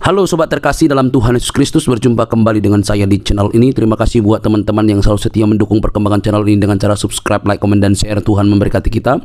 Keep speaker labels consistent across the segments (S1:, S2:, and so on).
S1: Halo sobat terkasih dalam Tuhan Yesus Kristus, berjumpa kembali dengan saya di channel ini. Terima kasih buat teman-teman yang selalu setia mendukung perkembangan channel ini dengan cara subscribe, like, komen, dan share. Tuhan memberkati kita.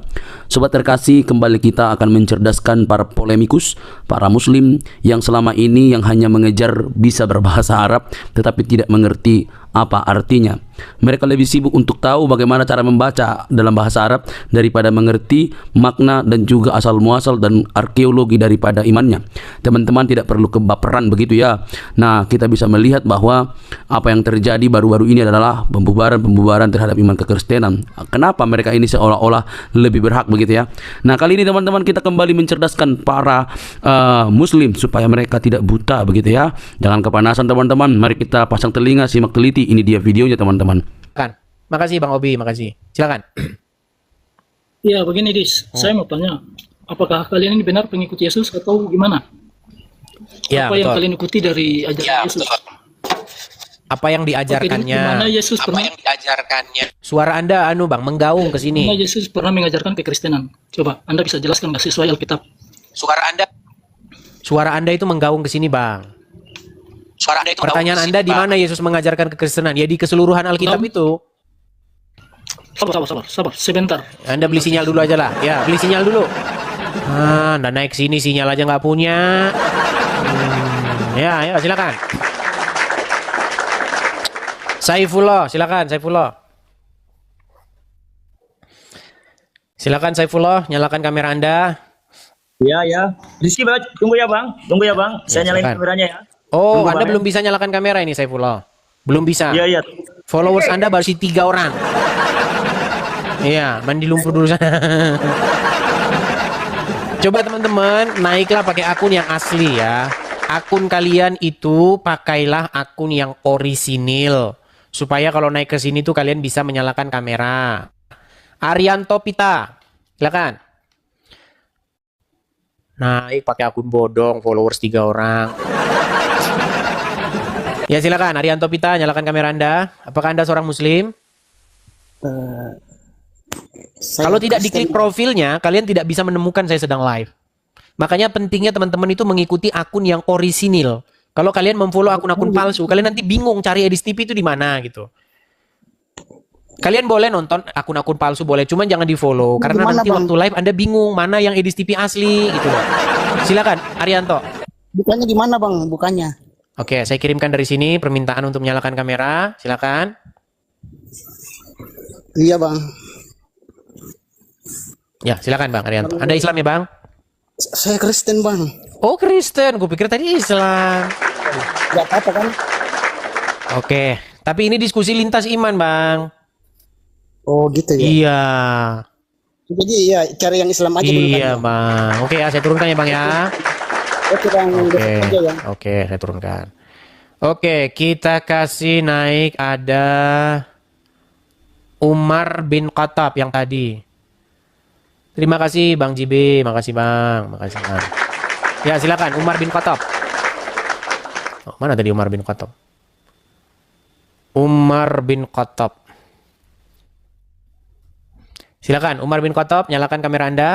S1: Sobat terkasih, kembali kita akan mencerdaskan para polemikus, para muslim yang selama ini yang hanya mengejar bisa berbahasa Arab tetapi tidak mengerti apa artinya. Mereka lebih sibuk untuk tahu bagaimana cara membaca dalam bahasa Arab daripada mengerti makna dan juga asal muasal dan arkeologi daripada imannya. Teman-teman tidak perlu kebaperan begitu ya. Nah, kita bisa melihat bahwa apa yang terjadi baru-baru ini adalah pembubaran terhadap iman kekristenan. Kenapa mereka ini seolah-olah lebih berhak begitu ya. Nah, kali ini teman-teman kita kembali mencerdaskan para muslim supaya mereka tidak buta begitu ya. Jangan kepanasan teman-teman. Mari kita pasang telinga, simak teliti. Ini dia videonya teman-teman.
S2: Makasih Bang Obi, makasih. Silakan.
S3: Ya begini Dis, saya mau tanya, apakah kalian ini benar pengikut Yesus atau gimana?
S2: Ya,
S3: apa
S2: betul.
S3: yang kalian ikuti dari ajaran Yesus?
S2: Betul. Apa yang diajarkannya?
S3: Gimana Yesus pernah?
S2: Yang diajarkannya? Suara Anda Bang menggaung ke sini.
S3: Gimana Yesus pernah mengajarkan kekristenan? Coba Anda bisa jelaskan nggak sesuai Alkitab?
S2: Suara Anda itu menggaung ke sini Bang. Pertanyaan Anda di mana Yesus mengajarkan kekristenan? Ya di keseluruhan Alkitab itu.
S3: Sabar, sebentar.
S2: Anda beli sinyal dulu aja lah. Ya, beli sinyal dulu. Anda naik sini sinyal aja nggak punya. Ya, silakan. Saifullah, silakan Saifullah. Silakan Saifullah, nyalakan kamera Anda.
S4: Ya. Rizky, tunggu ya bang. Saya nyalain kameranya ya.
S2: Oh,
S4: tunggu,
S2: Anda
S4: bang,
S2: belum bisa nyalakan kamera ini Saifullah. Belum bisa.
S4: Iya.
S2: Followers Anda baru 3 orang. Iya, mandi lumpur dulu sana. Coba teman-teman, naiklah pakai akun yang asli ya. Akun kalian itu pakailah akun yang orisinil. Supaya kalau naik ke sini tuh kalian bisa menyalakan kamera. Arianto Pita, silakan. Naik pakai akun bodong, followers 3 orang. Ya silakan, Arianto Pita, nyalakan kamera Anda. Apakah Anda seorang Muslim? Kalau tidak diklik profilnya, kalian tidak bisa menemukan saya sedang live. Makanya pentingnya teman-teman itu mengikuti akun yang orisinil. Kalau kalian memfollow akun-akun palsu, kalian nanti bingung cari Edis TV itu di mana gitu. Kalian boleh nonton akun-akun palsu boleh, cuman jangan di-follow karena nanti waktu live Anda bingung mana yang Edis TV asli gitu loh. Silakan, Arianto.
S5: Bukannya gimana Bang? Bukannya.
S2: Oke, saya kirimkan dari sini permintaan untuk menyalakan kamera. Silakan.
S5: Iya Bang.
S2: Ya, silakan Bang Arianto. Anda Islam ya Bang?
S5: Saya Kristen Bang.
S2: Oh Kristen, gue pikir tadi Islam.
S5: Gak apa-apa kan?
S2: Oke, tapi ini diskusi lintas iman Bang.
S5: Oh gitu ya?
S2: Iya.
S5: Jadi ya cari yang Islam aja dulu kan?
S2: Iya Bang. Oke ya, saya turunkan ya Bang ya.
S5: Oke Bang, aja ya.
S2: Oke, saya turunkan. Oke, kita kasih naik ada Umar bin Khattab yang tadi. Terima kasih Bang JB, makasih Bang, makasih Bang. Ya silakan Umar bin Khattab. Oh, mana tadi Umar bin Khattab? Umar bin Khattab. Silakan Umar bin Khattab, nyalakan kamera Anda.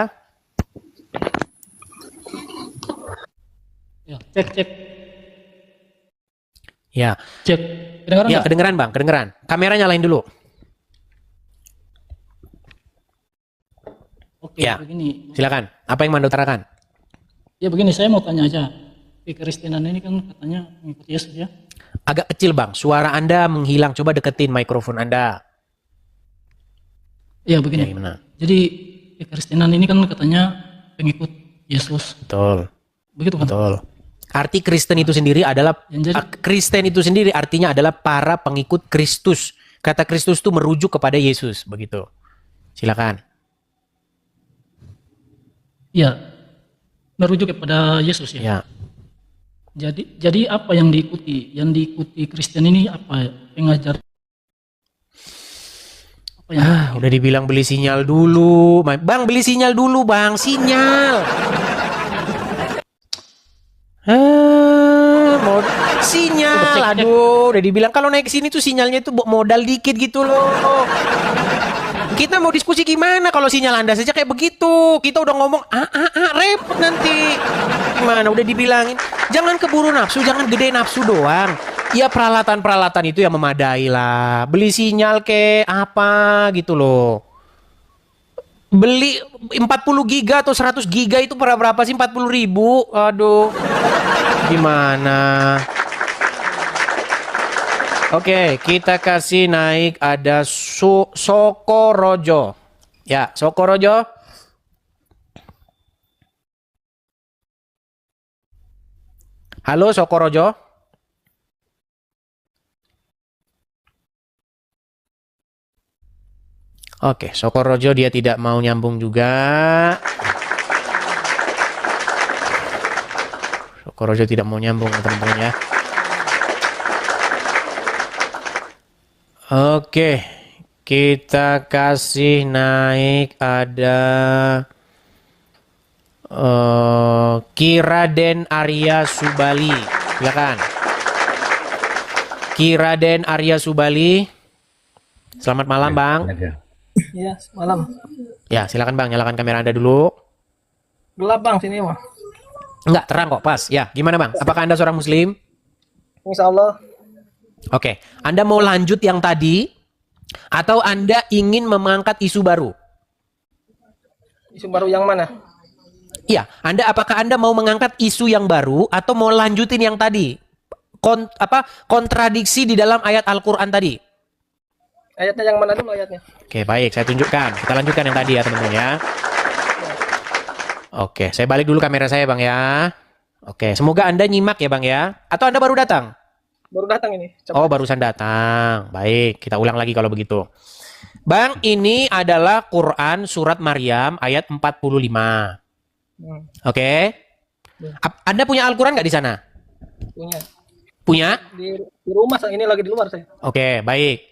S3: Ya, cek.
S2: Ya.
S3: Cek. Kedengaran
S2: Ya,
S3: nggak?
S2: kedengeran Bang, kedengeran. Kamera nyalain dulu.
S3: Oke,
S2: Ya.
S3: begini.
S2: Silakan. Apa yang Anda utarakan?
S3: Ya begini, saya mau tanya aja. Kekristenan ini kan katanya mengikut Yesus ya.
S2: Agak kecil Bang, suara Anda menghilang. Coba deketin mikrofon Anda.
S3: Ya begini.
S2: Ya, gimana?
S3: Jadi kekristenan ini kan katanya pengikut Yesus.
S2: Betul.
S3: Begitu kan?
S2: Betul. Arti Kristen itu sendiri adalah Kristen itu sendiri artinya adalah para pengikut Kristus. Kata Kristus itu merujuk kepada Yesus, begitu. Silakan.
S3: Ya, merujuk kepada Yesus ya.
S2: Ya.
S3: Jadi apa yang diikuti? Yang diikuti Kristen ini apa? Pengajar. Apa yang
S2: Udah dibilang beli sinyal dulu. Bang, beli sinyal dulu, Bang. Sinyal. Sinyal, aduh, udah dibilang kalau naik sini tuh sinyalnya tuh modal dikit gitu loh. Kita mau diskusi gimana kalau sinyal Anda saja kayak begitu? Kita udah ngomong, repot nanti. Gimana? Udah dibilangin, jangan keburu nafsu, jangan gede nafsu doang. Ya peralatan-peralatan itu yang memadai lah. Beli sinyal ke apa gitu loh. Beli 40 giga atau 100 giga itu berapa sih? 40 ribu. Aduh. Gimana? Oke, kita kasih naik ada Sokorojo. Ya, Sokorojo. Halo Sokorojo. Oke, Sokorojo dia tidak mau nyambung juga. Sokorojo tidak mau nyambung teman-teman ya. Oke, kita kasih naik ada Kiraden Arya Subali. Silakan. Kiraden Arya Subali. Selamat malam, Bang.
S6: Iya, malam.
S2: Ya, silakan Bang, nyalakan kamera Anda dulu.
S6: Gelap Bang sini mah.
S2: Enggak, terang kok, pas. Ya, gimana Bang? Apakah Anda seorang muslim?
S6: Insya Allah.
S2: Oke, Anda mau lanjut yang tadi atau Anda ingin mengangkat isu baru?
S6: Isu baru yang mana?
S2: Iya, apakah Anda mau mengangkat isu yang baru atau mau lanjutin yang tadi? Kontradiksi di dalam ayat Al-Qur'an tadi.
S6: Ayatnya yang mana dulu ayatnya?
S2: Oke, baik, saya tunjukkan. Kita lanjutkan yang tadi ya, teman-teman ya. Oke, saya balik dulu kamera saya, Bang ya. Oke, semoga Anda nyimak ya, Bang ya. Atau Anda baru datang?
S6: Baru datang ini. Coba.
S2: Oh, barusan datang. Baik, kita ulang lagi kalau begitu. Bang, ini adalah Quran surat Maryam ayat 45. Oke. Anda punya Al-Quran nggak di sana?
S6: Punya.
S2: Punya?
S6: Di rumah, ini lagi di luar saya.
S2: Oke, baik.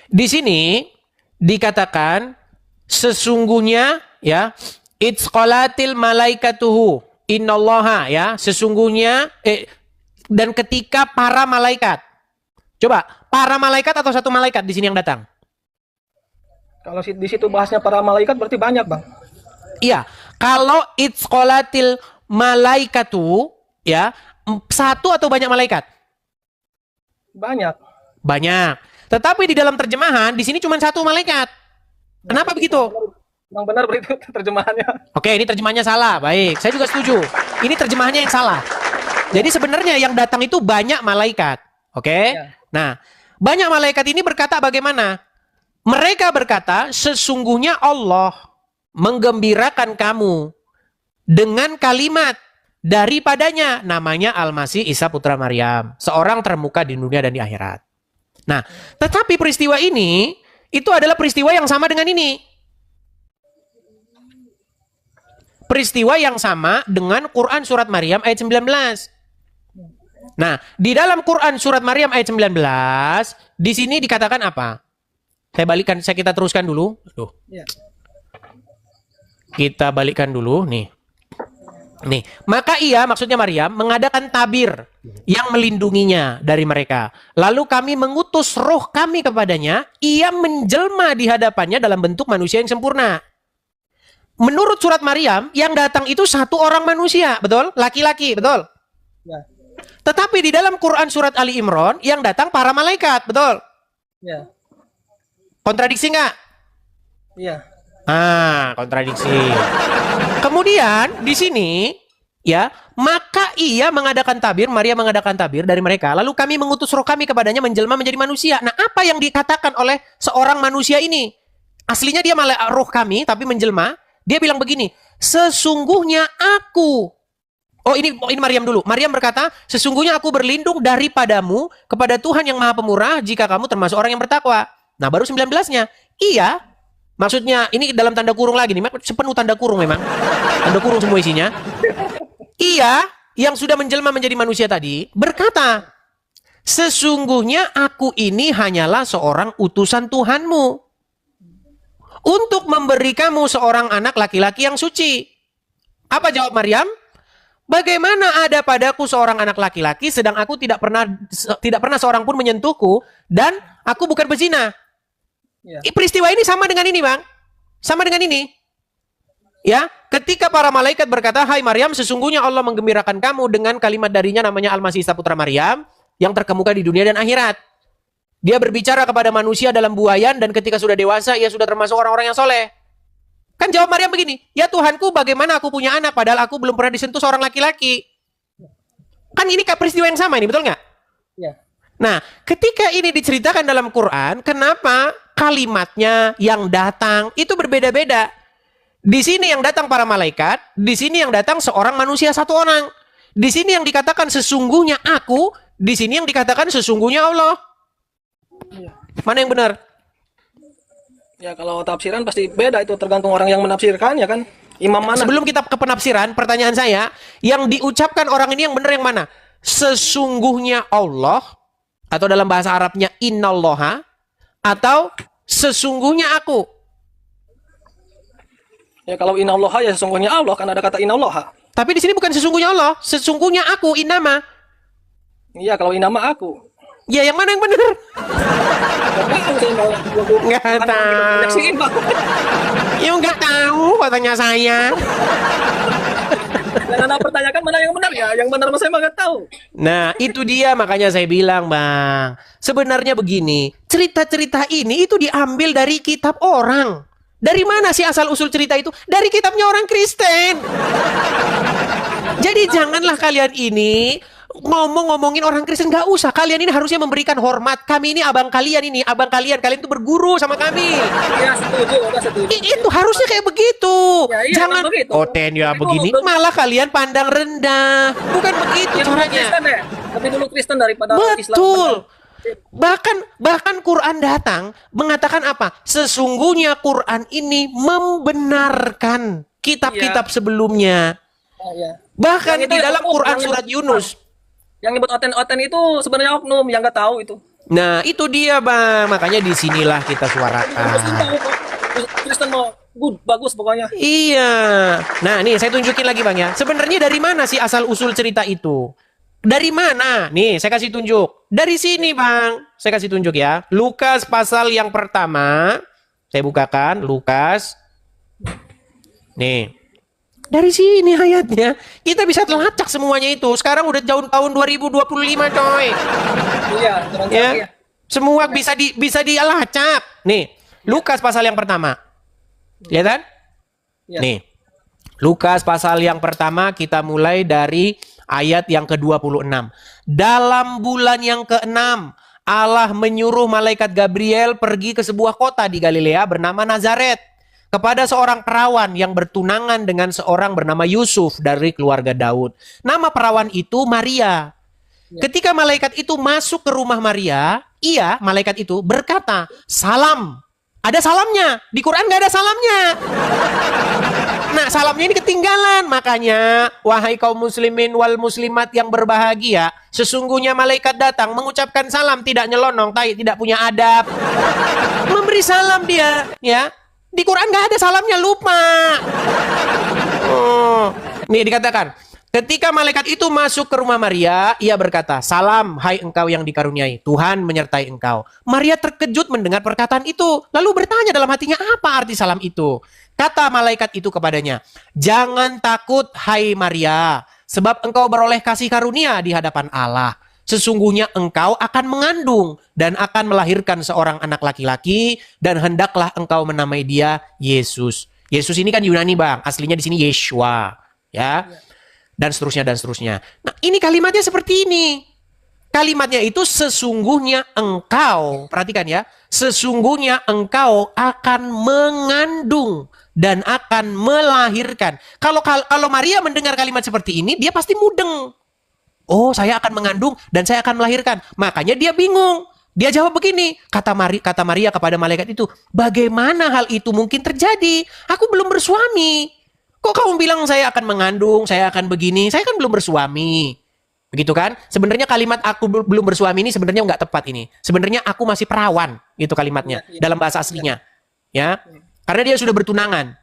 S2: Di sini dikatakan sesungguhnya ya, itsqalatil malaikatuhu innallaha ya, sesungguhnya dan ketika para malaikat. Coba, para malaikat atau satu malaikat di sini yang datang?
S6: Kalau di situ bahasnya para malaikat berarti banyak, Bang.
S2: Iya, kalau itsqalatil malaikatu ya, satu atau banyak malaikat?
S6: Banyak.
S2: Banyak. Tetapi di dalam terjemahan di sini cuma satu malaikat. Kenapa begitu?
S6: Yang benar begitu terjemahannya.
S2: Oke, ini terjemahannya salah. Baik, saya juga setuju. Ini terjemahannya yang salah. Jadi sebenarnya yang datang itu banyak malaikat. Oke?
S6: Ya.
S2: Nah, banyak malaikat ini berkata bagaimana? Mereka berkata, sesungguhnya Allah menggembirakan kamu dengan kalimat daripadanya, namanya Al-Masih Isa putra Maryam, seorang termuka di dunia dan di akhirat. Nah, tetapi peristiwa ini itu adalah peristiwa yang sama dengan ini. Peristiwa yang sama dengan Quran surat Maryam ayat 19. Nah, di dalam Quran surat Maryam ayat 19, di sini dikatakan apa? Kita teruskan dulu. Tuh.
S6: Ya.
S2: Kita balikkan dulu nih. Nih, maka ia, maksudnya Maryam, mengadakan tabir yang melindunginya dari mereka. Lalu kami mengutus roh kami kepadanya, ia menjelma di hadapannya dalam bentuk manusia yang sempurna. Menurut surat Maryam, yang datang itu satu orang manusia, betul? Laki-laki, betul?
S6: Ya.
S2: Tetapi di dalam Quran surat Ali Imran, yang datang para malaikat, betul?
S6: Ya.
S2: Kontradiksi nggak?
S6: Iya.
S2: Kontradiksi. Kemudian di sini ya, maka ia mengadakan tabir, Maria mengadakan tabir dari mereka. Lalu kami mengutus roh kami kepadanya menjelma menjadi manusia. Nah, apa yang dikatakan oleh seorang manusia ini? Aslinya dia malah roh kami tapi menjelma. Dia bilang begini, sesungguhnya aku. Oh, ini Maryam dulu. Maryam berkata, sesungguhnya aku berlindung daripadamu kepada Tuhan yang Maha Pemurah jika kamu termasuk orang yang bertakwa. Nah, baru 19-nya. Iya. Maksudnya ini dalam tanda kurung lagi nih, sepenuh tanda kurung memang. Tanda kurung semua isinya. Ia yang sudah menjelma menjadi manusia tadi berkata, sesungguhnya aku ini hanyalah seorang utusan Tuhanmu untuk memberi kamu seorang anak laki-laki yang suci. Apa jawab Maryam? Bagaimana ada padaku seorang anak laki-laki sedang aku tidak pernah seorang pun menyentuhku dan aku bukan bezina.
S6: Ya.
S2: Peristiwa ini sama dengan ini, Bang. Sama dengan ini. Ya, ketika para malaikat berkata, "Hai Maryam, sesungguhnya Allah menggembirakan kamu dengan kalimat darinya namanya Al-Masih Isa putra Maryam yang terkemuka di dunia dan akhirat." Dia berbicara kepada manusia dalam buayan dan ketika sudah dewasa ia sudah termasuk orang-orang yang soleh. Kan jawab Maryam begini, "Ya Tuhanku, bagaimana aku punya anak padahal aku belum pernah disentuh seorang laki-laki?" Kan ini peristiwa yang sama ini, betul nggak?
S6: Ya.
S2: Nah, ketika ini diceritakan dalam Quran, kenapa kalimatnya yang datang itu berbeda-beda? Di sini yang datang para malaikat, di sini yang datang seorang manusia satu orang. Di sini yang dikatakan sesungguhnya aku, di sini yang dikatakan sesungguhnya Allah. Mana yang benar?
S6: Ya kalau tafsiran pasti beda, itu tergantung orang yang menafsirkan ya kan. Imam mana?
S2: Sebelum kita ke penafsiran, pertanyaan saya, yang diucapkan orang ini yang benar yang mana? Sesungguhnya Allah, atau dalam bahasa Arabnya innallaha, atau sesungguhnya aku?
S6: Ya kalau inallaha ya sesungguhnya Allah, kan ada kata inallaha.
S2: Tapi di sini bukan sesungguhnya Allah, sesungguhnya aku, innama.
S6: Iya kalau inama aku.
S2: Ya yang mana yang benar? Nggak tahu. Ya nggak tahu katanya saya.
S6: Jangan pertanyakan mana yang benar ya. Yang benar saya mah nggak tahu.
S2: Nah itu dia makanya saya bilang Bang. Sebenarnya begini, cerita-cerita ini itu diambil dari kitab orang. Dari mana sih asal-usul cerita itu? Dari kitabnya orang Kristen. Jadi janganlah kalian ini ngomongin orang Kristen, nggak usah. Kalian ini harusnya memberikan hormat. Kami ini abang kalian ini, abang kalian. Kalian itu berguru sama kami.
S6: Iya setuju, setuju.
S2: Itu harusnya kayak begitu.
S6: Ya, iya,
S2: Jangan
S6: begitu.
S2: oten ya begini. Malah kalian pandang rendah. Bukan begitu
S6: Ya,
S2: caranya.
S6: Kristen ya. Tapi dulu Kristen daripada Islam.
S2: Betul. Bahkan Quran datang mengatakan apa? Sesungguhnya Quran ini membenarkan kitab-kitab sebelumnya.
S6: Oh, ya.
S2: Bahkan
S6: Yang itu
S2: di dalam
S6: oknum,
S2: Quran
S6: yang
S2: surat
S6: nyebut-
S2: Yunus.
S6: Yang nyebut oten-oten itu sebenarnya oknum yang nggak tahu itu.
S2: Nah, itu dia, Bang. Makanya disinilah kita
S6: Kristen
S2: suarakan.
S6: tahu kok. Kristen mau good, bagus pokoknya.
S2: Iya. Nah, nih saya tunjukin lagi, Bang ya. Sebenarnya dari mana sih asal-usul cerita itu? Dari mana? Nih, saya kasih tunjuk. Dari sini, Bang. Saya kasih tunjuk ya. Lukas pasal yang pertama. Saya bukakan. Lukas. Nih. Dari sini ayatnya. Kita bisa telacak semuanya itu. Sekarang udah jauh tahun 2025, coy.
S6: Iya,
S2: Ya. Semua bisa dilacak. Nih, Lukas pasal yang pertama. Lihat kan?
S6: Ya.
S2: Nih. Lukas pasal yang pertama kita mulai dari ayat yang ke-26. Dalam bulan yang ke-6, Allah menyuruh malaikat Gabriel pergi ke sebuah kota di Galilea bernama Nazaret kepada seorang perawan yang bertunangan dengan seorang bernama Yusuf dari keluarga Daud. Nama perawan itu Maria. Ketika malaikat itu masuk ke rumah Maria, malaikat itu berkata, "Salam." Ada salamnya. Di Quran nggak ada salamnya. Nah, salamnya ini ketinggalan. Makanya, wahai kaum muslimin wal muslimat yang berbahagia, sesungguhnya malaikat datang mengucapkan salam, tidak nyelonong, tidak punya adab. Memberi salam dia, ya. Di Quran nggak ada salamnya, lupa. Nih dikatakan, ketika malaikat itu masuk ke rumah Maria, ia berkata, "Salam, hai engkau yang dikaruniai, Tuhan menyertai engkau." Maria terkejut mendengar perkataan itu, lalu bertanya dalam hatinya, apa arti salam itu? Kata malaikat itu kepadanya, "Jangan takut, hai Maria, sebab engkau beroleh kasih karunia di hadapan Allah. Sesungguhnya engkau akan mengandung dan akan melahirkan seorang anak laki-laki dan hendaklah engkau menamai dia Yesus." Yesus ini kan Yunani, Bang. Aslinya di sini Yeshua, ya. Dan seterusnya dan seterusnya. Nah, ini kalimatnya seperti ini. Kalimatnya itu sesungguhnya engkau, perhatikan ya, sesungguhnya engkau akan mengandung dan akan melahirkan. Kalau Maria mendengar kalimat seperti ini, dia pasti mudeng. Oh, saya akan mengandung dan saya akan melahirkan. Makanya dia bingung. Dia jawab begini, kata Maria kepada malaikat itu, "Bagaimana hal itu mungkin terjadi? Aku belum bersuami." Kok kamu bilang saya akan mengandung, saya akan begini? Saya kan belum bersuami. Begitu kan? Sebenarnya kalimat aku belum bersuami ini sebenarnya nggak tepat ini. Sebenarnya aku masih perawan, itu kalimatnya dalam bahasa aslinya. Ya. Karena dia sudah bertunangan.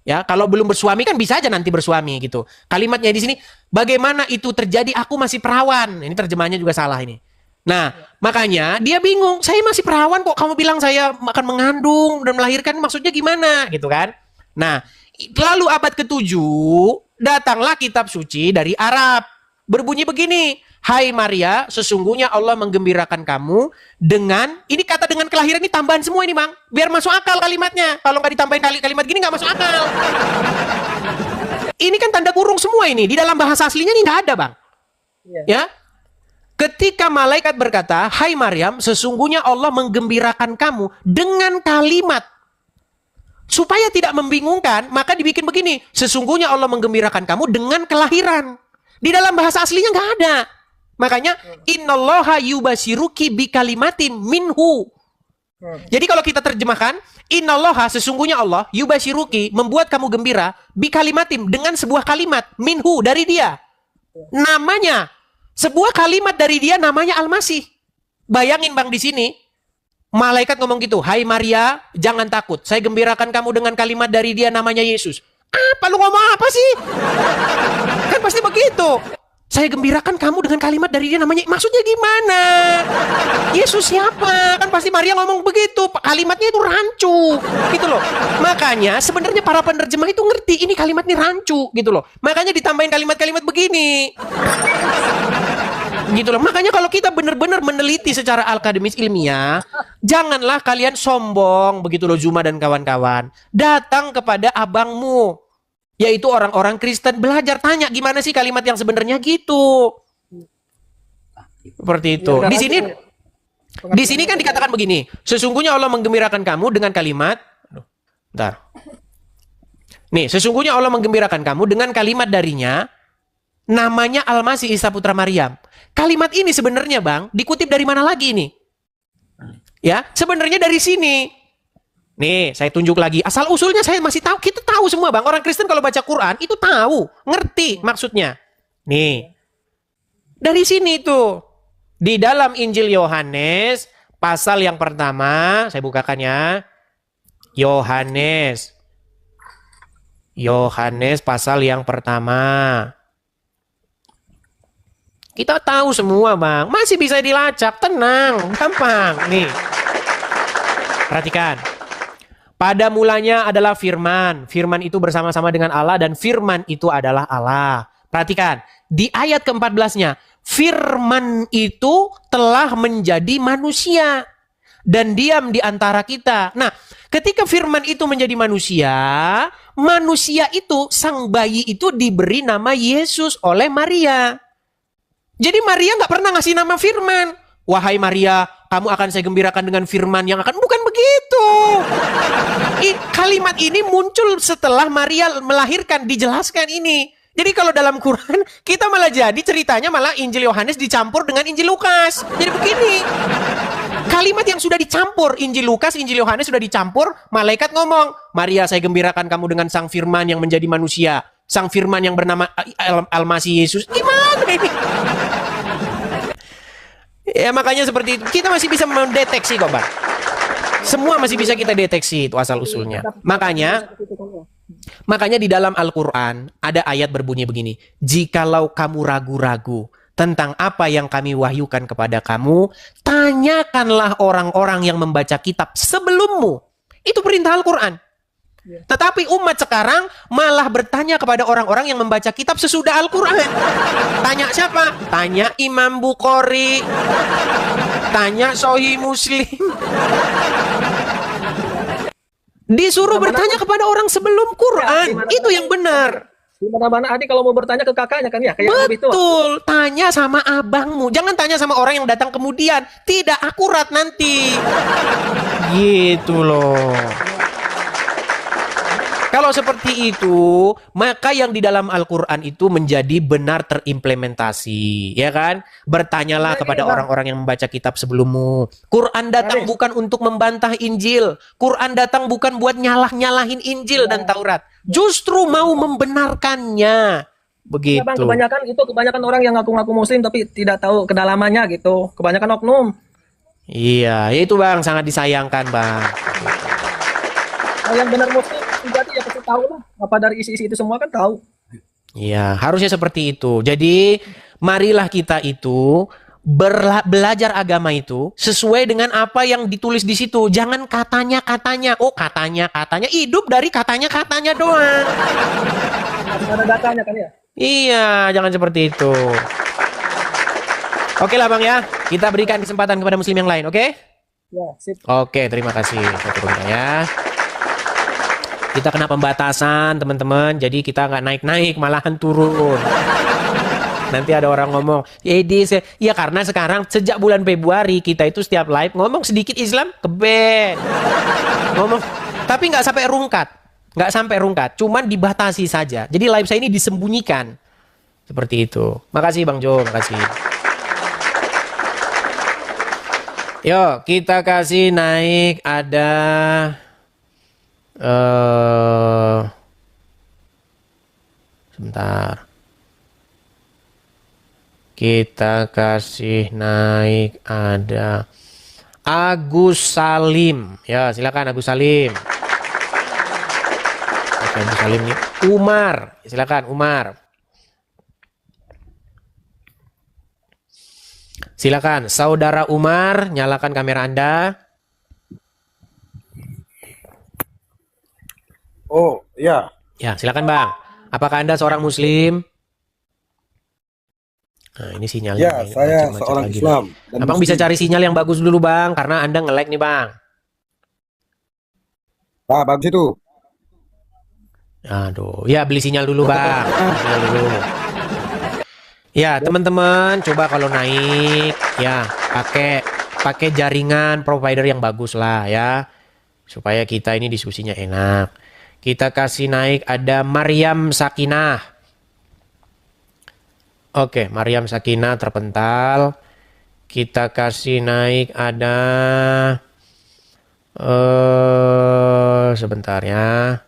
S2: Ya, kalau belum bersuami kan bisa aja nanti bersuami gitu. Kalimatnya di sini, bagaimana itu terjadi? Aku masih perawan. Ini terjemahannya juga salah ini. Nah, makanya dia bingung. Saya masih perawan kok kamu bilang saya akan mengandung dan melahirkan, maksudnya gimana? Gitu kan. Nah, lalu abad ke-7, datanglah kitab suci dari Arab. Berbunyi begini. Hai Maria, sesungguhnya Allah menggembirakan kamu dengan, ini kata dengan kelahiran ini tambahan semua ini Bang. Biar masuk akal kalimatnya. Kalau nggak ditambahin kalimat gini nggak masuk akal. Ini kan tanda kurung semua ini. Di dalam bahasa aslinya ini nggak ada Bang. Ya. Ketika malaikat berkata, hai Maryam, sesungguhnya Allah menggembirakan kamu dengan kalimat. Supaya tidak membingungkan, maka dibikin begini. Sesungguhnya Allah menggembirakan kamu dengan kelahiran. Di dalam bahasa aslinya nggak ada. Makanya innallaha yubasyiruki bikalimatin minhu. Jadi kalau kita terjemahkan, innallaha sesungguhnya Allah yubasyiruki membuat kamu gembira bikalimatin dengan sebuah kalimat minhu dari dia. Namanya sebuah kalimat dari dia namanya Al-Masih. Bayangin Bang di sini malaikat ngomong gitu, "Hai Maria, jangan takut. Saya gembirakan kamu dengan kalimat dari dia namanya Yesus." Apa lu ngomong apa sih? Kan pasti begitu. Saya gembirakan kamu dengan kalimat dari dia namanya. Maksudnya gimana? Yesus siapa? Kan pasti Maria ngomong begitu. Kalimatnya itu rancu. Gitu loh. Makanya sebenarnya para penerjemah itu ngerti ini kalimat ini rancu. Gitu loh. Makanya ditambahin kalimat-kalimat begini. Gitu loh. Makanya kalau kita benar-benar meneliti secara akademis ilmiah, janganlah kalian sombong. Begitu loh Zuma dan kawan-kawan. Datang kepada abangmu. Yaitu orang-orang Kristen, belajar tanya gimana sih kalimat yang sebenarnya gitu. Seperti itu. Di sini kan dikatakan begini, sesungguhnya Allah menggembirakan kamu dengan kalimat, bentar. Nih, sesungguhnya Allah menggembirakan kamu dengan kalimat darinya, namanya Al-Masih Isa Putra Maryam. Kalimat ini sebenarnya Bang, dikutip dari mana lagi nih? Ya, sebenarnya dari sini. Nih, saya tunjuk lagi. Asal usulnya saya masih tahu. Kita tahu semua, Bang. Orang Kristen kalau baca Quran, itu tahu. Ngerti maksudnya. Nih. Dari sini tuh. Di dalam Injil Yohanes, pasal yang pertama. Saya bukakan ya. Yohanes pasal yang pertama. Kita tahu semua, Bang. Masih bisa dilacak. Tenang. Gampang. Nih. Perhatikan. Pada mulanya adalah firman. Firman itu bersama-sama dengan Allah dan firman itu adalah Allah. Perhatikan, di ayat ke-14-nya, firman itu telah menjadi manusia dan diam di antara kita. Nah, ketika firman itu menjadi manusia, manusia itu, sang bayi itu diberi nama Yesus oleh Maria. Jadi Maria nggak pernah ngasih nama firman. Wahai Maria, kamu akan saya gembirakan dengan firman yang akan... Bukan begitu. Kalimat ini muncul setelah Maria melahirkan, dijelaskan ini. Jadi kalau dalam Quran, kita malah jadi ceritanya malah Injil Yohanes dicampur dengan Injil Lukas. Jadi begini. Kalimat yang sudah dicampur, Injil Lukas, Injil Yohanes sudah dicampur, malaikat ngomong, Maria saya gembirakan kamu dengan sang firman yang menjadi manusia. Sang firman yang bernama Al-Masih Yesus. Gimana ini? Ya makanya seperti itu. Kita masih bisa mendeteksi kok Bang. Semua masih bisa kita deteksi itu asal usulnya. Makanya di dalam Al-Quran ada ayat berbunyi begini. Jikalau kamu ragu-ragu tentang apa yang kami wahyukan kepada kamu, tanyakanlah orang-orang yang membaca kitab sebelummu. Itu perintah Al-Quran. Tetapi umat sekarang malah bertanya kepada orang-orang yang membaca kitab sesudah Al-Quran. Tanya siapa? Tanya Imam Bukhari. Tanya Sahih Muslim. Disuruh bertanya kepada orang sebelum Quran. Itu yang benar.
S6: Di mana-mana adik kalau mau bertanya ke kakaknya kan ya. Kayak
S2: betul. Tanya sama abangmu. Jangan tanya sama orang yang datang kemudian. Tidak akurat nanti. Gitu loh. Kalau seperti itu, maka yang di dalam Al-Quran itu menjadi benar terimplementasi, ya kan? Bertanyalah kepada orang-orang yang membaca kitab sebelummu. Quran datang bukan untuk membantah Injil. Quran datang bukan buat nyalah-nyalahin Injil dan Taurat. Justru mau membenarkannya. Begitu.
S6: Ya, Bang, kebanyakan orang yang ngaku-ngaku Muslim tapi tidak tahu kedalamannya gitu. Kebanyakan oknum.
S2: Iya, itu Bang sangat disayangkan Bang.
S6: Yang benar Muslim sejati ya pasti tahu lah. Apa dari isi-isi itu semua kan tahu.
S2: Iya, harusnya seperti itu. Jadi, marilah kita itu belajar agama itu sesuai dengan apa yang ditulis di situ. Jangan katanya-katanya. Oh, katanya-katanya. Hidup dari katanya-katanya doang.
S6: Harus ada datanya kan ya.
S2: Iya, jangan seperti itu. Oke lah Bang ya. Kita berikan kesempatan kepada muslim yang lain, oke?
S6: Ya, sip.
S2: Oke, terima kasih. Saya turunkan ya. Kita kena pembatasan, teman-teman. Jadi kita nggak naik-naik, malahan turun. Nanti ada orang ngomong, ya karena sekarang sejak bulan Februari kita itu setiap live ngomong sedikit Islam, keben. Ngomong, tapi nggak sampai rungkat. Nggak sampai rungkat, cuman dibatasi saja. Jadi live saya ini disembunyikan. Seperti itu. Makasih Bang Jo, makasih. Yuk, kita kasih naik ada... sebentar. Kita kasih naik ada Agus Salim. Ya, silakan Agus Salim. Oke, Agus Salim nih. Umar, silakan Umar. Silakan Saudara Umar, nyalakan kamera Anda.
S7: Oh, ya.
S2: Ya, silakan Bang. Apakah Anda seorang muslim? Nah, ini sinyalnya.
S7: Ya,
S2: ini
S7: saya
S2: macam-macam
S7: seorang
S2: lagi.
S7: Islam. Dan
S2: Abang bisa cari sinyal yang bagus dulu Bang, karena Anda nge-lag nih Bang.
S7: Nah, bagus itu.
S2: Aduh, ya beli sinyal dulu Bang. Beli sinyal dulu. Ya, teman-teman, coba kalau naik, ya pakai jaringan provider yang bagus lah ya, supaya kita ini diskusinya enak. Kita kasih naik ada Maryam Sakinah. Oke, Maryam Sakinah terpental. Kita kasih naik ada sebentar ya.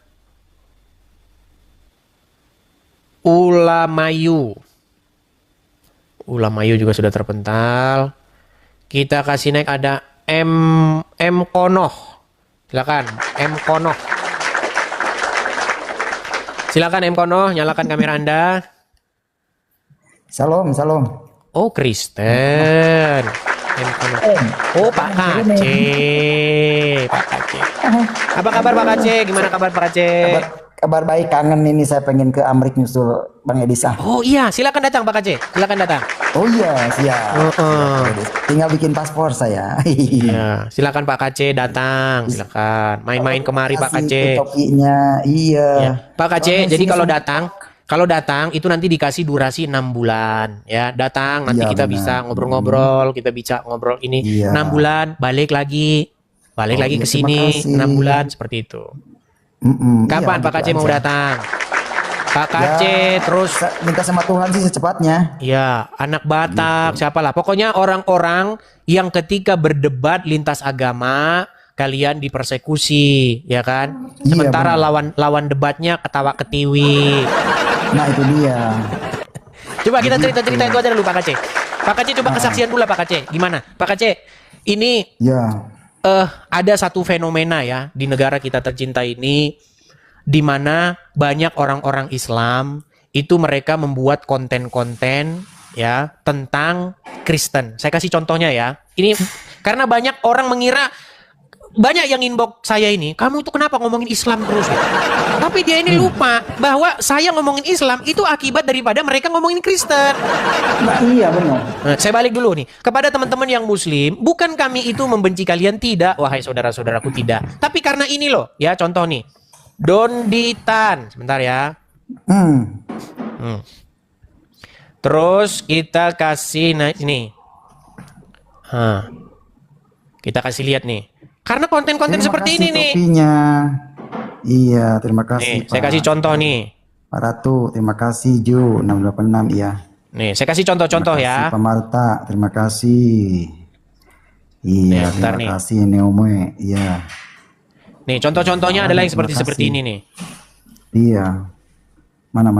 S2: Ulamayu. Ulamayu juga sudah terpental. Kita kasih naik ada M Konoh. Silakan M Konoh. Silakan M Konoh, nyalakan kamera Anda.
S8: Salam, salam.
S2: Oh, Kristen. M Konoh. Oh, Pak Kace. Pak Kace. Apa kabar Pak Kace? Gimana kabar Pak Kace?
S8: Kabar baik, kangen ini saya pengen ke Amrik nyusul Bang Edisa.
S2: Oh iya, silakan datang Pak Kace. Silakan datang.
S8: Oh iya, siap. Tinggal bikin paspor saya.
S2: Ya, silakan Pak Kace datang. Silakan main-main kemari Pak Kace.
S8: Topinya, iya.
S2: Ya. Pak Kace, jadi kalau datang itu nanti dikasih durasi 6 bulan ya. Datang nanti
S8: Iya,
S2: kita
S8: benar.
S2: bisa ngobrol-ngobrol, kita bisa ngobrol ini
S8: Iya.
S2: 6 bulan, balik lagi
S8: Oh,
S2: ke
S8: iya,
S2: sini
S8: terima kasih.
S2: 6 bulan seperti itu. Kapan
S8: Iya,
S2: Pak Kace
S8: gitu
S2: mau
S8: aja.
S2: datang? Pak Kace
S8: Ya,
S2: terus
S8: minta sama Tuhan sih secepatnya.
S2: ya anak Batak siapalah. Pokoknya orang-orang yang ketika berdebat lintas agama kalian dipersekusi ya kan.
S8: Iya,
S2: Sementara
S8: benar.
S2: lawan debatnya ketawa ketiwi.
S8: Nah itu dia.
S2: Coba kita cerita-cerita itu aja dulu Pak Kace. Pak Kace coba kesaksian dulu lah Pak Kace. Gimana? Pak Kace, ini
S8: Ya,
S2: ada satu fenomena ya di negara kita tercinta ini, di mana banyak orang-orang Islam itu mereka membuat konten-konten ya tentang Kristen. Saya kasih contohnya ya. Ini karena banyak orang mengira, banyak yang inbox saya ini, kamu tuh kenapa ngomongin Islam terus? Tapi dia ini lupa bahwa saya ngomongin Islam itu akibat daripada mereka ngomongin Kristen.
S8: nah, iya benar.
S2: Nah, saya balik dulu nih kepada teman-teman yang Muslim. Bukan kami itu membenci kalian, tidak, wahai saudara-saudaraku, tidak. Tapi karena ini loh, ya contoh nih, Donditan, sebentar ya. Terus kita kasih ini, kita kasih lihat nih. Karena konten-konten
S8: Terima
S2: seperti
S8: kasih
S2: ini nih.
S8: topinya. Iya, terima kasih.
S2: Nih, saya kasih contoh nih.
S8: Pak Ratu, terima kasih Ju 686 iya.
S2: Nih, saya kasih contoh-contoh ya.
S8: Pak Marta, terima kasih. Iya,
S2: bentar nih.
S8: terima kasih Neome. Iya.
S2: Nih, contoh-contohnya adalah yang
S8: Terima
S2: seperti
S8: kasih.
S2: ini nih.
S8: Iya. Mana.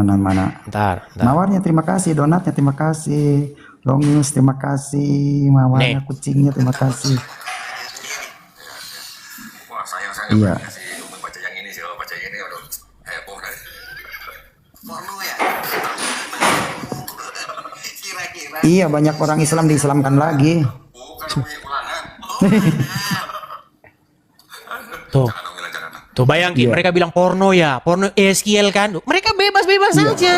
S2: Bentar.
S8: Mawarnya terima kasih, donatnya terima kasih. Longius terima kasih, mawarnya
S2: Nih.
S8: kucingnya terima kasih.
S9: Wah sayang saya
S8: Iya.
S9: nggak sih baca yang ini sih, kalau baca yang ini aduh
S8: Iya, banyak orang Islam diislamkan lagi.
S2: Tuh bayangin, mereka bilang porno ya, porno Eskiel kan. Mereka bebas-bebas saja.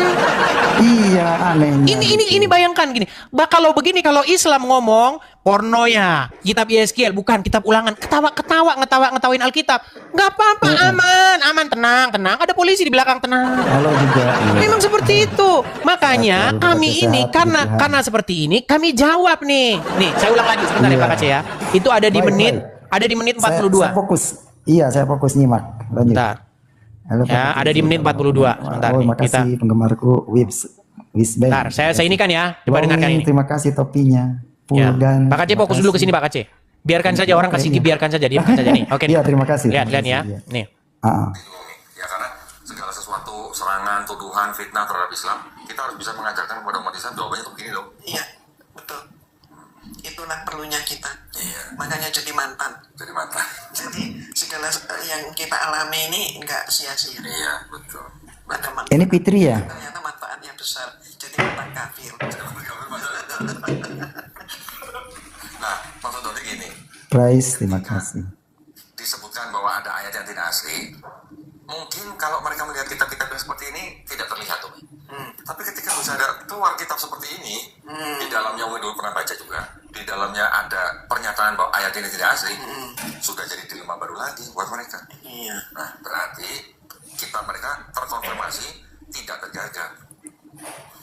S8: Iya, anehnya.
S2: Ini bayangkan gini. Kalau begini, kalau Islam ngomong porno ya, kitab Eskiel, bukan kitab ulangan. Ngetawain Alkitab. Nggak apa-apa, aman, tenang. Ada polisi di belakang, tenang.
S8: Halo juga.
S2: Memang seperti itu. Makanya kami ini karena seperti ini, kami jawab nih. Nih, saya ulang lagi sebentar ya Pak Kace ya. Itu ada di menit 42.
S8: Saya fokus. Iya, saya fokus nyimak. Lanjut.
S2: Bentar.
S8: Halo,
S2: Ya,
S8: Pak.
S2: ada di menit 42. Sebentar nih,
S8: makasih penggemarku Wisband.
S2: Bentar, saya ini kan ya. Coba dengarkan ini.
S8: Terima kasih topinya.
S2: Ya.
S8: Pulgan.
S2: Pak Kace fokus dulu ke sini Pak Kace. Biarkan saja orang kasih biarkan saja, diamkan saja nih. Oke.
S8: Iya, terima kasih.
S2: Lihat ya.
S8: Iya.
S2: Nih.
S9: Ya karena segala sesuatu serangan, tuduhan, fitnah terhadap Islam, kita harus bisa mengajarkan kepada umat Islam jawabannya tuh begini loh.
S10: Iya, betul. Itulah perlunya kita.
S9: Iya.
S10: Makanya jadi mantan.
S9: Jadi mantan.
S10: Jadi segala yang kita alami ini enggak sia-sia.
S9: Iya, betul.
S10: Ada manfaat.
S8: Ini Fitri ya?
S10: Ternyata manfaatnya besar. Jadi mantan kafir.
S9: Nah, maksud Dodi gini,
S8: Price, terima kasih.
S9: disebutkan bahwa ada ayat yang tidak asli. Mungkin kalau mereka melihat kitab-kitab yang seperti ini tidak terlihat tuh. Tapi ketika misalnya keluar kitab seperti ini, di dalamnya Widul pernah baca juga, di dalamnya ada pernyataan bahwa ayat ini tidak asli, sudah jadi dilema baru lagi buat mereka.
S10: Iya.
S9: Nah, berarti kitab mereka terkonfirmasi tidak terjaga.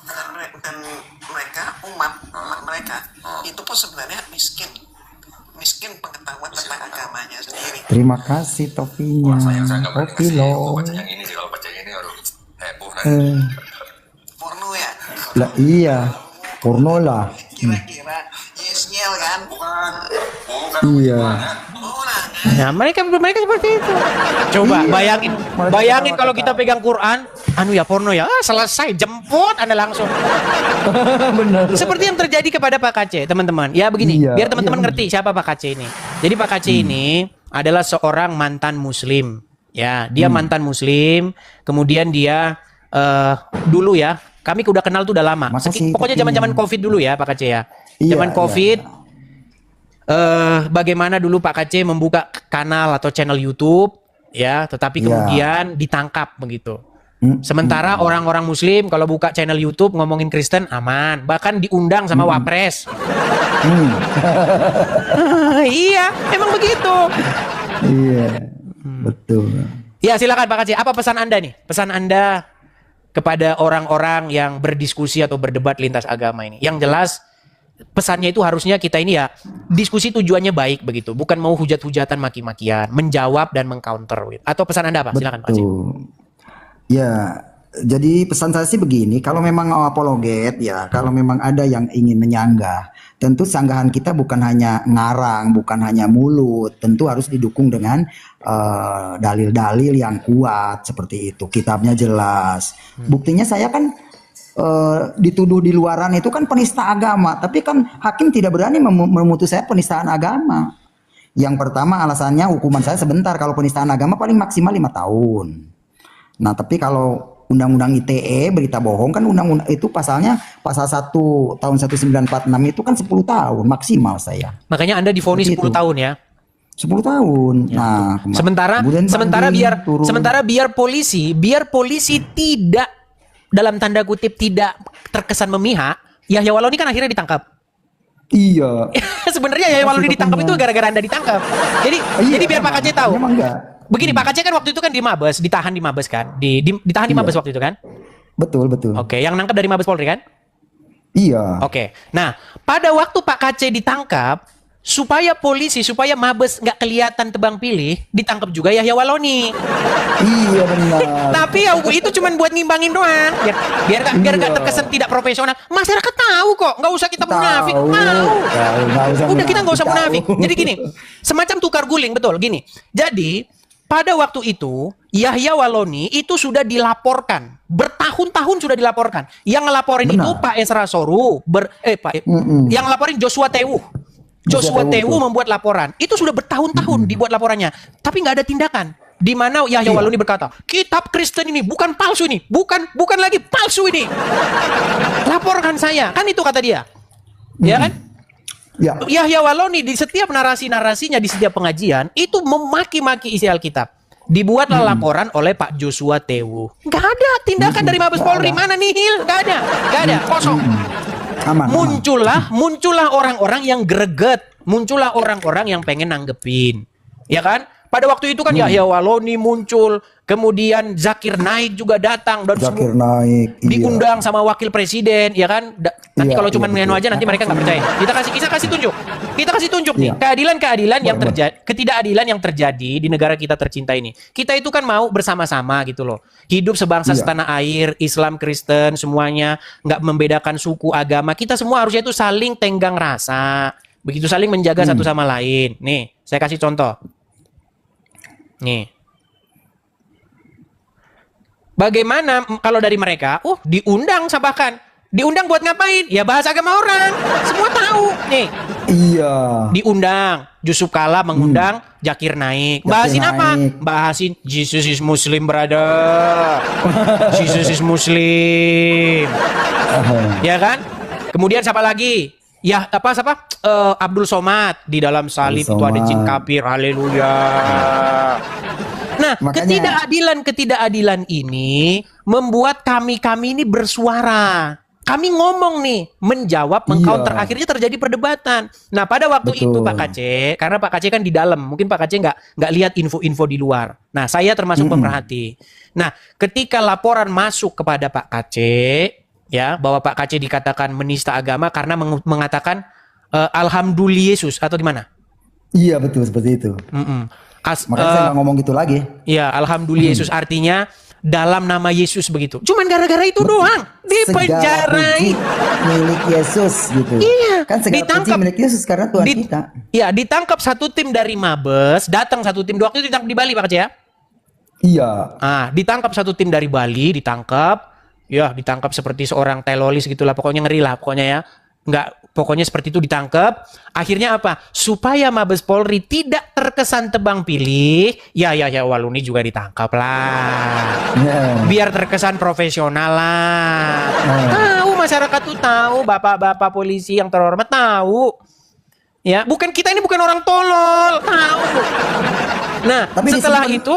S10: Dan mereka umat mereka itu pun sebenarnya miskin pengetahuan tentang agamanya sendiri.
S8: Terima kasih topinya.
S9: Wah, saya nggak berani
S8: Oke
S9: ngasih
S8: loh.
S9: baca yang ini sih, kalau baca yang ini harus heboh nanti.
S10: Porno ya.
S8: Lah iya, porno lah.
S10: Kira-kira Yesniel kan?
S9: Bukan
S8: Iya.
S2: Nah, mereka seperti itu. Coba bayangin kalau kita pegang Quran, porno ya, selesai, jemput Anda langsung.
S8: Benar.
S2: Seperti yang terjadi kepada Pak Kace, teman-teman. Ya begini,
S8: Iya,
S2: biar teman-teman ngerti siapa Pak Kace ini. Jadi Pak Kace ini adalah seorang mantan Muslim. Ya, dia mantan Muslim. Kemudian dia dulu ya, kami udah kenal tuh udah lama.
S8: Makasih,
S2: Pokoknya zaman-zaman COVID dulu ya Pak Kace ya.
S8: Iya,
S2: Zaman COVID. Bagaimana dulu Pak Kace membuka kanal atau channel YouTube ya, tetapi kemudian ditangkap begitu. Sementara orang-orang Muslim kalau buka channel YouTube ngomongin Kristen aman, bahkan diundang sama Wapres. Iya, emang begitu.
S8: Iya, betul.
S2: Ya silakan Pak Kace, apa pesan Anda nih? Pesan Anda kepada orang-orang yang berdiskusi atau berdebat lintas agama ini. Yang jelas pesannya itu harusnya kita ini ya diskusi tujuannya baik begitu, bukan mau hujat-hujatan maki-makian, menjawab dan mengcounter gitu. Atau pesan Anda apa? Silakan Pak Cik.
S8: Ya, jadi pesan saya sih begini, kalau memang apologet ya, kalau memang ada yang ingin menyanggah, tentu sanggahan kita bukan hanya ngarang, bukan hanya mulut, tentu harus didukung dengan dalil-dalil yang kuat seperti itu, kitabnya jelas. Buktinya saya kan dituduh di luaran itu kan penista agama, tapi kan hakim tidak berani memutus saya penistaan agama. Yang pertama alasannya hukuman saya sebentar, kalau penistaan agama paling maksimal 5 tahun. Nah tapi kalau undang-undang ITE berita bohong kan undang-undang itu pasalnya pasal 1 tahun 1946 itu kan 10 tahun maksimal saya.
S2: Makanya Anda divonis 10 tahun ya.
S8: 10 tahun. Ya, nah, sementara biar polisi tidak dalam tanda kutip tidak terkesan memihak, Yahya Waloni kan akhirnya ditangkap. Iya.
S2: Sebenarnya Yahya Waloni ditangkap itu gara-gara Anda ditangkap. Jadi biar Pak Kace tahu. Begini, Pak Kace kan waktu itu kan di Mabes, ditahan di Mabes kan? Ditahan di Mabes waktu itu kan?
S8: Betul.
S2: Oke, yang nangkap dari Mabes Polri kan?
S8: Iya.
S2: Oke. Nah, pada waktu Pak Kace ditangkap, supaya Mabes nggak kelihatan tebang pilih, ditangkap juga Yahya Waloni.
S8: Iya benar.
S2: Tapi ya itu cuma buat ngimbangin doang. Biar nggak terkesan tidak profesional. Masyarakat tahu kok, nggak usah kita munafik. Tahu. Udah kita nggak usah munafik. Jadi gini, semacam tukar guling betul. Gini. Jadi pada waktu itu Yahya Waloni itu sudah dilaporkan, bertahun-tahun sudah dilaporkan. Yang ngelaporin itu Pak Esra Soru, yang ngelaporin Joshua Tewu. Joshua Tewu membuat laporan. Itu sudah bertahun-tahun dibuat laporannya. Tapi nggak ada tindakan. Di mana Yahya Waloni berkata, kitab Kristen ini bukan palsu ini. Bukan lagi palsu ini. Laporkan saya. Kan itu kata dia. Ya kan?
S8: Ya.
S2: Yahya Waloni di setiap narasi-narasinya di setiap pengajian itu memaki-maki isi Alkitab. Dibuatlah laporan oleh Pak Joshua Tewu. Gak ada tindakan dari Mabes Polri, mana nihil, gak ada, kosong.
S8: Aman.
S2: Muncullah orang-orang yang greget, muncullah orang-orang yang pengen nanggepin, ya kan? Pada waktu itu kan Yahya Waloni muncul, kemudian Zakir Naik juga datang dan
S8: Zakir Naik
S2: diundang sama wakil presiden, ya kan? Nanti kalau cuma ngenu aja nanti mereka nggak percaya. Kita kasih tunjuk nih keadilan-keadilan yang terjadi, ketidakadilan yang terjadi di negara kita tercinta ini. Kita itu kan mau bersama-sama gitu loh, hidup sebangsa setanah air, Islam Kristen semuanya, nggak membedakan suku agama. Kita semua harusnya itu saling tenggang rasa, begitu saling menjaga satu sama lain. Nih, saya kasih contoh. Nih. Bagaimana kalau dari mereka? Diundang bahkan. Diundang buat ngapain? Ya bahas agama orang. Semua tahu. Nih.
S8: Iya.
S2: Diundang. Yusuf Kala mengundang Zakir Naik. Bahasin apa? Bahasin Jesus is Muslim, brother. Jesus is Muslim. Ya kan? Kemudian siapa lagi? Ya siapa? Abdul Somad di dalam salib itu ada jin kafir. Haleluya. Nah, ketidakadilan ini membuat kami ini bersuara. Kami ngomong nih, menjawab, mengcounter, akhirnya terjadi perdebatan. Nah, pada waktu itu Pak Kace, karena Pak Kace kan di dalam, mungkin Pak Kace nggak lihat info-info di luar. Nah, saya termasuk pemerhati. Nah, ketika laporan masuk kepada Pak Kace, ya bahwa Pak Kace dikatakan menista agama karena mengatakan Alhamdulillah Yesus atau di mana? Iya, betul seperti itu. Makanya saya nggak ngomong gitu lagi. Iya, Alhamdulillah Yesus artinya dalam nama Yesus begitu. Cuman gara-gara itu doang dipenjarai.
S8: Milik Yesus gitu.
S2: Iya,
S8: kan ditangkap milik Yesus karena Tuhan kita.
S2: Iya, ditangkap satu tim dari Mabes, datang satu tim. Waktu itu ditangkap di Bali Pak Kace ya? Iya. Ditangkap satu tim dari Bali, ditangkap seperti seorang teroris gitulah, pokoknya ngeri lah pokoknya ya. Pokoknya seperti itu ditangkap. Akhirnya apa? Supaya Mabes Polri tidak terkesan tebang pilih, Yahya Waloni juga ditangkap lah. Biar terkesan profesional lah. Tahu masyarakat tuh tahu, bapak-bapak polisi yang terhormat tahu. Ya, kita ini bukan orang tolol, tahu. Nah, tapi setelah itu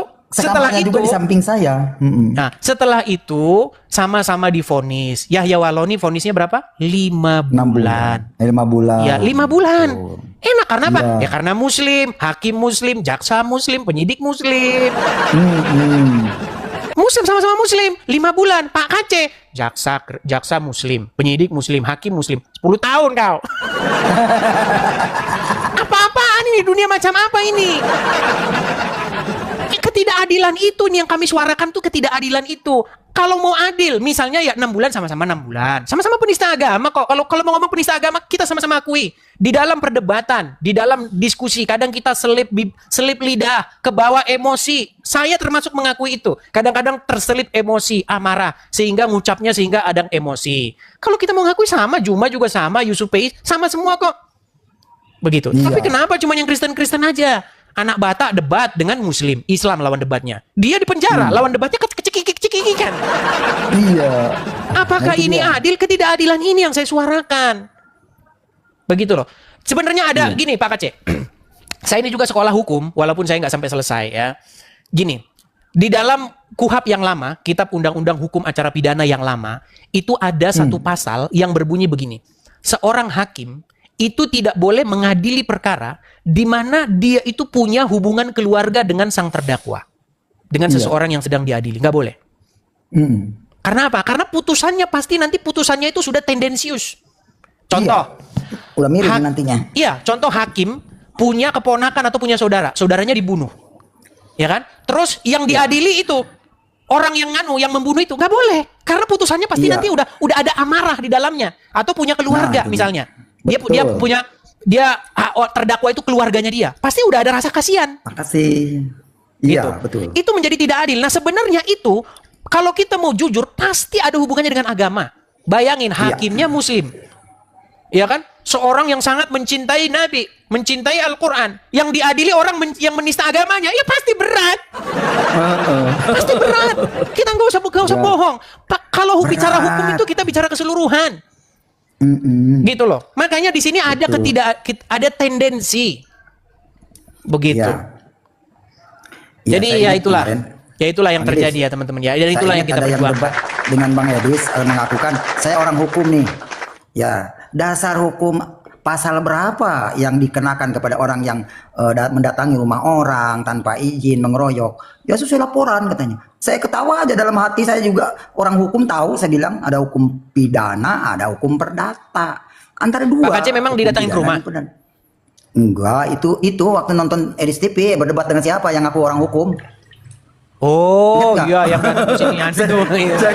S2: juga di samping saya. Nah, setelah itu sama-sama divonis. Yahya Waloni vonisnya berapa? 5 bulan. 5 bulan. Ya, 5 bulan. Enak karena apa? Ya karena Muslim, hakim Muslim, jaksa Muslim, penyidik Muslim. Muslim sama-sama Muslim. 5 bulan. Pak Kace, jaksa Muslim, penyidik Muslim, hakim Muslim. 10 tahun kau. Apa-apaan ini? Dunia macam apa ini? Ketidakadilan itu nih yang kami suarakan tuh, ketidakadilan itu. Kalau mau adil, misalnya ya 6 bulan sama-sama 6 bulan. Sama-sama penista agama kok. Kalau mau ngomong penista agama, kita sama-sama akui. Di dalam perdebatan, di dalam diskusi, kadang kita selip lidah, kebawa emosi. Saya termasuk mengakui itu. Kadang-kadang terselip emosi, amarah, sehingga ngucapnya sehingga ada emosi. Kalau kita mau ngakui sama, Juma juga sama, Yusuf Pei sama semua kok. Begitu. Iya. Tapi kenapa cuma yang Kristen-Kristen aja? Anak Batak debat dengan Muslim, Islam lawan debatnya. Dia di penjara, lawan debatnya kecekik kan. Iya. Apakah ini adil? Ketidakadilan ini yang saya suarakan. Begitu loh. Sebenarnya ada gini Pak Kace. Saya ini juga sekolah hukum, walaupun saya nggak sampai selesai ya. Gini, di dalam KUHAP yang lama, Kitab Undang-Undang Hukum Acara Pidana yang lama, itu ada satu pasal yang berbunyi begini. Seorang hakim itu tidak boleh mengadili perkara di mana dia itu punya hubungan keluarga dengan sang terdakwa. Dengan seseorang yang sedang diadili. Nggak boleh. Karena apa? Karena putusannya pasti nanti putusannya itu sudah tendensius. Contoh.
S8: Udah mirip nantinya.
S2: Iya, contoh hakim punya keponakan atau punya saudara. Saudaranya dibunuh. Ya kan? Terus yang diadili itu orang yang membunuh itu nggak boleh. Karena putusannya pasti nanti udah ada amarah di dalamnya. Atau punya keluarga misalnya. Dia punya terdakwa itu keluarganya dia. Pasti udah ada rasa kasihan.
S8: Makasih. Iya, betul.
S2: Itu menjadi tidak adil. Nah, sebenarnya itu kalau kita mau jujur pasti ada hubungannya dengan agama. Bayangin hakimnya Muslim. Ya kan? Seorang yang sangat mencintai Nabi, mencintai Al-Qur'an, yang diadili orang yang menista agamanya, ya pasti berat. Pasti berat. Kita nggak usah bohong. Kalau bicara hukum itu kita bicara keseluruhan. Gitu loh. Makanya di sini ada ada tendensi begitu.
S8: Ya.
S2: Jadi
S8: saya
S2: ya
S8: ingat
S2: itulah.
S8: kemarin,
S2: Ya itulah yang
S8: Bang
S2: terjadi
S8: Edis.
S2: ya teman-teman ya. Dan
S8: Saya
S2: itulah yang
S8: ingat
S2: kita
S8: ada yang
S2: perjuangkan.
S8: debat dengan Bang Edis mengakukan saya orang hukum nih. Ya, dasar hukum pasal berapa yang dikenakan kepada orang yang mendatangi rumah orang tanpa izin, mengeroyok? Ya sesuai laporan katanya. Saya ketawa aja dalam hati, saya juga orang hukum tahu, saya bilang ada hukum pidana, ada hukum perdata. Antara dua.
S2: Pak Aceh memang
S8: hukum
S2: didatangin ke
S8: pidana
S2: rumah?
S8: dan perdata. Enggak, itu waktu nonton Edis TV berdebat dengan siapa yang aku orang hukum.
S2: Oh
S8: Ingat nggak?
S2: iya yang datang ke sini itu.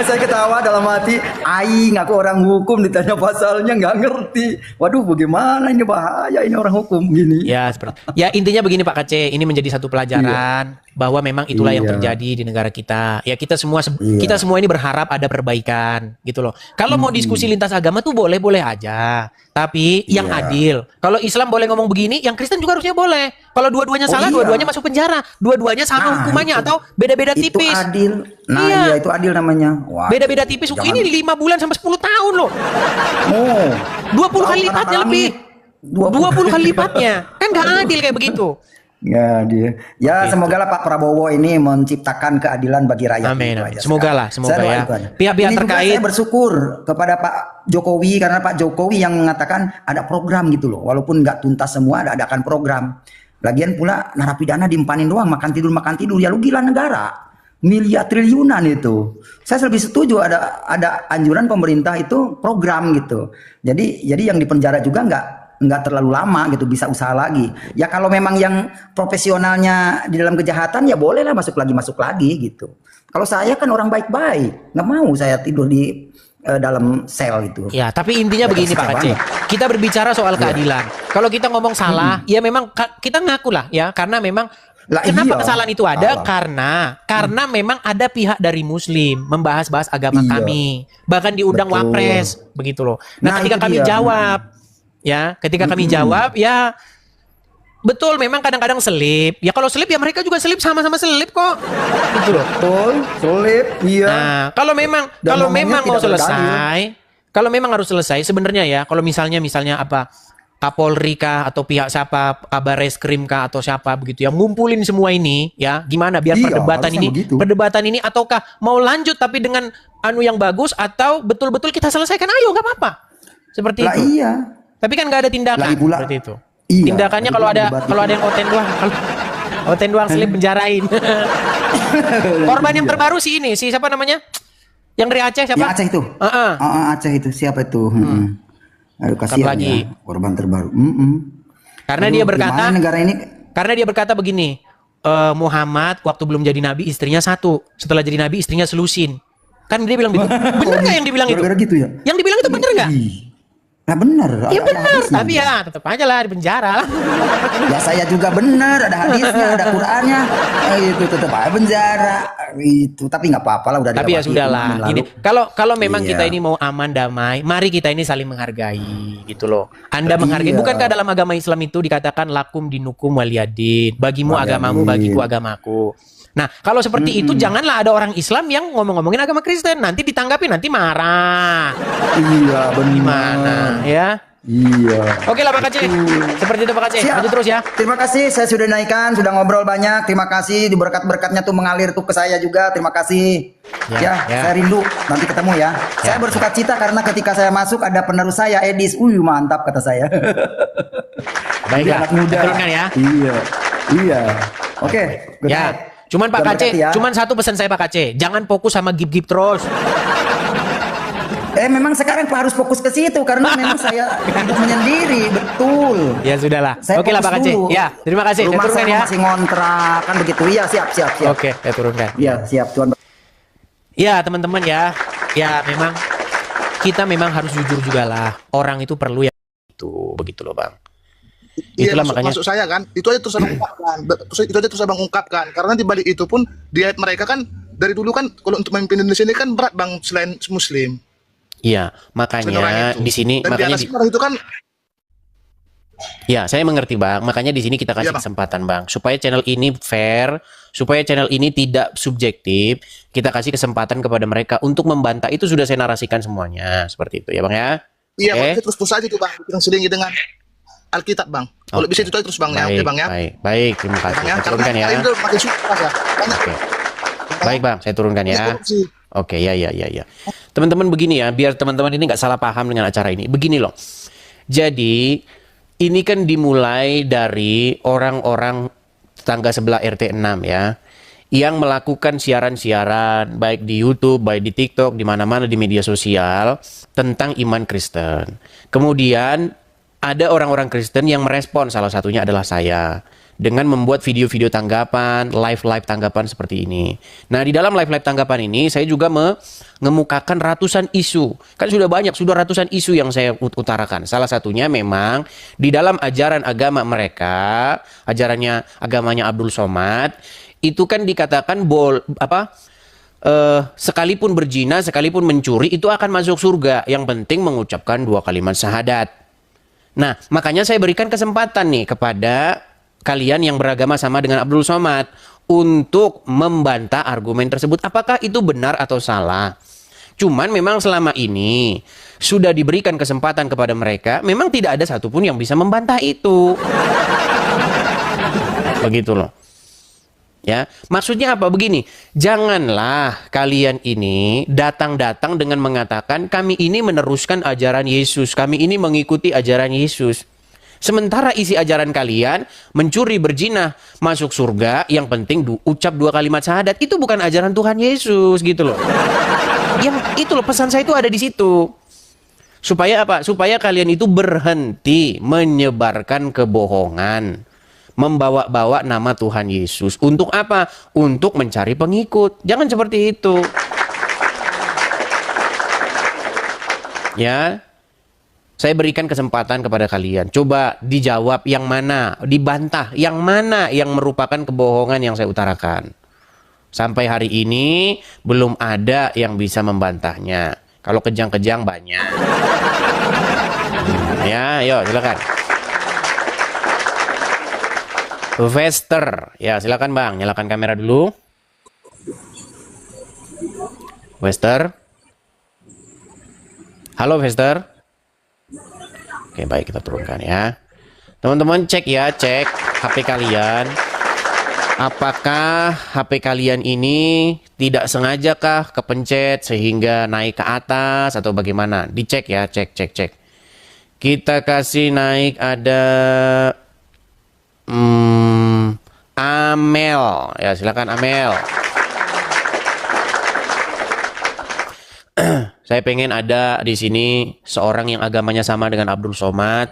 S8: Saya ketawa dalam hati, aing aku orang hukum ditanya pasalnya nggak ngerti. Waduh, bagaimana ini, bahaya ini orang hukum gini.
S2: Ya seperti. Ya intinya begini Pak Aceh, ini menjadi satu pelajaran bahwa memang itulah yang terjadi di negara kita. Ya kita semua ini berharap ada perbaikan gitu loh. Kalau mau diskusi lintas agama tuh boleh-boleh aja, tapi yang adil. Kalau Islam boleh ngomong begini, yang Kristen juga harusnya boleh. Kalau dua-duanya salah, dua-duanya masuk penjara. Dua-duanya sama hukumannya atau beda-beda tipis.
S8: Itu adil. Nah, iya itu adil namanya. Wah,
S2: beda-beda tipis. Ini 5 bulan sampai 10 tahun loh.
S8: Oh,
S2: 20 kali lipatnya lebih. 20 kali lipatnya. Kan gak adil kayak begitu.
S8: Ya dia. Ya
S2: Gitu.
S8: semoga lah Pak Prabowo ini menciptakan keadilan bagi rakyat.
S2: Amin.
S8: Itu
S2: Amin.
S8: aja
S2: Semoga
S8: sekarang.
S2: lah, semoga
S8: Saya
S2: ya.
S8: doakan.
S2: Pihak-pihak
S8: Ini juga
S2: terkait.
S8: saya bersyukur kepada Pak Jokowi karena Pak Jokowi yang mengatakan ada program gitu loh. Walaupun nggak tuntas semua, adakan program. Lagian pula narapidana dimpanin doang, makan tidur ya, lu gila negara. Miliar triliunan itu. Saya lebih setuju ada anjuran pemerintah itu program gitu. Jadi yang dipenjara juga nggak terlalu lama gitu, bisa usaha lagi. Ya kalau memang yang profesionalnya di dalam kejahatan ya bolehlah masuk lagi gitu. Kalau saya kan orang baik-baik, nggak mau saya tidur di dalam sel itu.
S2: Ya, tapi intinya begini Pak Aceh. Kita berbicara soal keadilan. Kalau kita ngomong salah, ya memang kita ngaku lah ya, karena memang kenapa kesalahan itu ada? Karena memang ada pihak dari Muslim membahas-bahas agama kami, bahkan diundang Wapres, begitu loh. Nah, ketika kami jawab, ya betul memang kadang-kadang selip. Ya kalau selip ya mereka juga selip, sama-sama selip kok. Gitu loh.
S8: Betul, selip. Iya.
S2: Nah, kalau memang mau selesai, kalau memang harus selesai sebenarnya ya, kalau misalnya apa Kapolri kah atau pihak siapa, Kabar Reskrim kah atau siapa begitu yang ngumpulin semua ini ya, gimana biar perdebatan ini ataukah mau lanjut tapi dengan yang bagus atau betul-betul kita selesaikan, ayo nggak apa-apa. Seperti itu.
S8: Iya.
S2: Tapi kan nggak ada tindakan seperti itu.
S8: Iya,
S2: tindakannya kalau ada yang oten doang selip penjarain. Korban yang terbaru si siapa namanya? Yang dari Aceh siapa?
S8: Yang Aceh itu. Aceh itu siapa itu? Aduh kasihan
S2: lagi.
S8: ya, korban terbaru.
S2: Karena dia berkata
S8: negara ini.
S2: Karena dia berkata begini, Muhammad waktu belum jadi nabi istrinya 1, setelah jadi nabi istrinya selusin. Kan dia bilang begitu. Bener nggak yang dibilang itu?
S8: Gitu ya?
S2: Yang dibilang itu bener nggak?
S8: Nah bener.
S2: Ya bener, tapi ya tetap aja lah di penjara lah.
S8: Ya saya juga bener, ada hadisnya, ada Qur'annya. Itu tetap aja penjara. Itu tapi nggak apa-apa lah, udah.
S2: Tapi ya sudahlah. Gini, kalau memang kita ini mau aman damai, mari kita ini saling menghargai, gitu loh. Anda menghargai, bukankah dalam agama Islam itu dikatakan lakum dinukum waliyadin, bagimu agamamu, bagiku agamaku. Nah, kalau seperti itu janganlah ada orang Islam yang ngomong-ngomongin agama Kristen, nanti ditanggapi, nanti marah.
S8: Iya, benar.
S2: Gimana, ya?
S8: Iya.
S2: Oke lah Pak Aceh. Seperti itu Pak Aceh. Lanjut terus ya.
S8: Terima kasih, saya sudah naikkan, sudah ngobrol banyak. Terima kasih, di berkat-berkatnya tuh mengalir tuh ke saya juga. Terima kasih. Ya, saya rindu. Nanti ketemu ya. Saya bersuka cita karena ketika saya masuk ada penerus saya, Edis. Mantap kata saya.
S2: Baiklah.
S8: Anak muda.
S2: Betul kan ya?
S8: Iya. Oke. Good
S2: Ya.
S8: night.
S2: Cuman Pak Aceh,
S8: ya.
S2: cuman satu pesan saya Pak Aceh, jangan fokus sama gip-gip terus.
S8: Memang sekarang harus fokus ke situ karena memang saya hidup menyendiri, betul.
S2: Ya sudahlah. Oke lah Pak Aceh. Ya, terima kasih.
S8: Rumah
S2: saya turunkan
S8: saya
S2: ya.
S8: masih ngontrak kan begitu. Iya, siap.
S2: Oke, saya turunkan.
S8: Iya, siap Tuan.
S2: Ya, teman-teman ya. Ya, memang kita harus jujur juga lah. Orang itu perlu ya itu, begitu loh, Bang.
S11: Iya,
S2: Itulah makanya
S11: maksud saya kan, itu aja terus abang ungkapkan. Itu aja terus abang ungkapkan. Karena di balik itu pun diet mereka kan dari dulu kan kalau untuk memimpin Indonesia ini kan berat Bang selain Muslim.
S2: Iya, makanya di sini
S11: dan
S2: makanya
S11: di atas itu kan.
S2: Ya, saya mengerti Bang. Makanya di sini kita kasih kesempatan Bang, supaya channel ini fair, supaya channel ini tidak subjektif. Kita kasih kesempatan kepada mereka untuk membantah, itu sudah saya narasikan semuanya seperti itu ya Bang ya.
S11: Iya,
S2: Oke?
S11: Bang, terus aja tuh Bang, yang selingi dengan Alkitab Bang. Kalau
S2: Oke.
S11: bisa itu aja terus Bang,
S2: Baik,
S11: ya Bang ya.
S2: baik, terima kasih.
S11: Ya,
S2: Saya
S11: karena
S2: turunkan ya.
S11: ini udah makin susah ya. Banyak
S2: Oke. Baik Bang, saya turunkan
S11: ini
S2: ya.
S11: korupsi.
S2: Oke, ya. Teman-teman begini ya, biar teman-teman ini nggak salah paham dengan acara ini. Begini loh. Jadi, ini kan dimulai dari orang-orang tetangga sebelah RT 6 ya, yang melakukan siaran-siaran baik di YouTube, baik di TikTok, di mana-mana di media sosial tentang iman Kristen. Kemudian ada orang-orang Kristen yang merespon, salah satunya adalah saya, dengan membuat video-video tanggapan, live-live tanggapan seperti ini. Nah, di dalam live-live tanggapan ini, saya juga mengemukakan ratusan isu. Kan sudah banyak, sudah ratusan isu yang saya utarakan. Salah satunya memang di dalam ajaran agama mereka, agamanya Abdul Somad, itu kan dikatakan sekalipun berzina, sekalipun mencuri, itu akan masuk surga. Yang penting mengucapkan 2 kalimat syahadat. Nah, makanya saya berikan kesempatan nih kepada kalian yang beragama sama dengan Abdul Somad untuk membantah argumen tersebut. Apakah itu benar atau salah? Cuman memang selama ini sudah diberikan kesempatan kepada mereka, memang tidak ada satupun yang bisa membantah itu. Begitu loh. Ya, maksudnya apa? Begini, janganlah kalian ini datang-datang dengan mengatakan kami ini meneruskan ajaran Yesus, kami ini mengikuti ajaran Yesus. Sementara isi ajaran kalian mencuri, berzina, masuk surga, yang penting ucap 2 kalimat syahadat, itu bukan ajaran Tuhan Yesus gitu loh. Yang itu loh, pesan saya itu ada di situ. Supaya apa? Supaya kalian itu berhenti menyebarkan kebohongan, membawa-bawa nama Tuhan Yesus. Untuk apa? Untuk mencari pengikut. Jangan seperti itu. Ya. Saya berikan kesempatan kepada kalian. Coba dijawab yang mana, dibantah yang mana yang merupakan kebohongan yang saya utarakan. Sampai hari ini belum ada yang bisa membantahnya. Kalau kejang-kejang banyak. Ya, yuk silakan. Vester, ya silakan Bang, nyalakan kamera dulu. Vester. Halo Vester. Oke, baik, kita turunkan ya. Teman-teman cek ya, cek HP kalian. Apakah HP kalian ini tidak sengajakah kepencet sehingga naik ke atas atau bagaimana? Dicek ya, cek. Kita kasih naik ada Amel. Ya, silakan Amel. Saya pengen ada di sini seorang yang agamanya sama dengan Abdul Somad,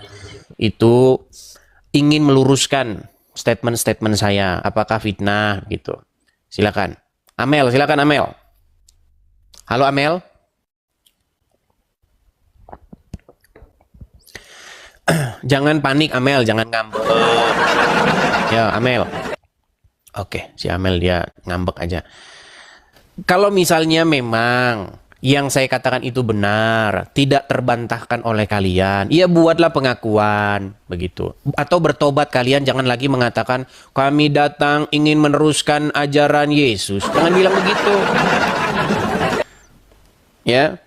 S2: itu ingin meluruskan statement-statement saya, apakah fitnah gitu. Silakan. Amel, silakan Amel. Halo Amel. Jangan panik Amel, jangan ngambek. Ya, Amel. Oke, si Amel dia ngambek aja. Kalau misalnya memang yang saya katakan itu benar, tidak terbantahkan oleh kalian, ya buatlah pengakuan, begitu. Atau bertobat kalian, jangan lagi mengatakan, kami datang ingin meneruskan ajaran Yesus. Jangan bilang begitu. Ya.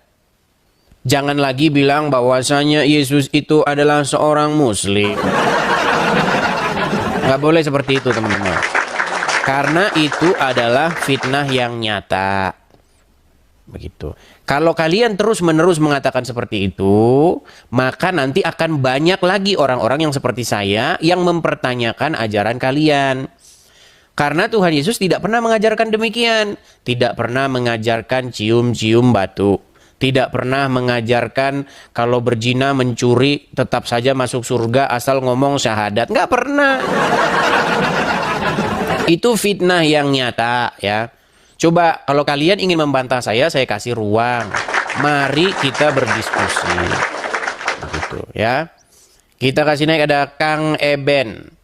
S2: Jangan lagi bilang bahwasanya Yesus itu adalah seorang Muslim. Nggak boleh seperti itu, teman-teman. Karena itu adalah fitnah yang nyata. Begitu. Kalau kalian terus-menerus mengatakan seperti itu, maka nanti akan banyak lagi orang-orang yang seperti saya yang mempertanyakan ajaran kalian. Karena Tuhan Yesus tidak pernah mengajarkan demikian. Tidak pernah mengajarkan cium-cium batu. Tidak pernah mengajarkan kalau berzina, mencuri, tetap saja masuk surga asal ngomong syahadat. Nggak pernah. Itu fitnah yang nyata ya. Coba kalau kalian ingin membantah saya kasih ruang. Mari kita berdiskusi. Begitu ya. Kita kasih naik ada Kang Eben.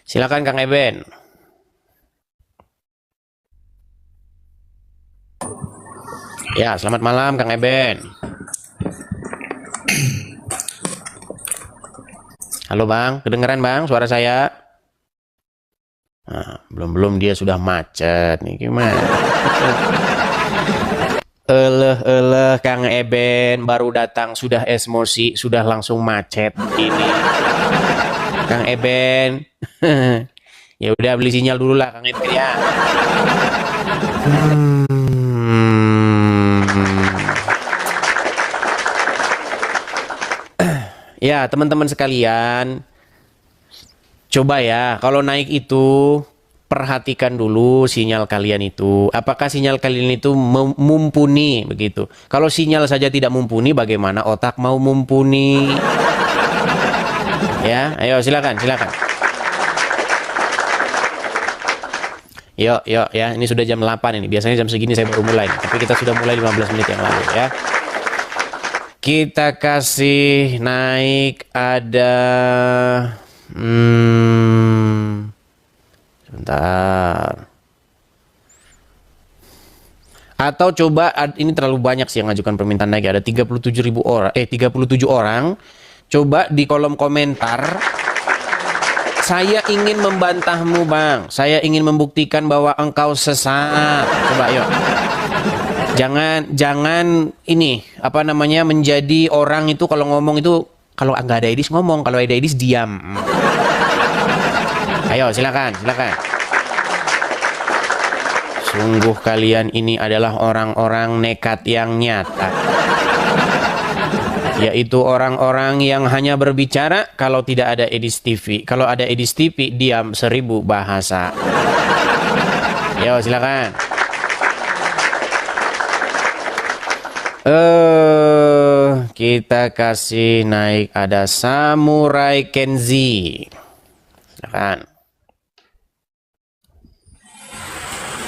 S2: Silakan Kang Eben. Ya, selamat malam Kang Eben. Halo Bang, kedengeran Bang suara saya? Nah, belum dia sudah macet nih, gimana? Kang Eben baru datang sudah emosi, sudah langsung macet ini. Kang Eben. Ya udah beli sinyal dulu lah Kang Eben ya. Ya, teman-teman sekalian, coba ya, kalau naik itu perhatikan dulu sinyal kalian itu. Apakah sinyal kalian itu mumpuni begitu? Kalau sinyal saja tidak mumpuni, bagaimana otak mau mumpuni? Ya, ayo silakan. Yuk ya, ini sudah jam 8 ini. Biasanya jam segini saya baru mulai, tapi kita sudah mulai 15 menit yang lalu ya. Kita kasih naik ada sebentar. Atau coba ini terlalu banyak sih yang ngajukan permintaan naik. Ada 37.000 orang, 37 orang. Coba di kolom komentar, saya ingin membantahmu Bang. Saya ingin membuktikan bahwa engkau sesat. Coba yuk. Jangan ini apa namanya menjadi orang itu kalau ngomong itu kalau nggak ada edis ngomong, kalau ada edis diam. Ayo silakan. Sungguh kalian ini adalah orang-orang nekat yang nyata. Yaitu orang-orang yang hanya berbicara kalau tidak ada edis TV. Kalau ada edis TV diam 1000 bahasa. Ayo silakan. Kita kasih naik ada Samurai Kenzi. Silakan.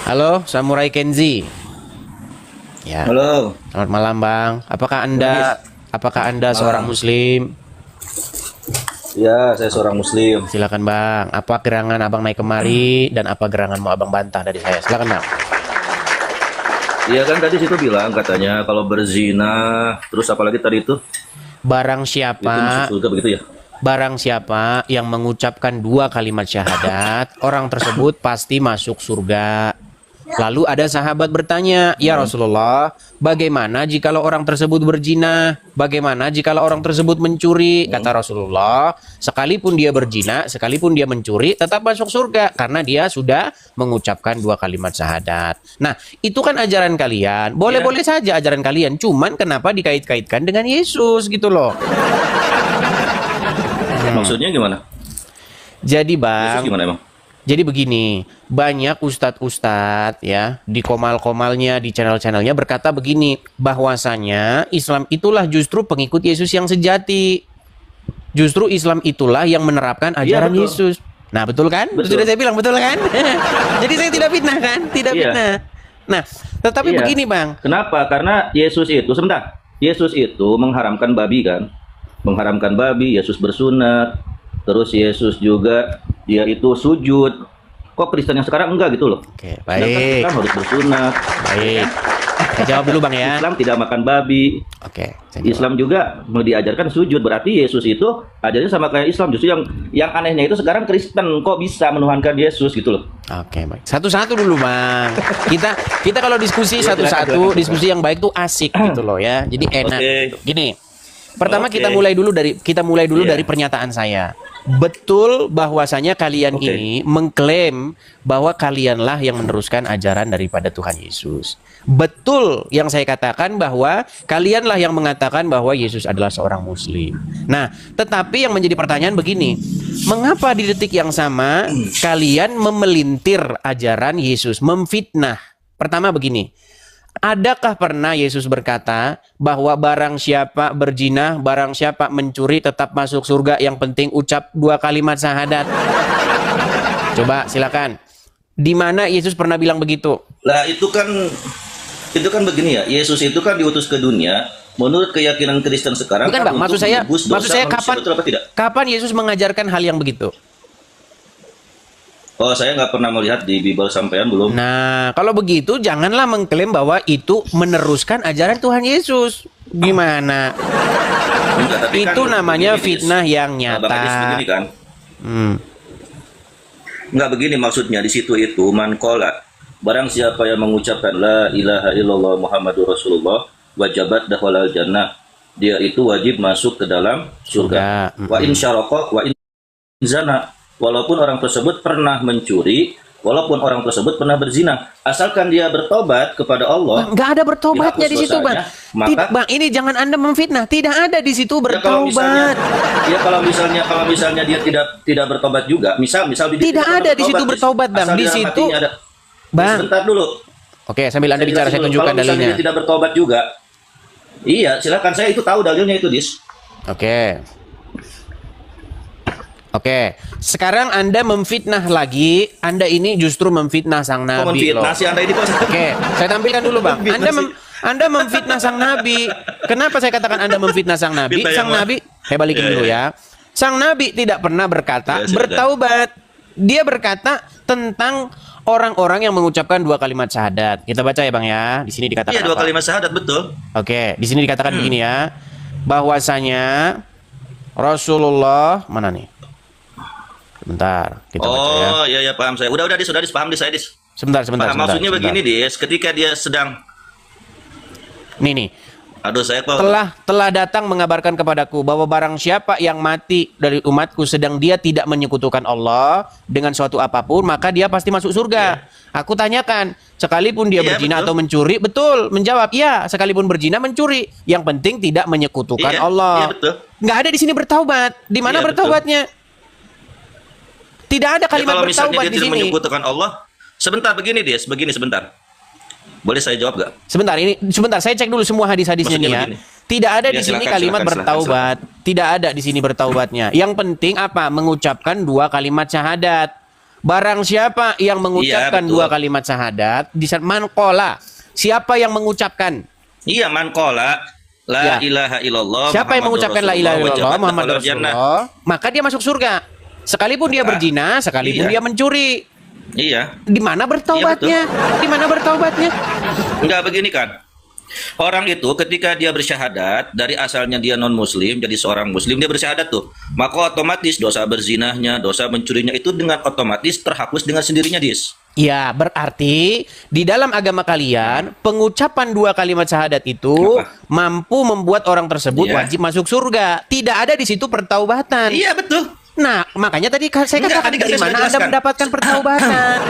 S2: Halo, Samurai Kenzi. Ya.
S4: Halo.
S2: Selamat malam, Bang. Apakah Anda seorang muslim?
S4: Ya, saya seorang muslim.
S2: Silakan, Bang. Apa gerangan Abang naik kemari dan apa gerangan mau Abang bantah dari saya? Silakan, Bang.
S4: Iya kan tadi situ bilang katanya kalau berzina, terus apalagi tadi itu?
S2: Barang siapa?
S4: Itu masuk surga begitu ya?
S2: Barang siapa yang mengucapkan 2 kalimat syahadat, orang tersebut pasti masuk surga. Lalu ada sahabat bertanya, ya Rasulullah, bagaimana jikalau orang tersebut berzina? Bagaimana jikalau orang tersebut mencuri? Kata Rasulullah, sekalipun dia berzina, sekalipun dia mencuri, tetap masuk surga. Karena dia sudah mengucapkan 2 kalimat syahadat. Nah, itu kan ajaran kalian. Boleh-boleh saja ajaran kalian. Cuman kenapa dikait-kaitkan dengan Yesus gitu loh.
S4: Maksudnya gimana?
S2: Jadi Bang,
S4: Yesus gimana emang?
S2: jadi begini, banyak ustadz-ustadz ya di komal-komalnya, di channel-channelnya berkata begini, bahwasanya Islam itulah justru pengikut Yesus yang sejati. Justru Islam itulah yang menerapkan ajaran Yesus. Nah betul kan?
S4: Betul.
S2: Sudah saya bilang betul kan? Jadi saya tidak fitnah kan? Tidak fitnah. Nah, tetapi begini Bang.
S4: Kenapa? Karena Yesus itu, sebentar. Yesus itu mengharamkan babi kan? Mengharamkan babi, Yesus bersunat. Terus Yesus juga dia itu sujud. Kok Kristen yang sekarang enggak gitu loh?
S2: Oke, baik.
S4: Kan harus bersunat.
S2: Baik. Saya jawab dulu Bang ya.
S4: Islam tidak makan babi.
S2: Oke.
S4: Islam juga mau diajarkan sujud. Berarti Yesus itu ajarnya sama kayak Islam. Justru yang anehnya itu sekarang Kristen kok bisa menuhankan Yesus gitu loh.
S2: Oke, baik. Satu-satu dulu Bang. Kita kalau diskusi satu-satu, diskusi yang baik tuh asik gitu loh ya. Jadi enak. Gitu. Gini. Pertama kita mulai dulu dari pernyataan saya. Betul bahwasanya kalian ini mengklaim bahwa kalianlah yang meneruskan ajaran daripada Tuhan Yesus. Betul yang saya katakan bahwa kalianlah yang mengatakan bahwa Yesus adalah seorang muslim. Nah, tetapi yang menjadi pertanyaan begini, mengapa di detik yang sama kalian memelintir ajaran Yesus, memfitnah? Pertama begini, adakah pernah Yesus berkata bahwa barang siapa berzina, barang siapa mencuri tetap masuk surga, yang penting ucap 2 kalimat syahadat? Coba silakan. Di mana Yesus pernah bilang begitu?
S4: Lah itu kan begini ya. Yesus itu kan diutus ke dunia menurut keyakinan Kristen sekarang.
S2: Bukan,
S4: kan
S2: Bang. Maksud saya kapan Yesus mengajarkan hal yang begitu?
S4: Oh, saya nggak pernah melihat di Bible sampean belum.
S2: Nah, kalau begitu janganlah mengklaim bahwa itu meneruskan ajaran Tuhan Yesus. Gimana?
S4: Enggak,
S2: itu
S4: kan
S2: namanya
S4: begini,
S2: fitnah yang nyata.
S4: Begini kan. Enggak begini maksudnya di situ itu mankola. barang siapa yang mengucapkan la ilaha illallah Muhammadur Rasulullah wajabat dahwalal jannah, dia itu wajib masuk ke dalam surga. Wa in syaraqa wa in zana, walaupun orang tersebut pernah mencuri, walaupun orang tersebut pernah berzina, asalkan dia bertobat kepada Allah.
S2: Nggak ada bertobatnya di situ, Bang. Tidak, Bang, ini jangan Anda memfitnah. Tidak ada di situ bertobat.
S4: Kalau misalnya dia tidak bertobat juga, misal dia
S2: tidak ada di situ bertobat, Bang. Di situ, Bang.
S4: Sebentar dulu.
S2: Oke, sambil Anda bicara saya tunjukkan dalilnya.
S4: Kalau dia tidak bertobat juga, iya, silakan, saya itu tahu dalilnya itu, Dis.
S2: Oke, sekarang Anda memfitnah lagi. Anda ini justru memfitnah sang Nabi.
S4: Memfitnah si Anda ini kok.
S2: Oke, saya tampilkan dulu, Bang. Anda memfitnah sang Nabi. Kenapa saya katakan Anda memfitnah sang Nabi? Sang Nabi, saya balikin dulu ya. Sang Nabi tidak pernah berkata bertaubat. Dia berkata tentang orang-orang yang mengucapkan 2 kalimat syahadat. Kita baca ya, Bang ya. Di sini dikatakan
S4: Iya, 2 kalimat syahadat, betul.
S2: Oke, di sini dikatakan begini ya. Bahwasanya Rasulullah mana nih? Sebentar, kita baca ya.
S4: Oh, iya paham saya. Udah Dis, paham Dis, saya Dis.
S2: Sebentar.
S4: Maksudnya begini, Dis, ketika dia sedang
S2: nih.
S4: Aduh, saya kok
S2: telah datang mengabarkan kepadaku bahwa barang siapa yang mati dari umatku sedang dia tidak menyekutukan Allah dengan suatu apapun, maka dia pasti masuk surga. Aku tanyakan, sekalipun dia berzina atau mencuri, betul, menjawab, iya, sekalipun berzina mencuri, yang penting tidak menyekutukan Allah. Nggak ada di sini bertaubat. Di mana bertaubatnya? Tidak ada kalimat bertaubat di sini.
S4: Menyekutukan Allah. Sebentar, begini, Dis, sebentar. Boleh saya jawab gak?
S2: Sebentar, saya cek dulu semua hadis-hadisnya nih ya. Tidak ada di sini kalimat bertaubat. Tidak ada di sini bertaubatnya. Yang penting apa? Mengucapkan 2 kalimat syahadat. Barang siapa yang mengucapkan 2 kalimat syahadat, di manqala. Siapa yang mengucapkan?
S4: Iya, manqala la ilaha illallah.
S2: Siapa yang mengucapkan la ilaha illallah Muhammad Rasulullah, maka dia masuk surga. Sekalipun dia berzina, sekalipun dia mencuri.
S4: Iya.
S2: Di mana bertaubatnya? Di mana bertaubatnya?
S4: Enggak, begini kan. Orang itu ketika dia bersyahadat, dari asalnya dia non-muslim, jadi seorang muslim, dia bersyahadat tuh. Maka otomatis dosa berzinahnya, dosa mencurinya itu dengan otomatis terhapus dengan sendirinya, Dis.
S2: Ya, berarti di dalam agama kalian, pengucapan 2 kalimat syahadat itu mampu membuat orang tersebut wajib masuk surga. Tidak ada di situ pertaubatan.
S4: Iya, betul.
S2: Nah, makanya tadi saya katakan dari mana Anda mendapatkan pertaubatan.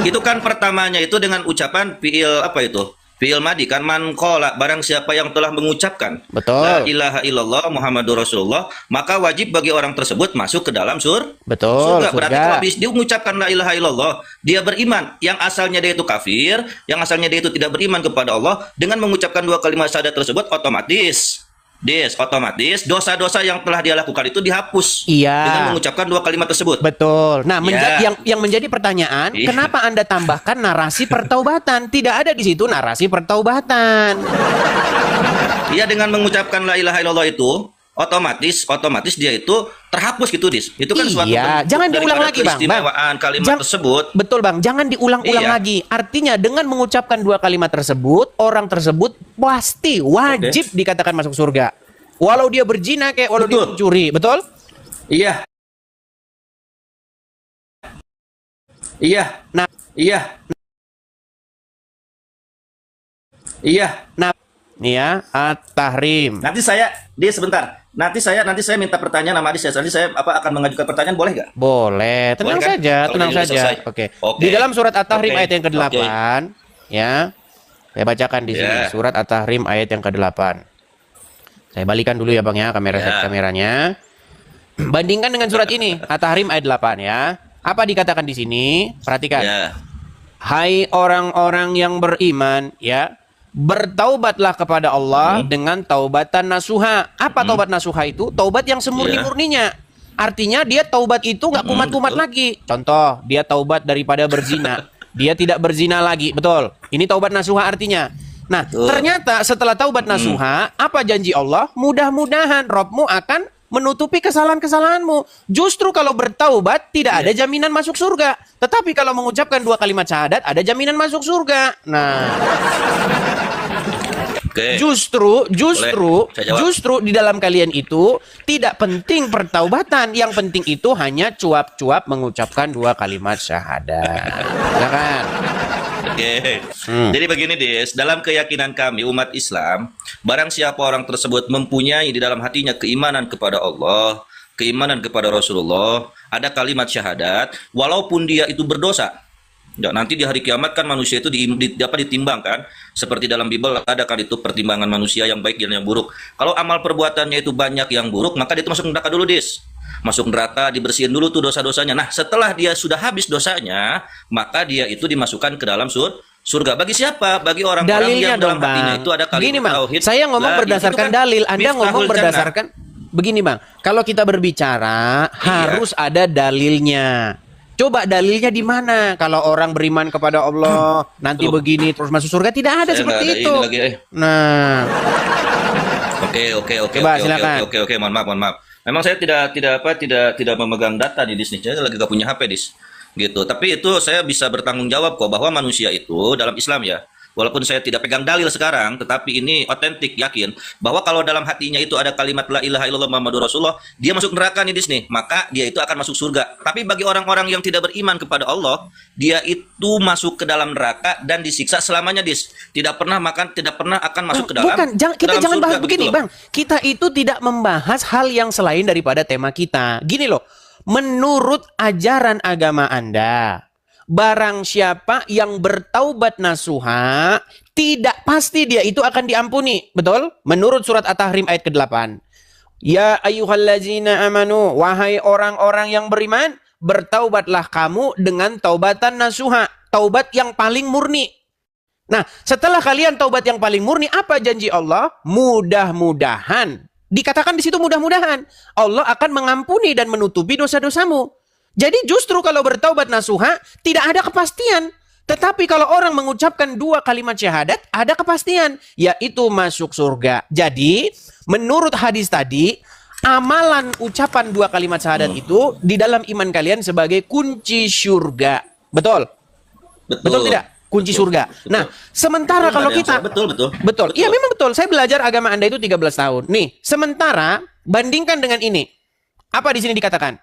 S4: Itu kan pertamanya itu dengan ucapan fi'il apa itu? Fi'il madi kan, man qala, barang siapa yang telah mengucapkan la ilaha illallah Muhammadur Rasulullah, maka wajib bagi orang tersebut masuk ke dalam surga. Berarti kalau habis dia mengucapkan la ilaha illallah, dia beriman, yang asalnya dia itu kafir, yang asalnya dia itu tidak beriman kepada Allah, dengan mengucapkan 2 kalimat syahadat tersebut otomatis dosa-dosa yang telah dia lakukan itu dihapus dengan mengucapkan 2 kalimat tersebut.
S2: Betul. Nah, yang menjadi pertanyaan, kenapa Anda tambahkan narasi pertaubatan? Tidak ada di situ narasi pertaubatan.
S4: Iya, dengan mengucapkan la ilaha illallah itu otomatis dia itu terhapus gitu, Dis. Itu kan suatu
S2: jangan diulang lagi, Bang.
S4: Kalimat tersebut.
S2: Betul, Bang. Jangan diulang-ulang lagi. Artinya dengan mengucapkan 2 kalimat tersebut, orang tersebut pasti wajib dikatakan masuk surga. Walau dia berzina kayak walau dia mencuri, betul?
S4: Iya.
S2: Nah, nih ya, At-Tahrim.
S4: Nanti saya minta pertanyaan sama Adis. Nanti saya akan mengajukan pertanyaan, boleh nggak?
S2: Boleh, tenang saja. Oke. Di dalam surat At-Tahrim ayat yang ke-8, ya. Saya bacakan di sini surat At-Tahrim ayat yang ke-8. Saya balikan dulu ya, Bang ya, kameranya. Bandingkan dengan surat ini, At-Tahrim ayat 8 ya. Apa dikatakan di sini? Perhatikan. Hai orang-orang yang beriman, ya. Bertaubatlah kepada Allah dengan taubatan nasuha. Apa taubat nasuha itu? Taubat yang semurni-murninya. Artinya dia taubat itu nggak kumat-kumat lagi. Contoh, dia taubat daripada berzina. Dia tidak berzina lagi. Betul. Ini taubat nasuha artinya. Nah, ternyata setelah taubat nasuha, apa janji Allah? Mudah-mudahan Robmu akan menutupi kesalahan-kesalahanmu. Justru kalau bertaubat tidak ada jaminan masuk surga. Tetapi kalau mengucapkan 2 kalimat syahadat ada jaminan masuk surga. Nah,
S4: Oke.
S2: Justru
S4: saya jawab.
S2: justru di dalam kalian itu tidak penting pertaubatan. Yang penting itu hanya cuap-cuap mengucapkan 2 kalimat syahadat. Ya kan?
S4: Oke. Jadi begini, Des, dalam keyakinan kami umat Islam, barang siapa orang tersebut mempunyai di dalam hatinya keimanan kepada Allah, keimanan kepada Rasulullah, ada kalimat syahadat, walaupun dia itu berdosa. Ya, nanti di hari kiamat kan manusia itu dapat ditimbangkan, seperti dalam Bible ada kan itu pertimbangan manusia yang baik dan yang buruk. Kalau amal perbuatannya itu banyak yang buruk, maka dia itu masuk neraka dulu, Des. Masuk neraka, dibersihin dulu tuh dosa-dosanya. Nah, setelah dia sudah habis dosanya, maka dia itu dimasukkan ke dalam surga. Bagi siapa? Bagi orang-orang
S2: Dalilnya
S4: yang dalam
S2: dong,
S4: hatinya
S2: Bang.
S4: itu ada
S2: Begini,
S4: kalimat
S2: Bang.
S4: tauhid.
S2: Saya ngomong
S4: Lah,
S2: berdasarkan
S4: itu kan
S2: dalil, Anda ngomong
S4: Miftahul Jannah.
S2: berdasarkan begini, Bang. Kalau kita berbicara harus ada dalilnya. Coba dalilnya di mana? Kalau orang beriman kepada Allah nanti begini terus masuk surga, tidak ada
S4: Saya
S2: seperti
S4: nggak ada
S2: itu.
S4: ini lagi,
S2: Nah,
S4: Oke.
S2: Coba, silakan.
S4: Oke. Mohon maaf. Memang saya tidak memegang data di Dis nih. Saya lagi gak punya HP, Dis. Gitu. Tapi itu saya bisa bertanggung jawab kok bahwa manusia itu dalam Islam ya. Walaupun saya tidak pegang dalil sekarang, tetapi ini otentik, yakin bahwa kalau dalam hatinya itu ada kalimat la ilaha illallah Muhammadur Rasulullah, dia masuk neraka nih, Dis nih. Maka dia itu akan masuk surga. Tapi bagi orang-orang yang tidak beriman kepada Allah, dia itu masuk ke dalam neraka dan disiksa selamanya, Dis. Tidak pernah akan masuk ke dalam.
S2: bukan, kita
S4: dalam
S2: jangan
S4: surga,
S2: bahas begini,
S4: begitu loh.
S2: Bang. Kita itu tidak membahas hal yang selain daripada tema kita. Gini loh, menurut ajaran agama Anda, barang siapa yang bertaubat nasuha, tidak pasti dia itu akan diampuni. Betul? Menurut surat At-Tahrim ayat ke-8. Ya ayyuhallazina amanu, wahai orang-orang yang beriman, bertaubatlah kamu dengan taubatan nasuha, taubat yang paling murni. Nah, setelah kalian taubat yang paling murni, apa janji Allah? Mudah-mudahan. Dikatakan di situ mudah-mudahan. Allah akan mengampuni dan menutupi dosa-dosamu. Jadi justru kalau bertaubat nasuha, tidak ada kepastian. Tetapi kalau orang mengucapkan 2 kalimat syahadat, ada kepastian, yaitu masuk surga. Jadi, menurut hadis tadi, amalan ucapan 2 kalimat syahadat itu di dalam iman kalian sebagai kunci surga. Betul? Betul tidak? Kunci surga.
S4: Betul.
S2: Nah, sementara kalau kita... Betul. Iya, memang betul. Saya belajar agama Anda itu 13 tahun. Nih, sementara bandingkan dengan ini. Apa di sini dikatakan?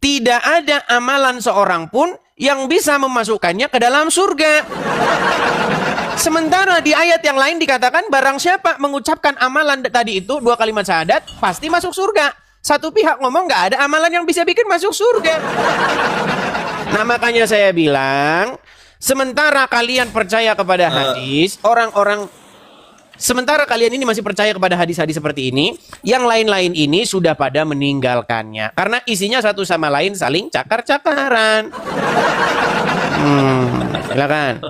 S2: Tidak ada amalan seorang pun yang bisa memasukkannya ke dalam surga. Sementara di ayat yang lain dikatakan barang siapa mengucapkan amalan tadi itu 2 kalimat syahadat pasti masuk surga. Satu pihak ngomong nggak ada amalan yang bisa bikin masuk surga. Nah, makanya saya bilang, sementara kalian percaya kepada hadis, sementara kalian ini masih percaya kepada hadis-hadis seperti ini, yang lain-lain ini sudah pada meninggalkannya. Karena isinya satu sama lain saling cakar-cakaran. Silakan.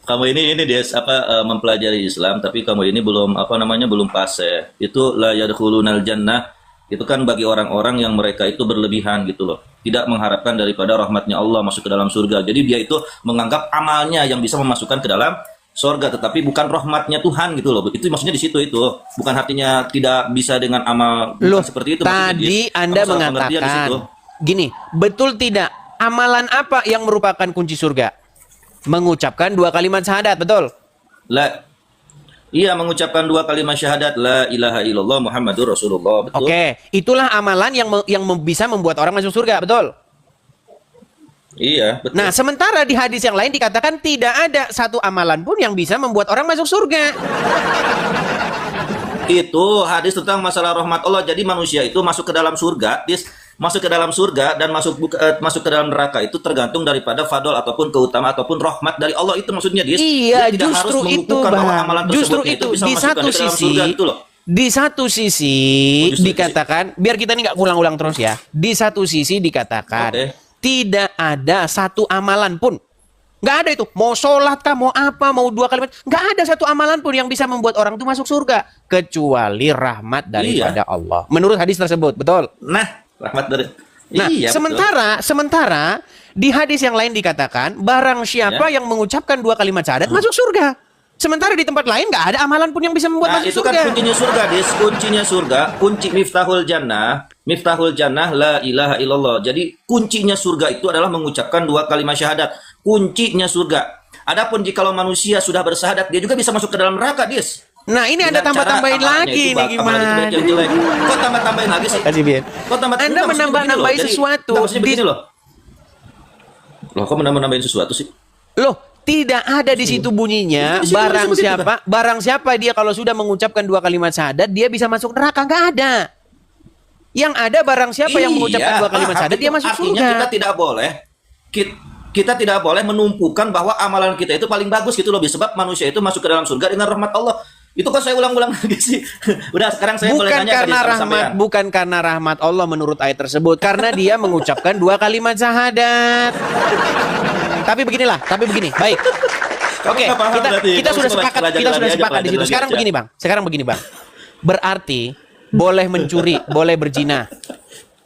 S4: Kamu ini Des mempelajari Islam, tapi kamu ini belum belum fase. Itu la yadkhulunal jannah. Itu kan bagi orang-orang yang mereka itu berlebihan gitu loh. Tidak mengharapkan daripada rahmatnya Allah masuk ke dalam surga. Jadi dia itu menganggap amalnya yang bisa memasukkan ke dalam surga, tetapi bukan rahmatnya Tuhan gitu loh. Itu maksudnya di situ itu. Bukan artinya tidak bisa dengan amal seperti itu.
S2: Tadi Anda mengatakan gini, betul tidak? Amalan apa yang merupakan kunci surga? Mengucapkan 2 kalimat syahadat, betul?
S4: Iya, mengucapkan 2 kalimat syahadat la ilaha illallah Muhammadur Rasulullah, betul.
S2: Oke, itulah amalan yang bisa membuat orang masuk surga, betul?
S4: Iya, betul.
S2: Nah, sementara di hadis yang lain dikatakan tidak ada satu amalan pun yang bisa membuat orang masuk surga.
S4: Itu hadis tentang masalah rahmat Allah. Jadi manusia itu masuk ke dalam surga, masuk ke dalam surga dan masuk ke dalam neraka itu tergantung daripada fadl ataupun keutamaan ataupun rahmat dari Allah, itu maksudnya, Dis.
S2: Iya,
S4: dia tidak
S2: justru
S4: harus
S2: itu,
S4: Bang. Justru itu
S2: di satu sisi
S4: gitu loh.
S2: Di satu sisi dikatakan, biar kita ini nggak ulang-ulang terus ya. Di satu sisi dikatakan tidak ada satu amalan pun, nggak ada itu. Mau sholat kah, mau apa, mau 2 kalimat, nggak ada satu amalan pun yang bisa membuat orang itu masuk surga kecuali rahmat daripada Allah. Menurut hadis tersebut, betul?
S4: Nah, rahmat dari.
S2: Nah,
S4: iya,
S2: sementara di hadis yang lain dikatakan barang siapa yang mengucapkan 2 kalimat syahadat masuk surga. Sementara di tempat lain nggak ada amalan pun yang bisa membuat masuk surga.
S4: Itu kan kuncinya surga, Dis. Kuncinya surga, kunci miftahul jannah la ilaha illallah. Jadi kuncinya surga itu adalah mengucapkan 2 kalimat syahadat. Kuncinya surga. Adapun jikalau manusia sudah bersyahadat, dia juga bisa masuk ke dalam neraka, Dis.
S2: Nah, ini Anda
S4: Dengan
S2: tambah-tambahin
S4: cara
S2: lagi
S4: amalnya itu,
S2: nih gimana?
S4: amal yang jelek. Kok tambah-tambahin lagi sih?
S2: Kasih Bian.
S4: Kok tambah?
S2: Anda
S4: Enggak, maksudnya
S2: menambah-nambahin
S4: begini loh.
S2: sesuatu.
S4: Enggak, maksudnya begini loh. Loh, kok menambah-nambahin sesuatu sih?
S2: Loh, tidak ada di situ bunyinya
S4: Di situ
S2: barang
S4: begitu,
S2: barang siapa dia kalau sudah mengucapkan 2 kalimat syahadat dia bisa masuk neraka, nggak ada. Yang ada barang siapa yang mengucapkan 2 kalimat syahadat dia masuk
S4: artinya
S2: surga.
S4: kita tidak boleh kita tidak boleh menumpukan bahwa amalan kita itu paling bagus gitu loh, sebab manusia itu masuk ke dalam surga dengan rahmat Allah. Itu kan saya ulang-ulang lagi sih. Udah, sekarang saya boleh
S2: Bukan
S4: tanya
S2: karena bukan karena rahmat Allah menurut ayat tersebut, karena dia mengucapkan 2 kalimat syahadat. Tapi begini. Baik. Oke, kita sudah sepakat di situ. Sekarang begini, Bang. Berarti boleh mencuri, boleh berzina.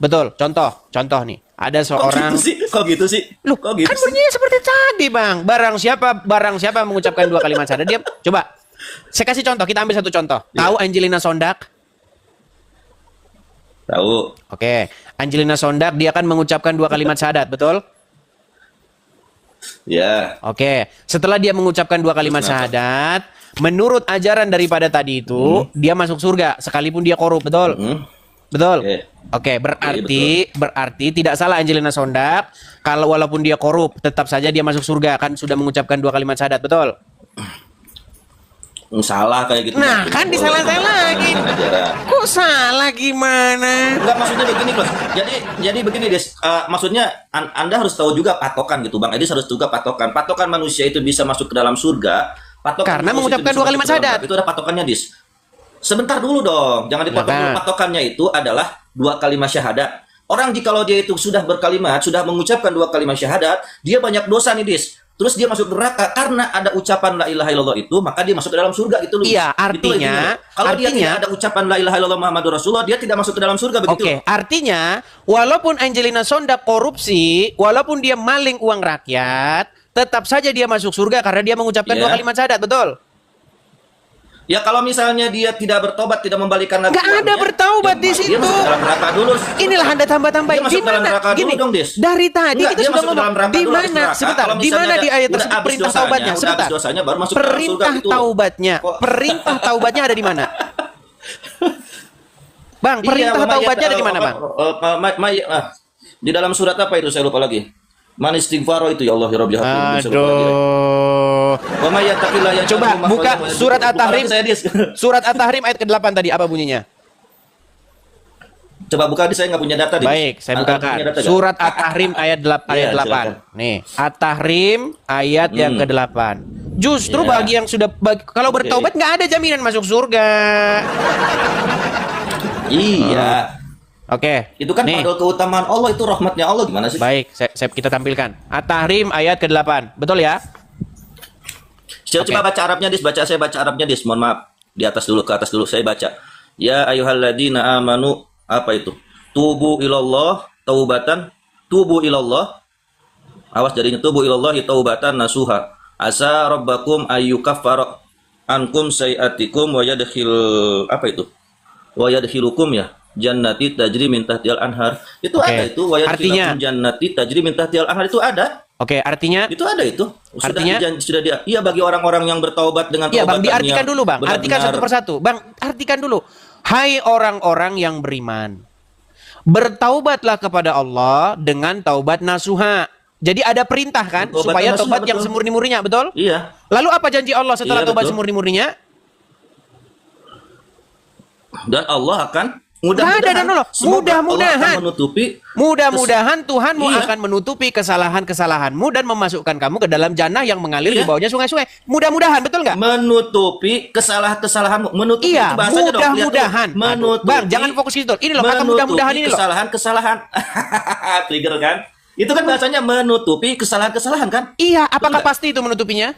S2: Betul. Contoh nih. Ada seorang
S4: Kok gitu sih?
S2: Loh, kan bunyinya seperti tadi, Bang. Barang siapa mengucapkan 2 kalimat syahadat dia coba. Saya kasih contoh, kita ambil satu contoh. Tahu Angelina Sondak?
S4: Tahu.
S2: Oke, Angelina Sondak dia kan mengucapkan 2 kalimat syahadat, betul?
S4: Ya.
S2: Oke, setelah dia mengucapkan 2 kalimat syahadat, menurut ajaran daripada tadi itu, dia masuk surga sekalipun dia korup, betul? Betul. Oke, berarti tidak salah Angelina Sondak kalau walaupun dia korup tetap saja dia masuk surga kan sudah mengucapkan 2 kalimat syahadat, betul?
S4: Salah kayak gitu.
S2: Nah, kan disalah-salah lagi. Kok salah gimana?
S4: Enggak, maksudnya begini loh. Jadi begini, Des. Maksudnya Anda harus tahu juga patokan gitu, Bang Edis harus juga patokan. Patokan manusia itu bisa masuk ke dalam surga.
S2: Karena mengucapkan 2 kalimat syahadat.
S4: Itu ada patokannya, Dis. Sebentar dulu dong. Jangan dipotong dulu. Patokannya itu adalah 2 kalimat syahadat. Orang jikalau dia itu sudah berkalimat, sudah mengucapkan 2 kalimat syahadat, dia banyak dosa nih, Dis. Terus dia masuk neraka karena ada ucapan la ilaha illallah itu, maka dia masuk ke dalam surga gitu loh.
S2: Iya, artinya
S4: kalau dia tidak ada ucapan la ilaha illallah Muhammadur Rasulullah, dia tidak masuk ke dalam surga begitu.
S2: Oke, artinya walaupun Angelina Sondak korupsi, walaupun dia maling uang rakyat, tetap saja dia masuk surga karena dia mengucapkan 2 kalimat syahadat, betul?
S4: Ya kalau misalnya dia tidak bertobat, tidak membalikan lagi.
S2: Gak ada bertaubat di situ.
S4: Dia masuk dalam neraka dulu.
S2: Inilah Anda tambah-tambahin.
S4: Di mana? Gini dong, Des.
S2: Dari tadi kita sudah ngomong di mana? Sebentar. Di mana di ayat tersebut perintah taubatnya? Sebentar. Perintah taubatnya. Perintah taubatnya ada di mana? Bang, perintah taubatnya ada di mana, Bang?
S4: Di dalam surat apa itu? Saya lupa lagi. Man istighfaro itu ya Allah ya Rabbi.
S2: Aduh. Coba buka surat At-Tahrim. Surat At-Tahrim ayat ke-8 tadi apa bunyinya?
S4: Coba buka, saya nggak punya data.
S2: Baik, saya bukakan. Surat At-Tahrim ayat 8. Nih, At-Tahrim ayat yang ke-8. Justru bagi yang sudah kalau bertaubat nggak ada jaminan masuk surga.
S4: Iya.
S2: Oke.
S4: Itu kan pada keutamaan Allah, itu rahmatnya Allah, gimana sih?
S2: Baik, kita tampilkan. At-Tahrim ayat ke-8. Betul ya?
S4: Coba baca Arabnya, Dis. Saya baca Arabnya, Dis. Mohon maaf. Di atas dulu, ke atas dulu. Saya baca. Ya ayyuhalladzina amanu, apa itu? Tubu ilallah taubatan. Tubu ilallah. Awas jadinya, tubu ilallahi taubatan nasuha. Asa rabbakum ayyukaffara ankum sayiatikum wa yadkhil, apa itu? Wa yadkhilukum ya. Jannati tajri min tahtihal anhar. Itu ada itu.
S2: Artinya
S4: jannati tajri min tahtihal anhar itu ada.
S2: Oke, artinya
S4: itu ada itu.
S2: Artinya
S4: sudah dia. Iya, bagi orang-orang yang bertaubat dengan
S2: taubat. Iya, Bang, diartikan dulu, Bang.
S4: Benar-benar.
S2: Artikan satu persatu. Bang, artikan dulu. Hai orang-orang yang beriman, bertaubatlah kepada Allah dengan taubat nasuha. Jadi ada perintah kan taubat supaya taubat yang semurni-murninya, betul?
S4: Iya.
S2: Lalu apa janji Allah setelah taubat semurni-murninya?
S4: Dan Allah akan
S2: mudah-mudahan Tuhanmu
S4: iya.
S2: akan menutupi kesalahan-kesalahanmu dan memasukkan kamu ke dalam jannah yang mengalir di bawahnya sungai-sungai. Mudah-mudahan, betul nggak?
S4: Menutupi kesalahan-kesalahanmu. Menutupi
S2: iya,
S4: itu bahasanya
S2: mudah-mudahan. Bang, jangan fokus itu. Ini loh kata mudah-mudahan ini loh.
S4: Kesalahan-kesalahan. Trigger kan? Itu kan bahasanya menutupi kesalahan-kesalahan kan?
S2: Iya, apakah pasti itu menutupinya?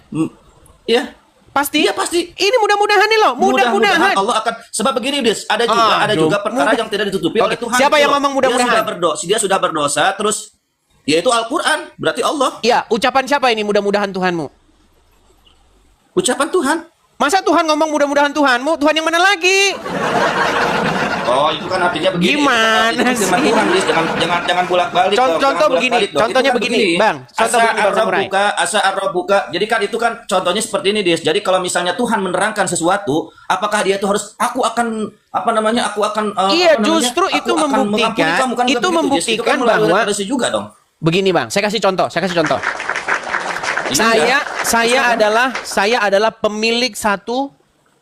S4: Iya.
S2: Pasti?
S4: Iya pasti.
S2: Ini mudah-mudahan nih loh, mudah-mudahan.
S4: Allah akan, sebab begini, Des, ada juga perkara yang tidak ditutupi oleh Tuhan.
S2: Siapa yang ngomong mudah-mudahan?
S4: Dia sudah berdosa, terus yaitu Al-Qur'an, berarti Allah.
S2: Iya, ucapan siapa ini mudah-mudahan Tuhanmu?
S4: Ucapan Tuhan.
S2: Masa Tuhan ngomong mudah-mudahan Tuhanmu? Tuhan yang mana lagi?
S4: Oh, itu kan artinya begini.
S2: Gimana
S4: itu firman
S2: sih?
S4: Tuhan, Dis. Jangan bolak-balik.
S2: Contoh begini, contohnya begini, Bang. Contoh begini, Bang Samurai.
S4: Asa buka. Jadi kan itu kan contohnya seperti ini, Dis. Jadi kalau misalnya Tuhan menerangkan sesuatu, apakah dia itu harus aku akan
S2: Iya, justru itu membuktikan, itu membuktikan bahwa
S4: juga dong.
S2: begini, Bang. Saya kasih contoh.
S4: Iya.
S2: Saya adalah pemilik satu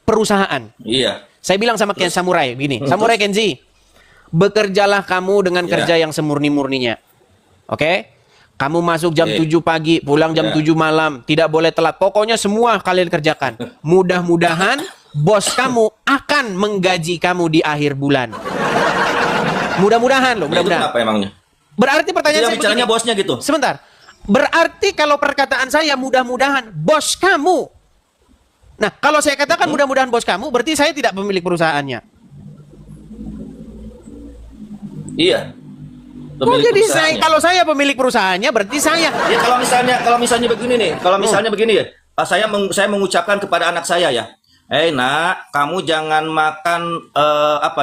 S2: perusahaan.
S4: Iya.
S2: Saya bilang sama Ken Samurai begini, Samurai Kenzi, bekerjalah kamu dengan kerja yang semurni-murninya. Oke? Kamu masuk jam 7 pagi, pulang jam 7 malam, tidak boleh telat. Pokoknya semua kalian kerjakan. Mudah-mudahan bos kamu akan menggaji kamu di akhir bulan. Mudah-mudahan loh, mudah-mudahan.
S4: Apa emangnya?
S2: Berarti pertanyaan saya
S4: bicaranya
S2: begini.
S4: bosnya gitu.
S2: Sebentar. Berarti kalau perkataan saya mudah-mudahan bos kamu. Nah, kalau saya katakan mudah-mudahan bos kamu, berarti saya tidak pemilik perusahaannya.
S4: Iya.
S2: Oh, jadi kalau saya pemilik perusahaannya, berarti saya.
S4: Ya kalau misalnya begini nih, begini ya. Saya mengucapkan kepada anak saya ya. Nak, kamu jangan makan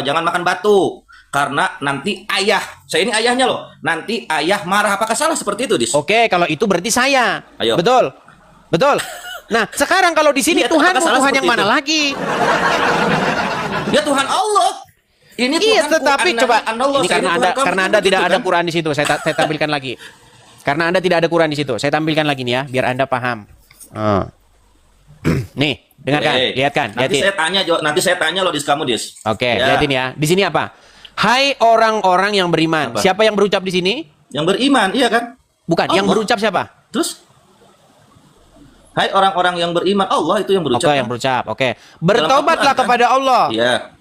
S4: jangan makan batu. Karena nanti ayah, saya ini ayahnya loh, nanti ayah marah. Apakah salah seperti itu, Dis?
S2: Oke, kalau itu berarti saya.
S4: Ayo.
S2: Betul. Nah, sekarang kalau di sini Tuhan yang mana
S4: itu?
S2: lagi?
S4: Ya Tuhan Allah. Ini
S2: Iya,
S4: Tuhanku,
S2: tetapi coba
S4: Allah,
S2: ini karena Anda tidak ada Quran di situ. Saya tampilkan lagi. Karena Anda tidak ada Quran di situ, saya tampilkan lagi nih ya, biar Anda paham. Nih, dengarkan, lihatkan.
S4: Nanti saya tanya loh, Dis, kamu, Dis.
S2: Oke, lihatin ya. Di sini apa? Hai orang-orang yang beriman.
S4: Apa?
S2: Siapa yang berucap di sini?
S4: Yang beriman, iya kan?
S2: Bukan, yang berucap siapa?
S4: Terus? Hai orang-orang yang beriman, Allah itu yang berucap.
S2: Oke, yang berucap. Oke. Bertobatlah kepada Allah.
S4: Iya.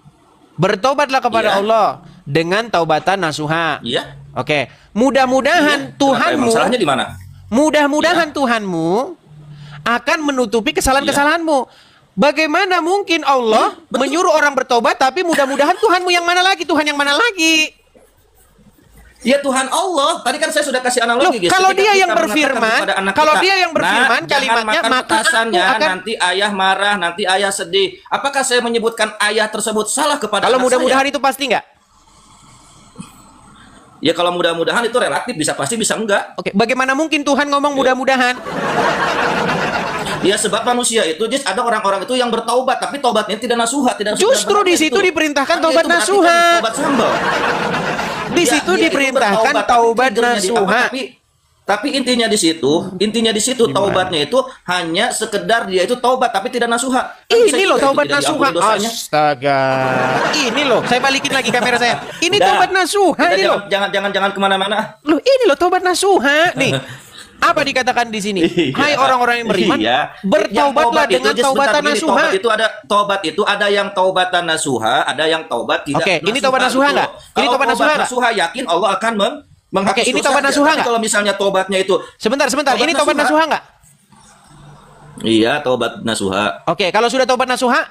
S2: Bertobatlah kepada Allah dengan taubatan nasuha.
S4: Iya.
S2: Oke. Mudah-mudahan Tuhanmu.
S4: Masalahnya di mana?
S2: Mudah-mudahan Tuhanmu akan menutupi kesalahan-kesalahanmu. Bagaimana mungkin Allah menyuruh orang bertobat, tapi mudah-mudahan Tuhanmu yang mana lagi? Tuhan yang mana lagi?
S4: Ya Tuhan Allah. Tadi kan saya sudah kasih analogi.
S2: Loh, kalau dia yang berfirman, kalimatnya, maka aku akan...
S4: nanti ayah marah, nanti ayah sedih. Apakah saya menyebutkan ayah tersebut salah kepada
S2: kalau
S4: anak
S2: mudah-mudahan
S4: saya?
S2: itu pasti nggak?
S4: Ya kalau mudah-mudahan itu relatif, bisa pasti bisa enggak.
S2: Oke, bagaimana mungkin Tuhan ngomong mudah-mudahan?
S4: Ya sebab manusia itu, ada orang-orang itu yang bertaubat, tapi taubatnya tidak nasuha,
S2: Justru di situ diperintahkan taubat nasuha.
S4: Taubat sambal.
S2: Di situ diperintahkan taubat nasuha.
S4: Tapi intinya di situ taubatnya itu hanya sekedar dia itu taubat tapi tidak nasuha.
S2: Ini loh taubat nasuha. Astaga. Ini loh, saya balikin lagi kamera saya. Ini taubat nasuha ini loh.
S4: Jangan kemana-mana.
S2: Loh, ini loh taubat nasuha nih. Apa dikatakan di sini? Hai orang-orang yang beriman, bertaubatlah dengan taubatan nasuha.
S4: Taubat itu ada yang taubatan nasuha, ada yang taubat tidak.
S2: Oke, ini taubat nasuha nggak? Ini taubat nasuha yakin Allah akan menghapus. Oke, ini taubat nasuha nggak?
S4: Kalau misalnya taubatnya itu.
S2: Sebentar. Ini taubat nasuha nggak?
S4: Iya, taubat nasuha.
S2: Oke, kalau sudah taubat nasuha,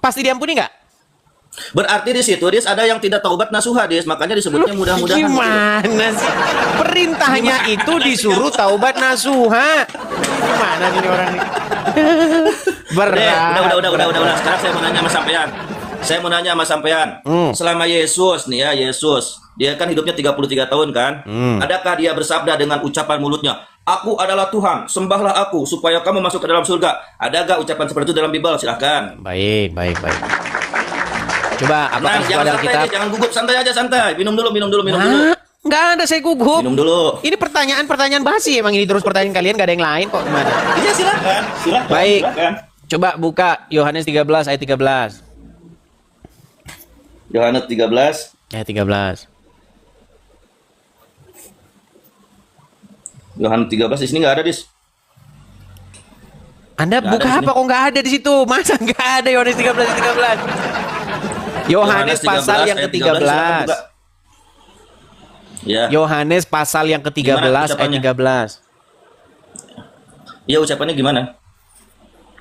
S2: pasti diampuni nggak?
S4: Berarti di situ ada yang tidak taubat nasuha, makanya disebutnya mudah-mudahan.
S2: Gimana sih? Perintahnya itu disuruh taubat nasuha. Gimana sih orang ini? Berat.
S4: Udah. Sekarang saya mau nanya sama sampean. Selama Yesus nih ya, dia kan hidupnya 33 tahun kan? Adakah dia bersabda dengan ucapan mulutnya, "Aku adalah Tuhan, sembahlah aku supaya kamu masuk ke dalam surga"? Adakah ucapan seperti itu dalam Bible? Silahkan.
S2: Baik. Coba apakah
S4: jangan
S2: Alkitab?
S4: Jangan gugup, santai aja. Minum dulu.
S2: Nggak ada saya gugup.
S4: Minum dulu.
S2: Ini pertanyaan basi emang ini terus pertanyaan kalian, nggak ada yang lain kok, gimana?
S4: Iya, silakan.
S2: Baik.
S4: Silakan.
S2: Coba buka Yohanes 13 ayat 13.
S4: Yohanes 13
S2: ayat 13.
S4: Yohanes 13 di sini nggak ada, Dis.
S2: Anda
S4: Nggak
S2: buka
S4: ada
S2: apa kok nggak ada di situ? Masa nggak ada Yohanes 13 ayat 13? Yohanes pasal yang ke-13.
S4: Ya.
S2: Yohanes pasal yang ke-13 ayat 13.
S4: Iya, ucapannya gimana?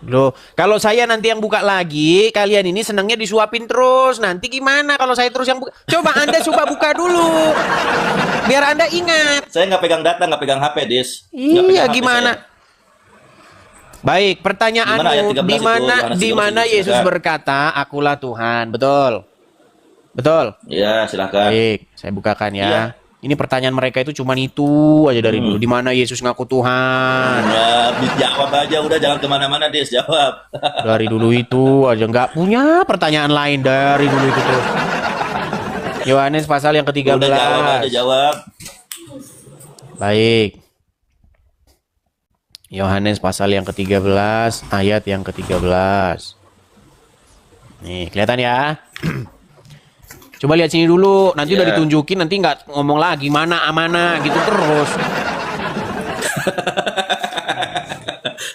S2: Loh, kalau saya nanti yang buka lagi, kalian ini senangnya disuapin terus. Nanti gimana kalau saya terus yang buka? Coba Anda coba buka dulu. Biar Anda ingat.
S4: Saya nggak pegang data, nggak pegang HP, Dis.
S2: Iya, gimana? Baik, pertanyaanmu, di mana Yesus berkata, "Akulah Tuhan." Betul? Betul?
S4: Ya, silakan.
S2: Baik, saya bukakan ya.
S4: Iya.
S2: Ini pertanyaan mereka itu cuma itu aja dari dulu. Di mana Yesus ngaku Tuhan?
S4: Nah, jawab aja udah, jangan kemana-mana Dis, jawab.
S2: Dari dulu itu aja nggak punya pertanyaan lain dari dulu itu tuh. Yohanes pasal yang ke-13.
S4: Udah jawab aja, jawab.
S2: Baik. Yohanes pasal yang ke-13 ayat yang ke-13. Nih, kelihatan ya? Coba lihat sini dulu, nanti udah ditunjukin, nanti nggak ngomong lagi mana amana gitu terus.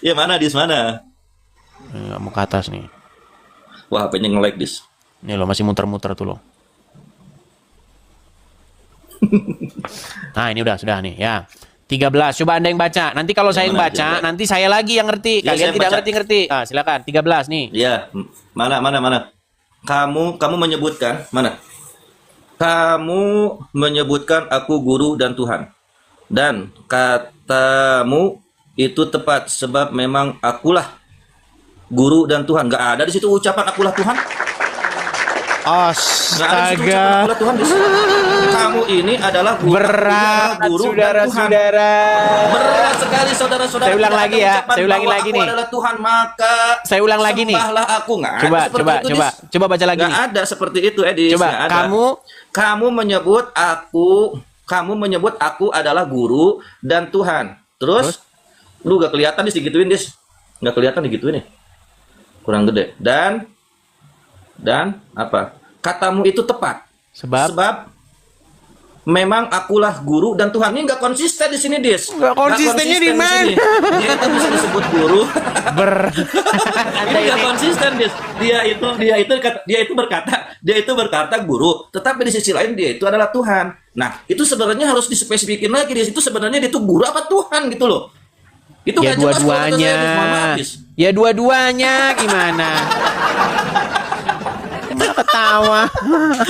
S4: Ya mana Dis, mana?
S2: Nggak mau ke atas nih.
S4: Wah, HP-nya nge-lag Dis.
S2: Nih lo masih muter-muter tuh lo. Nah ini sudah nih ya. 13, coba Anda yang baca. Nanti kalau saya yang baca, nanti saya lagi yang ngerti.
S4: Ya,
S2: Kalian
S4: saya
S2: tidak
S4: baca.
S2: ngerti-ngerti. Ah, silakan. 13 nih.
S4: Iya, mana. Kamu menyebutkan mana? Kamu menyebutkan aku guru dan Tuhan. Dan katamu itu tepat sebab memang akulah guru dan Tuhan. Gak ada di situ ucapan akulah Tuhan.
S2: Astaga.
S4: Akulah Tuhan. Kamu ini adalah guru,
S2: Berat,
S4: guru dan Tuhan.
S2: saudara-saudara.
S4: Berat sekali saudara-saudara.
S2: Saya ulang
S4: Tidak
S2: lagi
S4: ada
S2: ya.
S4: ucapan
S2: Saya ulangi
S4: bahwa
S2: lagi
S4: aku
S2: nih.
S4: adalah Tuhan, maka
S2: Saya ulang lagi nih.
S4: sembahlah aku. Nggak ada
S2: Coba,
S4: seperti
S2: coba,
S4: itu,
S2: coba.
S4: Dis.
S2: Coba baca lagi
S4: Nggak
S2: nih.
S4: ada seperti itu, Edis.
S2: Coba,
S4: Nggak ada.
S2: kamu
S4: Kamu menyebut aku adalah guru dan Tuhan. Terus? Lu gak kelihatan Dis digituin, Dis. Gak kelihatan digituin nih. Kurang gede. Dan apa? Katamu itu tepat. Sebab memang akulah guru dan Tuhan. Ini nggak konsisten di sini, Dis.
S2: Nggak konsistennya di mana?
S4: Dia itu bisa disebut guru.
S2: Anda
S4: Ini nggak
S2: ini
S4: konsisten, Dis. Dia itu berkata guru, tetapi di sisi lain dia itu adalah Tuhan. Nah, itu sebenarnya harus dispesifikin lagi, Dis. Itu sebenarnya dia itu guru apa Tuhan gitu loh. Itu
S2: ya
S4: nggak jelas kalau kata
S2: dua-duanya.
S4: saya, Dis. Mohon maaf, Dis.
S2: Ya dua-duanya gimana? Ketawa.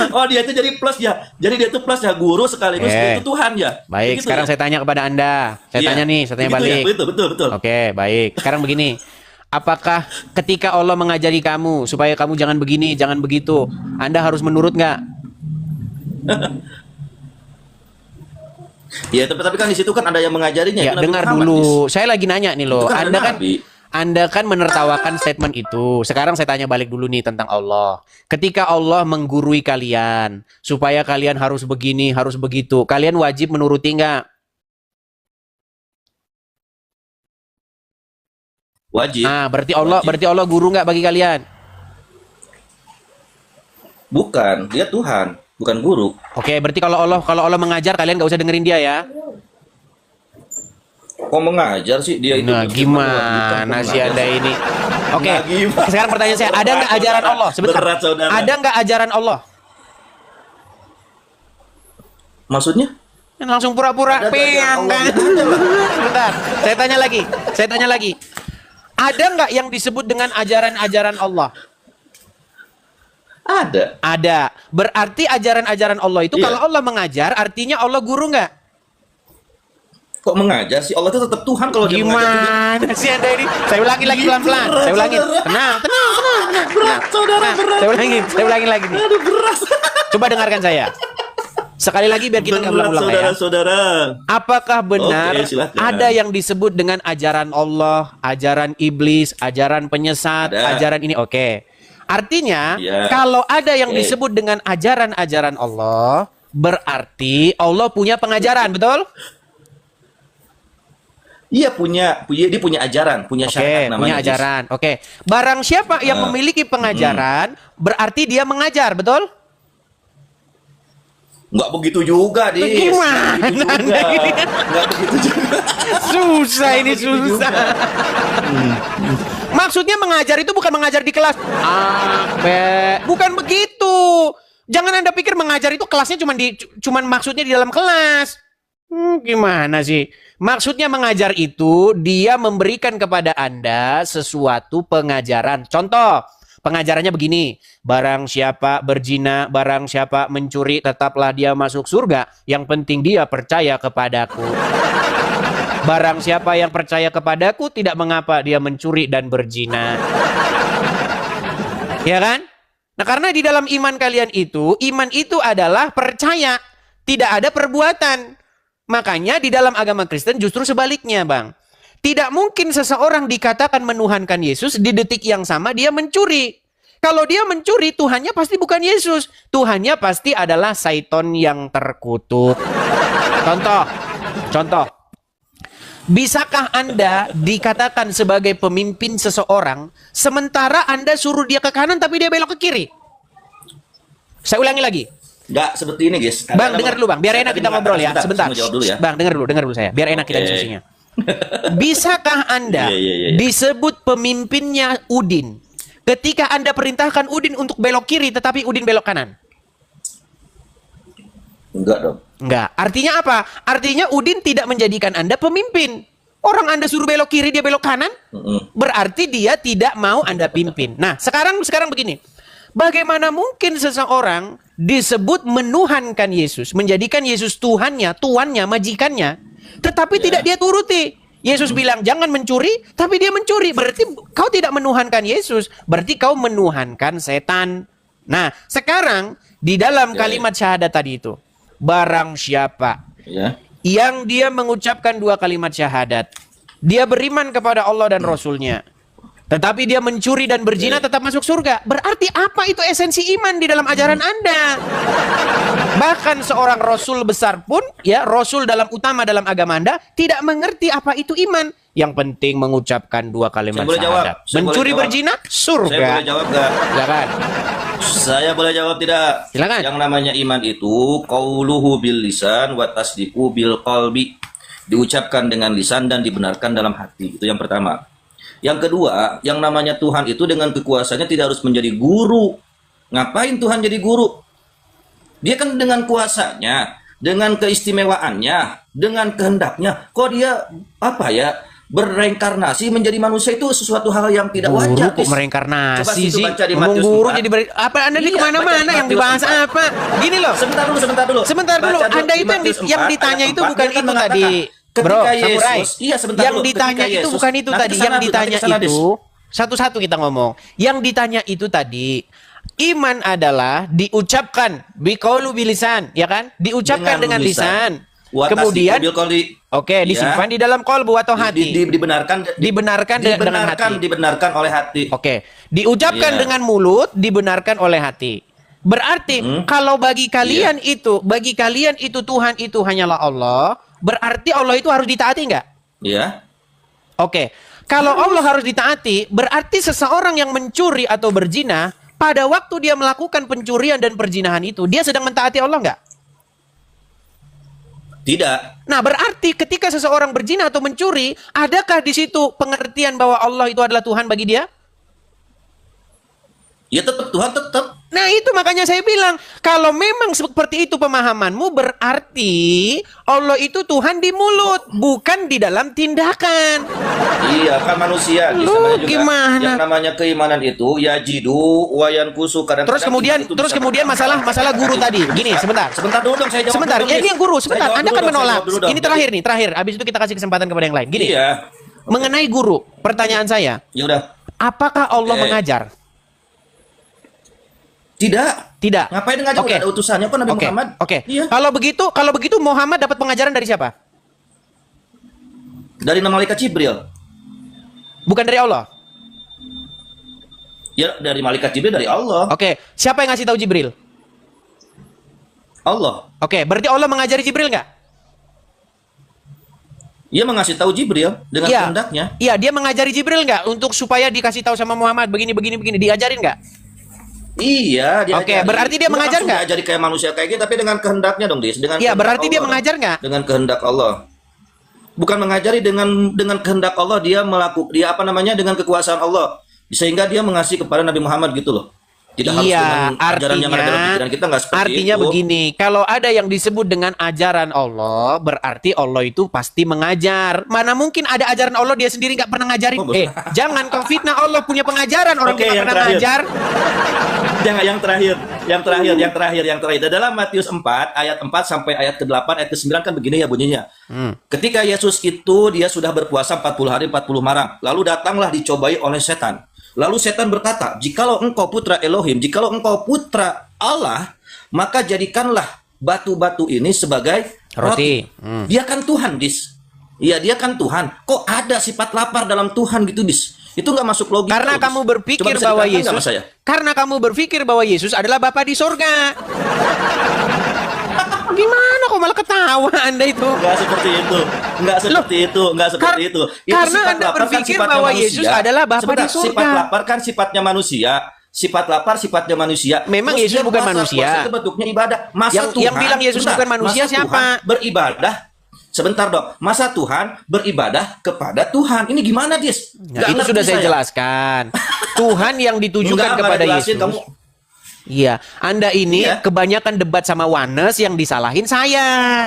S4: Oh, dia itu jadi plus ya. Jadi dia itu plus ya, guru sekaligus dia itu Tuhan ya.
S2: Baik,
S4: Begitu
S2: sekarang
S4: ya?
S2: saya tanya kepada Anda. Saya
S4: Iya.
S2: tanya nih, saya tanya
S4: Begitu ya?
S2: balik.
S4: Betul.
S2: Oke, baik. Sekarang begini. Apakah ketika Allah mengajari kamu supaya kamu jangan begini, jangan begitu, Anda harus menurut nggak?
S4: Ya, tapi kan di situ kan ada yang mengajarinya.
S2: Ya,
S4: itu Nabi
S2: dengar
S4: Muhammad,
S2: dulu.
S4: Dis.
S2: Saya lagi nanya nih loh.
S4: Itu kan ada Nabi.
S2: Anda kan menertawakan statement itu. Sekarang saya tanya balik dulu nih tentang Allah. Ketika Allah menggurui kalian supaya kalian harus begini, harus begitu, kalian wajib menuruti nggak?
S4: Wajib.
S2: Ah, berarti Allah guru nggak bagi kalian?
S4: Bukan, dia Tuhan, bukan guru.
S2: Oke, berarti kalau Allah mengajar kalian nggak usah dengerin dia ya?
S4: Kok mengajar sih dia itu?
S2: Nah, gimana sih Anda ini? Oke, sekarang pertanyaan saya, ada nggak ajaran Allah? Sebentar.
S4: Berat, saudara.
S2: Ada nggak ajaran Allah?
S4: Maksudnya?
S2: Langsung pura-pura peang kan? Sebentar, saya tanya lagi. Ada nggak yang disebut dengan ajaran-ajaran Allah? Ada. Berarti ajaran-ajaran Allah itu kalau Allah mengajar, artinya Allah guru nggak?
S4: Kok mengajar sih? Allah itu tetap Tuhan kalau dia mengajar juga.
S2: Gimana sih Anda ini? Saya ulangi lagi pelan-pelan. Saya ulangin. Tenang.
S4: Berat, saudara, berat.
S2: Saya ulangin lagi nih.
S4: Aduh, berat.
S2: Coba dengarkan saya. Sekali lagi biar kita nggak ulang-ulang ya.
S4: Saudara-saudara.
S2: Apakah benar
S4: Oke, silakan.
S2: ada yang disebut dengan ajaran Allah, ajaran iblis, ajaran penyesat,
S4: Ada.
S2: ajaran ini? Oke. Artinya,
S4: Iya.
S2: kalau ada yang
S4: Oke.
S2: disebut dengan ajaran-ajaran Allah, berarti Allah punya pengajaran, betul?
S4: Iya, dia punya ajaran, punya syariat namanya.
S2: Punya
S4: Jis.
S2: ajaran. Oke. Barang siapa yang memiliki pengajaran, berarti dia mengajar, betul?
S4: Nggak begitu juga, Dis.
S2: Gimana Anda ini?
S4: Nggak begitu juga.
S2: Susah ini, susah. Maksudnya mengajar itu bukan mengajar di kelas. Bukan begitu. Jangan Anda pikir mengajar itu kelasnya cuman maksudnya di dalam kelas. Gimana sih? Maksudnya mengajar itu dia memberikan kepada Anda sesuatu pengajaran. Contoh, pengajarannya begini. Barang siapa berzina, barang siapa mencuri, tetaplah dia masuk surga. Yang penting dia percaya kepadaku. Barang siapa yang percaya kepadaku, tidak mengapa dia mencuri dan berzina. Ya kan? Nah, karena di dalam iman kalian itu, iman itu adalah percaya, tidak ada perbuatan. Makanya di dalam agama Kristen justru sebaliknya, Bang. Tidak mungkin seseorang dikatakan menuhankan Yesus, di detik yang sama dia mencuri. Kalau dia mencuri, Tuhannya pasti bukan Yesus. Tuhannya pasti adalah Satan yang terkutuk. Contoh. Bisakah Anda dikatakan sebagai pemimpin seseorang, sementara Anda suruh dia ke kanan tapi dia belok ke kiri? Saya ulangi lagi.
S4: Nggak seperti ini, guys.
S2: Bang, dengar dulu, Bang. Biar enak kita ngobrol ya. Sebentar.
S4: Dulu ya.
S2: Bang, dengar dulu saya. Biar enak kita diskusinya. Bisakah Anda disebut pemimpinnya Udin ketika Anda perintahkan Udin untuk belok kiri tetapi Udin belok kanan?
S4: Enggak dong.
S2: Enggak. Artinya apa? Artinya Udin tidak menjadikan Anda pemimpin. Orang Anda suruh belok kiri, dia belok kanan. Berarti dia tidak mau Anda pimpin. Nah, sekarang begini. Bagaimana mungkin seseorang disebut menuhankan Yesus, menjadikan Yesus Tuhannya, tuannya, majikannya, tetapi tidak dia turuti. Yesus bilang jangan mencuri, tapi dia mencuri. Berarti kau tidak menuhankan Yesus, berarti kau menuhankan setan. Nah, sekarang di dalam kalimat syahadat tadi itu, barang siapa yang dia mengucapkan 2 kalimat syahadat, dia beriman kepada Allah dan Rasulnya, tetapi dia mencuri dan berzina, tetap masuk surga. Berarti apa itu esensi iman di dalam ajaran Anda? Bahkan seorang Rasul besar pun, ya, Rasul utama dalam agama Anda, tidak mengerti apa itu iman. Yang penting mengucapkan 2 kalimat syahadat. Mencuri berzina, surga.
S4: Saya boleh jawab nggak?
S2: Silakan.
S4: Saya boleh jawab tidak?
S2: Silakan.
S4: Yang namanya iman itu qauluhu bil lisan wa tasdiqu bil qalbi. Diucapkan dengan lisan dan dibenarkan dalam hati. Itu yang pertama. Yang kedua, yang namanya Tuhan itu dengan kekuasaannya tidak harus menjadi guru. Ngapain Tuhan jadi guru? Dia kan dengan kuasanya, dengan keistimewaannya, dengan kehendaknya. Kok dia berreinkarnasi menjadi manusia itu sesuatu hal yang tidak wajar.
S2: Kok mereinkarnasi sih?
S4: Ngomong
S2: guru jadi apa Anda ini kemana-mana yang dibahas apa? Gini loh. Sebentar dulu. Anda itu yang ditanya itu bukan itu tadi. Bro, Samurai, yang ditanya itu bukan itu tadi. Yang ditanya itu, satu-satu kita ngomong. Yang ditanya itu tadi, iman adalah diucapkan biqaulu bilisan, ya kan? Diucapkan dengan lisan. Kemudian, disimpan di dalam qalbu atau hati. Dibenarkan
S4: oleh hati.
S2: Diucapkan dengan mulut, dibenarkan oleh hati. Berarti kalau bagi kalian itu Tuhan itu hanyalah Allah, berarti Allah itu harus ditaati nggak?
S4: Iya.
S2: Kalau Allah harus ditaati, berarti seseorang yang mencuri atau berzina, pada waktu dia melakukan pencurian dan perzinahan itu, dia sedang mentaati Allah nggak?
S4: Tidak.
S2: Nah, berarti ketika seseorang berzina atau mencuri, adakah di situ pengertian bahwa Allah itu adalah Tuhan bagi dia?
S4: Ya tetap Tuhan tetap.
S2: Nah itu makanya saya bilang, kalau memang seperti itu pemahamanmu, berarti Allah itu Tuhan di mulut, bukan di dalam tindakan.
S4: Iya, kan manusia.
S2: Lu gimana?
S4: Yang namanya keimanan itu ya jidu wayan kusu kadang.
S2: Terus kemudian masalah guru tadi. Gini, sebentar dulu dong, saya jawab. Sebentar, ini yang guru, sebentar. Anda kan menolak. Ini terakhir. Habis itu kita kasih kesempatan kepada yang lain. Gini.
S4: Iya.
S2: Mengenai guru, pertanyaan saya.
S4: Ya udah.
S2: Apakah Allah mengajar?
S4: Tidak. Ngapain ngajar? Udah ada utusannya kok Nabi Muhammad.
S2: Iya. Kalau begitu Muhammad dapat pengajaran dari siapa?
S4: Dari malaikat Jibril.
S2: Bukan dari Allah.
S4: Ya, dari malaikat Jibril, dari Allah.
S2: Siapa yang ngasih tahu Jibril?
S4: Allah.
S2: Berarti Allah mengajari Jibril nggak?
S4: Dia mengasih tahu Jibril dengan kehendaknya.
S2: Iya, dia mengajari Jibril nggak untuk supaya dikasih tahu sama Muhammad begini, diajarin nggak?
S4: Iya, dia
S2: berarti dia mengajar nggak?
S4: Jadi kayak manusia kayak gitu, tapi dengan kehendaknya dong, Dis.
S2: Iya, berarti dia mengajar nggak?
S4: Dengan kehendak Allah. Bukan mengajari dengan kehendak Allah, dengan kekuasaan Allah. Sehingga dia mengasih kepada Nabi Muhammad gitu loh. Tidak harus dengan ajaran yang ada dalam pikiran kita, nggak seperti
S2: artinya
S4: itu.
S2: Begini, kalau ada yang disebut dengan ajaran Allah, berarti Allah itu pasti mengajar. Mana mungkin ada ajaran Allah dia sendiri nggak pernah ngajarin? Jangan kau fitnah Allah punya pengajaran, orang kita pernah ngajar.
S4: Jangan, yang terakhir. Dalam Matius 4 ayat 4 sampai ayat ke-8, ayat ke-9 kan begini ya bunyinya. Ketika Yesus itu dia sudah berpuasa 40 hari 40 malam, lalu datanglah dicobai oleh setan Lalu setan berkata, jikalau engkau putra Elohim, jikalau engkau putra Allah, maka jadikanlah batu-batu ini sebagai roti. Dia kan Tuhan, Dis. Iya, dia kan Tuhan. Kok ada sifat lapar dalam Tuhan gitu, Dis? Itu nggak masuk logika.
S2: Karena
S4: Dis.
S2: kamu berpikir
S4: Coba bisa
S2: bahwa
S4: diterangkan nggak
S2: Yesus,
S4: sama saya?
S2: karena kamu berpikir bahwa Yesus adalah Bapa di sorga. Gimana kok malah ketawa Anda itu?
S4: Nggak seperti itu. Nggak seperti itu. Nggak seperti itu. Itu
S2: Karena
S4: sifat
S2: Anda
S4: lapar kan
S2: berpikir
S4: sifatnya
S2: bahwa
S4: manusia.
S2: Yesus adalah Bapa
S4: Sebentar,
S2: di surga.
S4: Sifat lapar kan sifatnya manusia. Sifat lapar sifatnya manusia.
S2: Memang
S4: Terus
S2: Yesus
S4: dia
S2: bukan
S4: puasa,
S2: manusia.
S4: puasa itu bentuknya ibadah. Masa
S2: Yang
S4: Tuhan,
S2: bilang Yesus
S4: sebentar,
S2: bukan manusia
S4: masa
S2: siapa?
S4: Tuhan beribadah. Sebentar dong. Masa Tuhan beribadah kepada Tuhan. Ini gimana, Dis?
S2: Nah, itu sudah saya jelaskan. Tuhan yang ditujukan
S4: Enggak,
S2: kepada
S4: nggak
S2: Yesus.
S4: jelasin, kamu.
S2: Iya, Anda ini
S4: Iya.
S2: kebanyakan debat sama Wanes yang disalahin saya.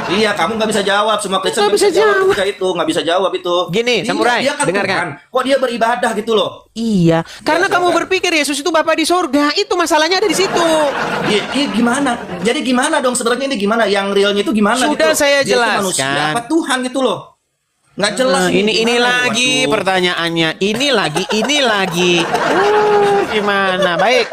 S4: Iya, kamu nggak bisa jawab. Semua Kristen
S2: Nggak
S4: nggak bisa
S2: bisa
S4: jawab ketika itu. Nggak bisa jawab itu.
S2: Gini, Samurai,
S4: dia kan
S2: dengarkan.
S4: Tuhan. Kok dia beribadah gitu loh?
S2: Iya, karena
S4: Iya,
S2: kamu
S4: silakan.
S2: berpikir Yesus itu Bapa di surga. Itu masalahnya ada di situ.
S4: Iya, gimana? Jadi gimana dong sebenarnya ini gimana? Yang realnya itu gimana?
S2: Sudah
S4: gitu?
S2: saya
S4: Dia itu
S2: jelaskan.
S4: manusia apa Tuhan gitu loh? Nggak jelas.
S2: Ini
S4: gimana?
S2: lagi
S4: Waduh.
S2: pertanyaannya. Ini lagi. Gimana? Baik.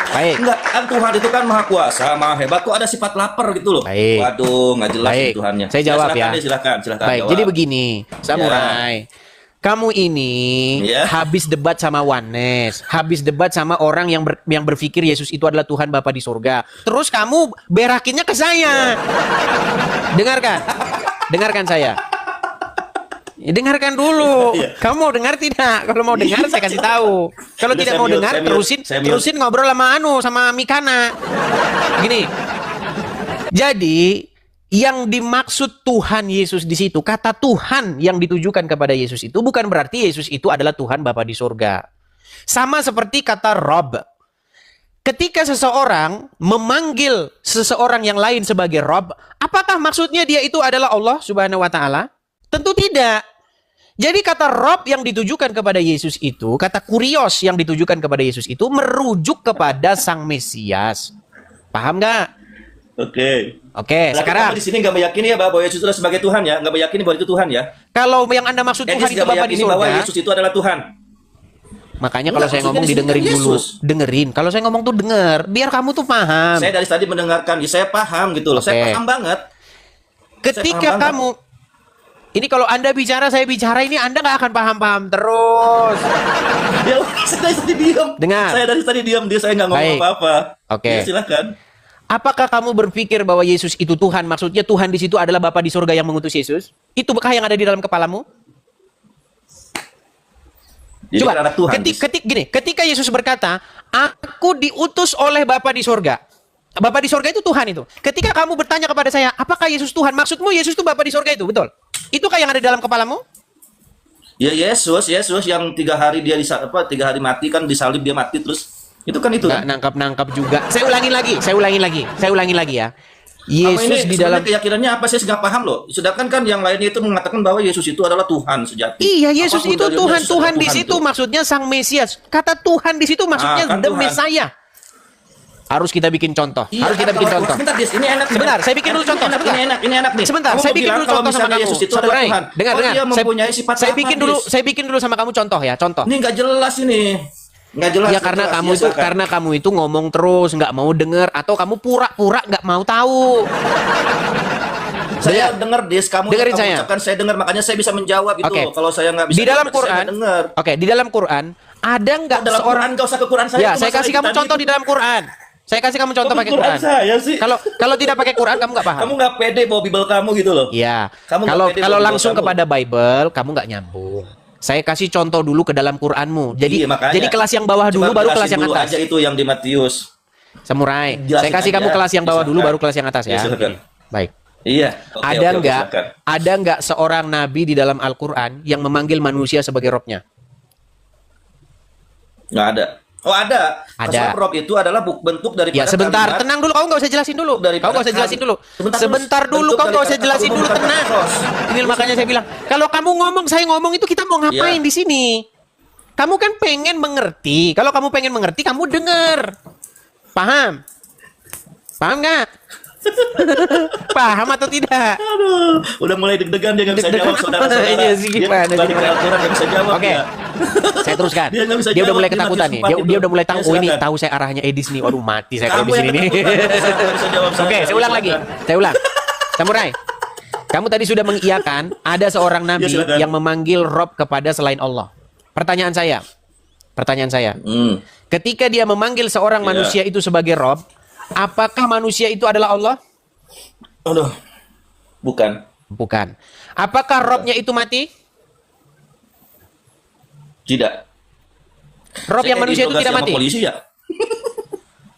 S4: Enggak, kan Tuhan itu kan maha kuasa, maha hebat. Kok ada sifat lapar gitu loh?
S2: Baik.
S4: Waduh, nggak jelas
S2: Baik.
S4: nih Tuhannya.
S2: Saya jawab
S4: silakan
S2: ya.
S4: Deh, silakan
S2: Baik,
S4: jawab.
S2: jadi begini, Samurai. Kamu ini
S4: Iya.
S2: habis debat sama Wanes, habis debat sama orang yang berpikir Yesus itu adalah Tuhan Bapa di surga. Terus kamu berakinnya ke saya. Dengarkan saya. Ya, dengarkan dulu.
S4: Iya.
S2: Kamu mau dengar tidak? Kalau mau dengar saya kasih tahu. Kalau
S4: Udah,
S2: tidak
S4: saya
S2: mau
S4: mute,
S2: dengar,
S4: saya mute, saya mute.
S2: terusin ngobrol sama Mikana. Gini. Jadi yang dimaksud Tuhan Yesus di situ, kata Tuhan yang ditujukan kepada Yesus itu bukan berarti Yesus itu adalah Tuhan Bapa di surga. Sama seperti kata Rob. Ketika seseorang memanggil seseorang yang lain sebagai Rob, apakah maksudnya dia itu adalah Allah Subhanahu wa taala? Tentu tidak. Jadi kata Rob yang ditujukan kepada Yesus itu, kata kurios yang ditujukan kepada Yesus itu merujuk kepada Sang Mesias. Paham nggak?
S4: Oke.
S2: Oke,
S4: Berarti
S2: sekarang
S4: kamu di sini nggak meyakini ya bahwa Yesus itu sebagai Tuhan ya? Nggak meyakini bahwa itu Tuhan ya?
S2: kalau yang Anda maksud Tuhan
S4: Edis
S2: itu
S4: nggak
S2: Bapa di
S4: meyakini bahwa
S2: surga,
S4: Yesus itu adalah Tuhan.
S2: makanya
S4: Enggak,
S2: kalau saya
S4: maksudnya
S2: ngomong
S4: di sini
S2: didengerin
S4: kan
S2: dulu.
S4: Yesus.
S2: Dengerin. Kalau saya ngomong tuh denger, biar kamu tuh paham.
S4: Saya dari tadi mendengarkan, ya saya paham gitu loh.
S2: Oke.
S4: Saya paham banget.
S2: Ketika
S4: Saya paham
S2: kamu ini kalau Anda bicara, saya bicara ini Anda nggak akan paham-paham terus.
S4: Ya, saya dari tadi diam.
S2: Dengar.
S4: Saya dari tadi diam, dia saya nggak ngomong
S2: Baik.
S4: apa-apa.
S2: Oke.
S4: Ya, silakan.
S2: Apakah kamu berpikir bahwa Yesus itu Tuhan? Maksudnya Tuhan di situ adalah Bapa di surga yang mengutus Yesus? Itu bekah yang ada di dalam kepalamu?
S4: Jadi
S2: Coba,
S4: kan anak Tuhan.
S2: ketika Yesus berkata, aku diutus oleh Bapa di surga. Bapa di surga itu Tuhan itu. Ketika kamu bertanya kepada saya, apakah Yesus Tuhan? Maksudmu Yesus itu Bapa di surga itu, betul? Itukah yang ada di dalam kepalamu?
S4: Ya Yesus yang 3 hari dia 3 hari mati kan disalib dia mati terus. Itu kan itu
S2: Nggak
S4: kan.
S2: nangkap juga. Saya ulangi lagi ya.
S4: Kamu
S2: Yesus
S4: ini
S2: di dalam
S4: sebenarnya keyakinannya apa, saya nggak paham loh. Sedangkan kan yang lainnya itu mengatakan bahwa Yesus itu adalah Tuhan sejati.
S2: Iya, Yesus
S4: Apapun
S2: itu
S4: dalilnya,
S2: Tuhan.
S4: Yesus
S2: Tuhan
S4: adalah
S2: di situ
S4: itu.
S2: maksudnya Sang Mesias. Kata Tuhan di situ maksudnya
S4: kan
S2: the
S4: Tuhan.
S2: Messiah. Harus kita bikin contoh.
S4: Iya,
S2: Harus kita
S4: kan,
S2: bikin
S4: kalau-
S2: contoh.
S4: Sebentar, Dis, ini enak.
S2: Sebentar, saya bikin dulu contoh.
S4: Ini enak nih.
S2: Sebentar,
S4: Kamu
S2: saya
S4: mau
S2: bikin
S4: bilang
S2: dulu
S4: kalau
S2: contoh sama
S4: misalnya
S2: kamu.
S4: Yesus itu adalah
S2: Samurai,
S4: Tuhan.
S2: dengar.
S4: Dia mempunyai sifat
S2: Saya
S4: apa, Dis?
S2: bikin dulu sama kamu contoh ya, contoh.
S4: Ini nggak jelas ini. Nggak jelas.
S2: Ya
S4: nggak
S2: karena
S4: jelas.
S2: kamu
S4: Ya,
S2: itu
S4: silakan.
S2: karena kamu itu ngomong terus nggak mau denger atau kamu pura-pura nggak mau tahu.
S4: Saya dengar Dis, kamu
S2: Dengerin
S4: kamu
S2: saya.
S4: ucapkan saya dengar, makanya saya bisa menjawab itu.
S2: Oke.
S4: Kalau saya nggak bisa
S2: Di dalam
S4: jawab, saya
S2: Quran,
S4: nggak dengar.
S2: oke, di dalam Quran ada nggak
S4: Dalam
S2: seorang?
S4: Quran nggak usah ke Quran saya.
S2: Ya,
S4: itu
S2: saya
S4: masalah
S2: kasih
S4: itu
S2: kamu
S4: tadi.
S2: contoh di dalam Quran. Saya kasih kamu contoh
S4: Kok
S2: pakai
S4: Quran
S2: Quran.
S4: saya sih?
S2: Kalau tidak pakai Quran kamu nggak paham.
S4: Kamu nggak pede bawa Bible kamu gitu loh.
S2: Iya.
S4: Kamu nggak
S2: Kalau
S4: pede
S2: kalau
S4: bawa
S2: langsung
S4: Bible kamu.
S2: kepada Bible kamu nggak nyambung. Saya kasih contoh dulu ke dalam Quranmu. Jadi
S4: Iya, makanya.
S2: jadi kelas yang bawah dulu
S4: Coba
S2: baru
S4: jelasin
S2: kelas yang
S4: dulu
S2: atas.
S4: aja itu yang di Matius.
S2: Samurai.
S4: Jelasin
S2: Saya kasih
S4: aja.
S2: kamu kelas yang bawah dulu
S4: Silakan.
S2: baru kelas yang atas ya.
S4: Ya, silakan.
S2: Baik.
S4: Iya. Oke,
S2: Ada
S4: oke,
S2: nggak
S4: silakan.
S2: ada nggak seorang nabi di dalam Al-Quran yang memanggil manusia sebagai robnya?
S4: Nggak ada. Oh ada.
S2: Ada.
S4: Sebab rob itu adalah bentuk daripada
S2: Ya sebentar,
S4: kalimat.
S2: tenang dulu. Kamu nggak usah jelasin dulu.
S4: Daripada
S2: Kamu nggak usah jelasin dulu. Sebentar dulu.
S4: bentuk
S2: Kamu nggak usah
S4: daripada
S2: jelasin
S4: kata
S2: dulu.
S4: bukan
S2: Tenang.
S4: kata cross.
S2: Ini makanya saya bilang, kalau kamu ngomong, saya ngomong itu kita mau ngapain
S4: Ya.
S2: di sini? Kamu kan pengen mengerti. Kalau kamu pengen mengerti, kamu denger. Paham? Paham nggak? Paham atau tidak?
S4: Aduh, udah mulai deg-degan dia nggak bisa
S2: Deg-degan
S4: jawab saudara-saudara.
S2: apa? Iya sih,
S4: Dia
S2: gimana sih,
S4: balik ke
S2: gimana?
S4: Al-Quran nggak bisa jawab
S2: Oke,
S4: dia.
S2: Saya teruskan.
S4: Dia nggak bisa
S2: Dia udah
S4: jawab
S2: mulai
S4: di
S2: ketakutan
S4: Matius
S2: nih.
S4: 4
S2: Dia
S4: itu.
S2: udah mulai tahu.
S4: Ya,
S2: Oh ini
S4: silakan.
S2: tahu saya arahnya Edis nih. Waduh mati saya kalau
S4: Kamu
S2: di sini
S4: yang
S2: nih.
S4: ketakutan, saya bisa jawab
S2: Oke, saya ulang lagi. Saya ulang. Samurai. Kamu tadi sudah mengiyakan ada seorang nabi
S4: Ya, silakan.
S2: yang memanggil Rob kepada selain Allah. Pertanyaan saya. Ketika dia memanggil seorang
S4: Ya.
S2: manusia itu sebagai Rob, apakah manusia itu adalah Allah?
S4: Aduh, bukan.
S2: Bukan. Apakah Robnya itu mati?
S4: Tidak.
S2: Rob
S4: Saya
S2: yang manusia itu
S4: diinterogasi
S2: tidak
S4: sama
S2: mati.
S4: Polisi ya?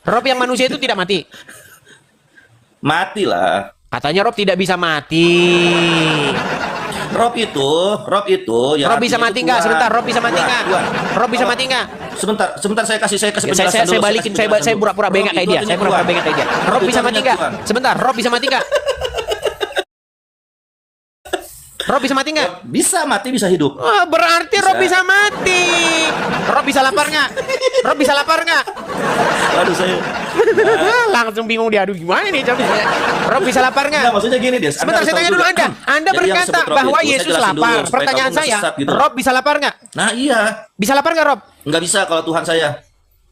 S2: Rob yang manusia itu tidak mati.
S4: Matilah.
S2: Katanya Rob tidak bisa mati.
S4: Rob itu ya.
S2: Rob bisa
S4: artinya
S2: mati
S4: itu
S2: nggak?
S4: Tuhan.
S2: Sebentar, Rob bisa mati
S4: Tuhan,
S2: nggak?
S4: Tuhan.
S2: Rob bisa
S4: Kalau-
S2: mati nggak?
S4: Sebentar saya kasih
S2: Ya,
S4: penjelasan
S2: saya
S4: dulu.
S2: balikin,
S4: kasih penjelasan
S2: saya
S4: dulu.
S2: pura-pura bengak kayak
S4: Rob
S2: dia.
S4: itu
S2: Saya
S4: artinya
S2: pura-pura
S4: Tuhan.
S2: bengak kayak dia. Rob
S4: itu
S2: bisa mati
S4: artinya
S2: nggak?
S4: Tuhan.
S2: Sebentar, Rob bisa mati nggak? Rob bisa mati nggak?
S4: Bisa mati, bisa hidup.
S2: Oh, berarti Rob bisa mati. Rob bisa lapar nggak? Rob bisa lapar nggak?
S4: Aduh saya.
S2: Langsung bingung dia. Aduh gimana nih? Rob bisa lapar nggak?
S4: Enggak, maksudnya gini, Des.
S2: Sebentar, saya tanya dulu Anda. Anda
S4: Jadi yang
S2: berkata
S4: sebut Rob
S2: bahwa
S4: itu, saya
S2: Yesus
S4: jelasin dulu,
S2: lapar.
S4: supaya
S2: Pertanyaan
S4: kamu nggak
S2: saya,
S4: sesat gitu.
S2: Rob bisa lapar nggak?
S4: Nah iya.
S2: Bisa lapar nggak Rob?
S4: Nggak bisa kalau Tuhan saya.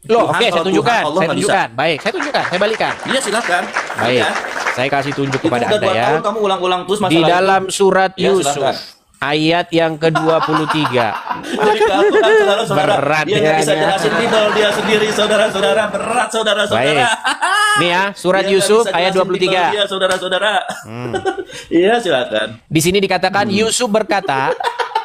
S2: Loh,
S4: Tuhan,
S2: oke, saya
S4: kalau
S2: tunjukkan.
S4: Tuhan, Allah
S2: Saya
S4: nggak bisa.
S2: tunjukkan. Baik, saya tunjukkan. Saya balikan.
S4: Iya silakan.
S2: Baik.
S4: Iya.
S2: Saya kasih tunjuk
S4: Itu
S2: kepada
S4: udah
S2: Anda
S4: 2
S2: ya.
S4: tahun kamu ulang-ulang terus masalah
S2: Di
S4: itu.
S2: dalam surat
S4: Ya,
S2: Yusuf
S4: silakan.
S2: ayat yang ke-23.
S4: Jadi kamu kan saudara-saudara,
S2: Berat
S4: dia nggak bisa
S2: ya.
S4: jelasin Bible dia sendiri, saudara-saudara, berat saudara-saudara.
S2: Baik. Nih ya, surat
S4: Dia nggak
S2: Yusuf
S4: bisa
S2: ayat
S4: jelasin Bible
S2: 23.
S4: dia, saudara-saudara. Iya silakan.
S2: Di sini dikatakan Yusuf berkata,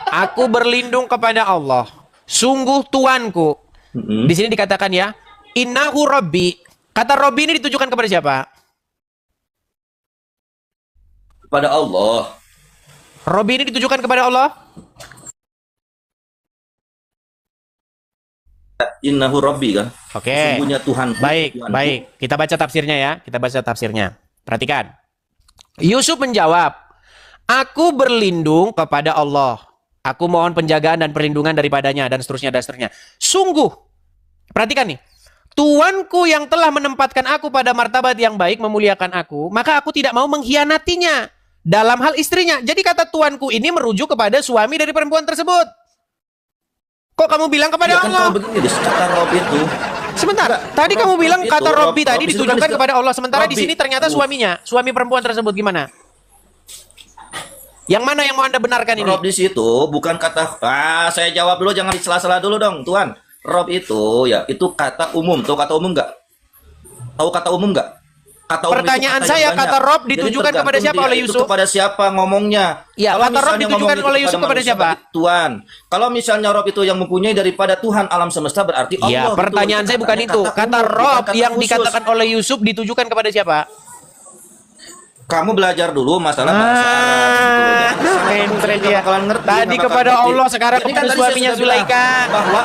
S2: "Aku berlindung kepada Allah. Sungguh Tuanku." Di sini dikatakan ya, "Innahu Rabbi." Kata Rabbi ini ditujukan kepada siapa?
S4: Kepada Allah.
S2: Rabbi ini ditujukan kepada Allah?
S4: Innahu Rabbi kan.
S2: Oke.
S4: Sesungguhnya Tuhan.
S2: Baik,
S4: Tuhanku.
S2: baik. Kita baca tafsirnya ya. Kita baca tafsirnya. Perhatikan. Yusuf menjawab, "Aku berlindung kepada Allah. Aku mohon penjagaan dan perlindungan daripadanya," dan seterusnya, dan seterusnya. Sungguh, perhatikan nih. Tuanku yang telah menempatkan aku pada martabat yang baik, memuliakan aku, maka aku tidak mau mengkhianatinya dalam hal istrinya. Jadi kata tuanku ini merujuk kepada suami dari perempuan tersebut. Kok kamu bilang kepada
S4: Ya kan
S2: Allah?
S4: kalau begini, Des, kata Rob itu.
S2: Sebentar,
S4: Enggak,
S2: tadi
S4: Rob
S2: kamu bilang
S4: itu,
S2: kata
S4: Rob
S2: Robby tadi
S4: itu kan
S2: ditujukan
S4: istilah-
S2: kepada Allah, sementara di
S4: Robby.
S2: sini ternyata suaminya, suami perempuan tersebut gimana? Yang mana yang mau Anda benarkan ini?
S4: Rob di situ bukan kata saya jawab dulu, jangan disela-sela dulu dong, Tuan. Rob itu ya itu kata umum. Tahu kata umum nggak? Tahu kata umum nggak? Kata umum itu
S2: Pertanyaan
S4: kata
S2: saya,
S4: yang banyak.
S2: kata Rob
S4: Jadi
S2: ditujukan kepada
S4: tergantung
S2: siapa
S4: dia
S2: oleh
S4: itu
S2: Yusuf?
S4: kepada siapa ngomongnya.
S2: Ya,
S4: Kalau
S2: kata Rob
S4: misalnya
S2: ditujukan
S4: ngomong itu
S2: oleh Yusuf kepada
S4: manusia,
S2: siapa?
S4: berarti Tuhan. Kalau misalnya Rob itu yang mempunyai daripada Tuhan alam semesta berarti Allah.
S2: Iya,
S4: gitu.
S2: pertanyaan saya bukan
S4: Katanya
S2: itu.
S4: kata
S2: Kata
S4: umum, bukan
S2: Rob
S4: kata
S2: yang
S4: khusus.
S2: dikatakan oleh Yusuf ditujukan kepada siapa?
S4: Kamu belajar dulu masalah bahasa Arab.
S2: Mentret dia.
S4: Bakalan ngerti,
S2: Tadi
S4: nggak bakal
S2: kepada
S4: ngerti.
S2: Allah, sekarang
S4: Jadi kan
S2: kepada
S4: tadi saya
S2: suaminya
S4: sudah bilang
S2: Zulaika.
S4: bahwa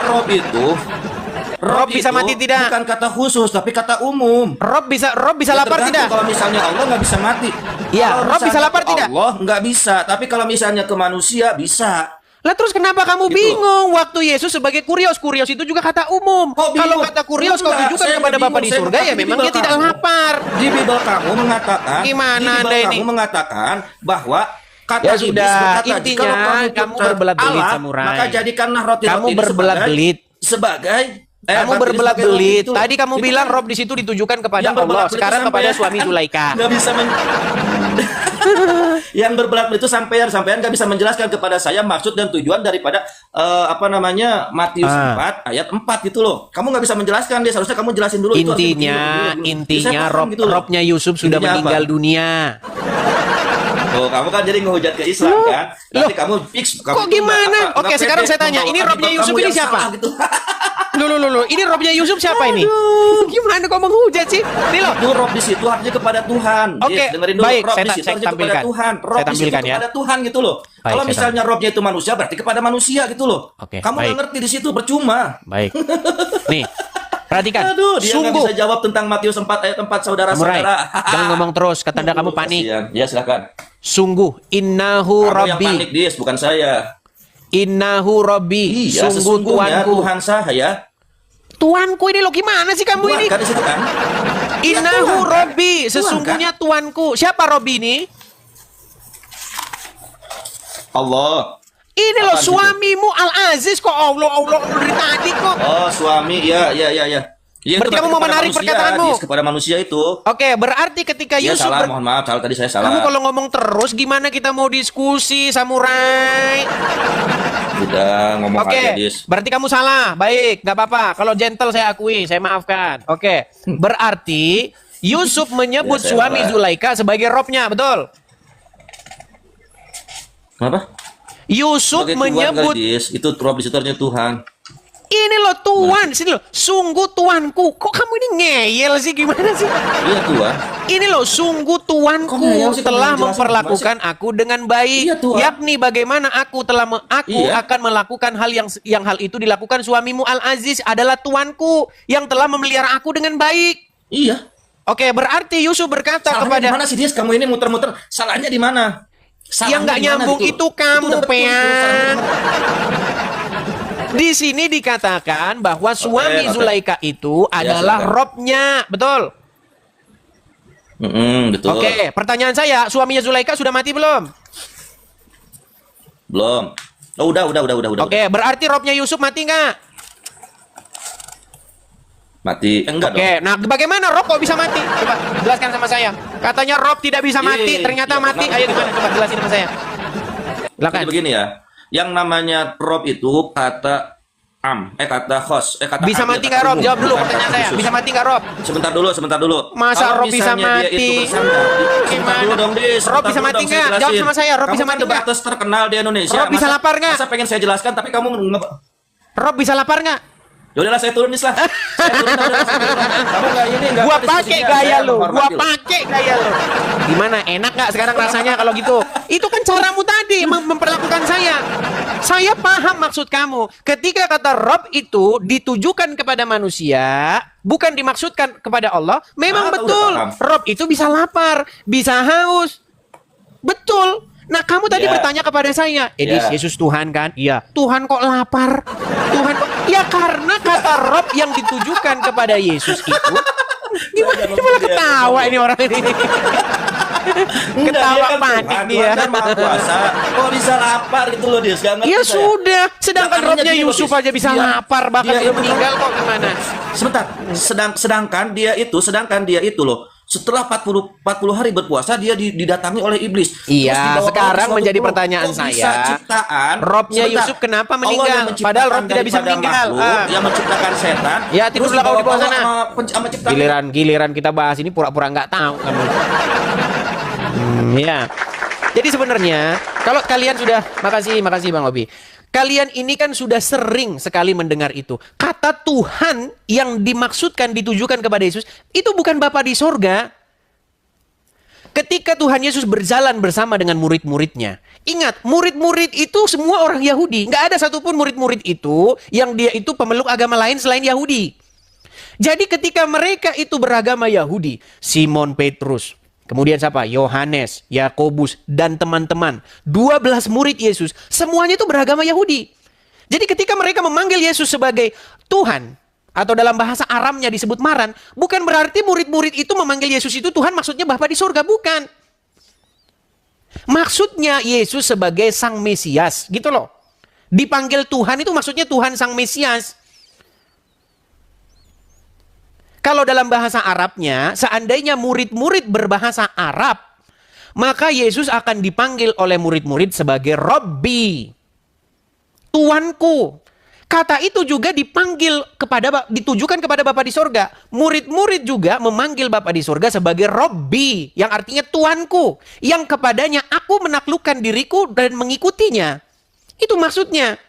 S4: Rob
S2: bisa
S4: itu
S2: mati tidak?
S4: Bukan kata khusus tapi kata umum.
S2: Rob bisa
S4: Ya,
S2: lapar
S4: tergantung,
S2: tidak?
S4: Kalau misalnya Allah nggak bisa mati.
S2: Iya,
S4: Kalau
S2: Rob bisa
S4: misalnya
S2: lapar
S4: ke
S2: tidak?
S4: Allah nggak bisa. Tapi kalau misalnya ke manusia bisa.
S2: Lah terus kenapa kamu
S4: Gitu.
S2: bingung waktu Yesus sebagai kurios? Kurios itu juga kata umum.
S4: Kok bingung?
S2: Kalau kata kurios kau
S4: Enggak,
S2: tujukan
S4: saya
S2: kepada
S4: nggak
S2: Bapa di
S4: bingung, saya
S2: surga ya
S4: pakai
S2: memang
S4: Bible
S2: dia tidak
S4: kamu.
S2: lapar.
S4: Di Bible kamu mengatakan.
S2: Gimana
S4: di Bible
S2: Anda ini?
S4: kamu mengatakan bahwa kata
S2: Ya
S4: iblis
S2: sudah,
S4: berkata,
S2: intinya
S4: "Jikalau
S2: kamu
S4: putra
S2: berbelat-belit,
S4: Allah,
S2: samurai.
S4: Maka jadikanlah roti-roti
S2: Kamu
S4: ini
S2: berbelat-belit.
S4: sebagai
S2: Kamu
S4: roti
S2: berbelat-belit.
S4: sebagai roti
S2: Tadi kamu
S4: itu
S2: bilang
S4: kan
S2: Rob di situ ditujukan kepada
S4: yang
S2: Allah,
S4: berbelat-belit
S2: sekarang
S4: itu
S2: kepada
S4: sampean
S2: suami Zulaika.
S4: nggak bisa yang berbelat-belit itu sampean nggak bisa menjelaskan kepada saya maksud dan tujuan daripada Matius 4 ayat 4 gitu loh. Kamu nggak bisa menjelaskan, dia seharusnya kamu jelasin dulu itu artinya begini, begini.
S2: Intinya
S4: Saya paham gitu loh.
S2: Robnya Yusuf sudah
S4: Intinya
S2: meninggal
S4: apa?
S2: dunia.
S4: Oh, kamu kan jadi ngehujat ke Islam kan? Berarti kamu fix.
S2: Kok gimana? Oke, sekarang saya tanya, ini Robnya Yusuf ini siapa?
S4: Gitu.
S2: Loh, ini Robnya Yusuf siapa ini? Gimana kok menghujat sih? Nih loh.
S4: Itu Rob di situ artinya kepada Tuhan.
S2: Oke,
S4: Yes, dengerin dulu.
S2: baik,
S4: Rob
S2: saya
S4: di situ artinya kepada
S2: tampilkan.
S4: Tuhan. Rob
S2: Saya
S4: di situ
S2: tampilkan ya.
S4: kepada Tuhan gitu loh.
S2: Baik,
S4: Kalau
S2: saya
S4: misalnya Robnya itu manusia berarti kepada manusia gitu loh.
S2: Oke,
S4: Kamu nggak
S2: baik.
S4: ngerti di situ percuma.
S2: Baik. Nih, perhatikan.
S4: Aduh, dia nggak
S2: Sungguh.
S4: bisa jawab tentang Matius 4 ayat 4
S2: Samurai,
S4: saudara-saudara.
S2: jangan ngomong terus, ketanda kamu panik.
S4: Kasihan. Ya silakan.
S2: Sungguh, innahu
S4: Kamu yang
S2: Rabbi.
S4: panik Dis, bukan saya.
S2: Innahu Rabbi.
S4: Iya,
S2: Sungguh
S4: sesungguhnya
S2: Tuanku.
S4: Tuhan saya.
S2: Tuanku ini lo gimana sih kamu ini?
S4: Tuhan kan di situ kan?
S2: Innahu
S4: Tuhan kan?
S2: Rabbi.
S4: Tuhan
S2: Sesungguhnya Tuanku. Siapa Rabbi ini?
S4: Allah.
S2: Ini loh
S4: Apaan situ?
S2: suamimu Al-Aziz kok Allah dari tadi kok.
S4: Oh, suami. Ya. Iya,
S2: Berarti kamu mau menarik perkataanmu?
S4: Kepada manusia itu.
S2: Oke, berarti ketika
S4: Iya,
S2: Yusuf
S4: salah, mohon maaf. Tadi saya salah.
S2: Kamu kalau ngomong terus gimana kita mau diskusi, samurai?
S4: Udah ngomong aja,
S2: Oke,
S4: Dis.
S2: berarti kamu salah. Baik, nggak apa-apa. Kalau gentle saya akui, saya maafkan. Oke, berarti Yusuf menyebut
S4: Ya, saya
S2: suami
S4: salah.
S2: Zulaika sebagai robnya, betul?
S4: Kenapa?
S2: Yusuf
S4: Sebagai Tuhan
S2: menyebut
S4: kali, Dis. Itu Rob di situ artinya Tuhan.
S2: ini loh Tuhan, sini loh, sungguh Tuanku. Kok kamu ini ngeyel sih, gimana sih?
S4: Iya, Tuhan.
S2: Ini loh, sungguh Tuanku
S4: Kok ngeyel sih,
S2: telah
S4: kamu jelasin
S2: memperlakukan aku dengan baik.
S4: Iya, Tuhan.
S2: Yakni bagaimana aku
S4: Iya.
S2: akan melakukan hal yang hal itu dilakukan suamimu Al-Aziz adalah Tuanku yang telah memelihara aku dengan baik.
S4: Iya.
S2: Oke, berarti Yusuf berkata
S4: Salahnya
S2: kepada
S4: di mana sih, Dis? Kamu ini muter-muter. Salahnya di mana?
S2: yang nggak nyambung itu kamu, Peang. Di sini dikatakan bahwa suami
S4: oke.
S2: Zulaika itu adalah
S4: silakan.
S2: robnya, betul?
S4: Betul.
S2: Oke, pertanyaan saya, suaminya Zulaika sudah mati belum?
S4: Belum. Oh, udah.
S2: Oke, berarti robnya Yusuf mati nggak?
S4: Mati. Enggak
S2: Oke,
S4: dong.
S2: nah bagaimana Rob kok bisa mati? Coba jelaskan sama saya. Katanya Rob tidak bisa mati, ternyata
S4: iya,
S2: mati. Ayo gimana? Coba jelasin sama saya. Silakan.
S4: Jadi begini ya. Yang namanya Rob itu kata kata khos, kata
S2: Bisa
S4: am,
S2: mati
S4: ya,
S2: nggak
S4: kata
S2: Rob?
S4: umum,
S2: Jawab dulu
S4: bukan
S2: pertanyaan
S4: kata
S2: saya.
S4: khusus.
S2: Bisa mati nggak Rob?
S4: Sebentar dulu.
S2: Masa
S4: Kalau
S2: Rob bisa
S4: misalnya dia
S2: mati?
S4: itu bersandar, sebentar
S2: Gimana?
S4: dulu dong, Dis.
S2: Rob
S4: Sebentar
S2: bisa
S4: dulu
S2: mati
S4: dong, saya
S2: nggak? Jawab
S4: jelasin.
S2: sama saya, Rob
S4: Kamu
S2: bisa
S4: kan
S2: mati nggak?
S4: debater terkenal di Indonesia.
S2: Rob bisa lapar nggak?
S4: Masa pengen saya jelaskan tapi kamu
S2: Rob bisa lapar nggak?
S4: Yaudahlah, saya turun, Dis lah. Saya turun, udah, saya turun. Kamu nggak ini nggak
S2: Gua
S4: apa
S2: pakai
S4: diskusinya.
S2: gaya
S4: Saya
S2: lu,
S4: menghormati lu.
S2: Gimana? Enak nggak sekarang rasanya kalau gitu? Itu kan caramu tadi memperlakukan saya. Saya paham maksud kamu. Ketika kata Rob itu ditujukan kepada manusia, bukan dimaksudkan kepada Allah, memang
S4: Udah
S2: betul.
S4: paham.
S2: Rob itu bisa lapar, bisa haus. Betul. Nah, kamu tadi
S4: Ya.
S2: bertanya kepada saya, Edis,
S4: Ya.
S2: Yesus Tuhan kan? Iya. Tuhan kok lapar? Tuhan kok... Ya karena kata Rob yang ditujukan kepada Yesus itu, gimana
S4: Jangan
S2: malah
S4: dia,
S2: ketawa ini orang ini.
S4: Enggak,
S2: Ketawa
S4: dia kan
S2: panik
S4: Tuhan,
S2: dia.
S4: Tuhan kan Maha Kuasa. Kok bisa lapar gitu loh, Dis? Gak ngerti
S2: Ya
S4: saya.
S2: sudah, sedangkan
S4: Nah,
S2: Robnya
S4: anehnya gini loh,
S2: Yusuf
S4: Dis.
S2: aja bisa
S4: Dia-
S2: lapar, bahkan
S4: dia
S2: dia
S4: itu-
S2: meninggal kok gimana?
S4: Sebentar, sedangkan dia itu loh, setelah 40 hari berpuasa dia didatangi oleh iblis. Terus
S2: Iya,
S4: dibawa-bawa ke
S2: sekarang
S4: suatu
S2: menjadi
S4: pulau.
S2: pertanyaan
S4: Kok bisa
S2: saya,
S4: ciptaan?
S2: Robnya
S4: Sebentar.
S2: Yusuf kenapa
S4: Allah
S2: meninggal?
S4: yang menciptakan
S2: Padahal Rob tidak bisa
S4: daripada
S2: meninggal.
S4: makhluk, yang menciptakan setan.
S2: Ya, tidurlah kau di bawah sana.
S4: Sama ciptaan.
S2: Giliran kita bahas ini pura-pura nggak tahu kamu. Ya. Jadi sebenarnya kalau kalian sudah makasih Bang Obi. Kalian ini kan sudah sering sekali mendengar itu. Kata Tuhan yang dimaksudkan ditujukan kepada Yesus itu bukan Bapa di sorga. Ketika Tuhan Yesus berjalan bersama dengan murid-muridnya. Ingat, murid-murid itu semua orang Yahudi. Nggak ada satupun murid-murid itu yang dia itu pemeluk agama lain selain Yahudi. Jadi ketika mereka itu beragama Yahudi, Simon Petrus, kemudian siapa? Yohanes, Yakobus, dan teman-teman. 12 murid Yesus, semuanya itu beragama Yahudi. Jadi ketika mereka memanggil Yesus sebagai Tuhan, atau dalam bahasa Aramnya disebut Maran, bukan berarti murid-murid itu memanggil Yesus itu Tuhan maksudnya Bapa di surga, bukan. Maksudnya Yesus sebagai Sang Mesias, gitu loh. Dipanggil Tuhan itu maksudnya Tuhan Sang Mesias. Kalau dalam bahasa Arabnya, seandainya murid-murid berbahasa Arab, maka Yesus akan dipanggil oleh murid-murid sebagai Rabbi, Tuanku. Kata itu juga ditujukan kepada Bapa di sorga. Murid-murid juga memanggil Bapa di sorga sebagai Rabbi, yang artinya Tuanku, yang kepadanya aku menaklukkan diriku dan mengikutinya. Itu maksudnya.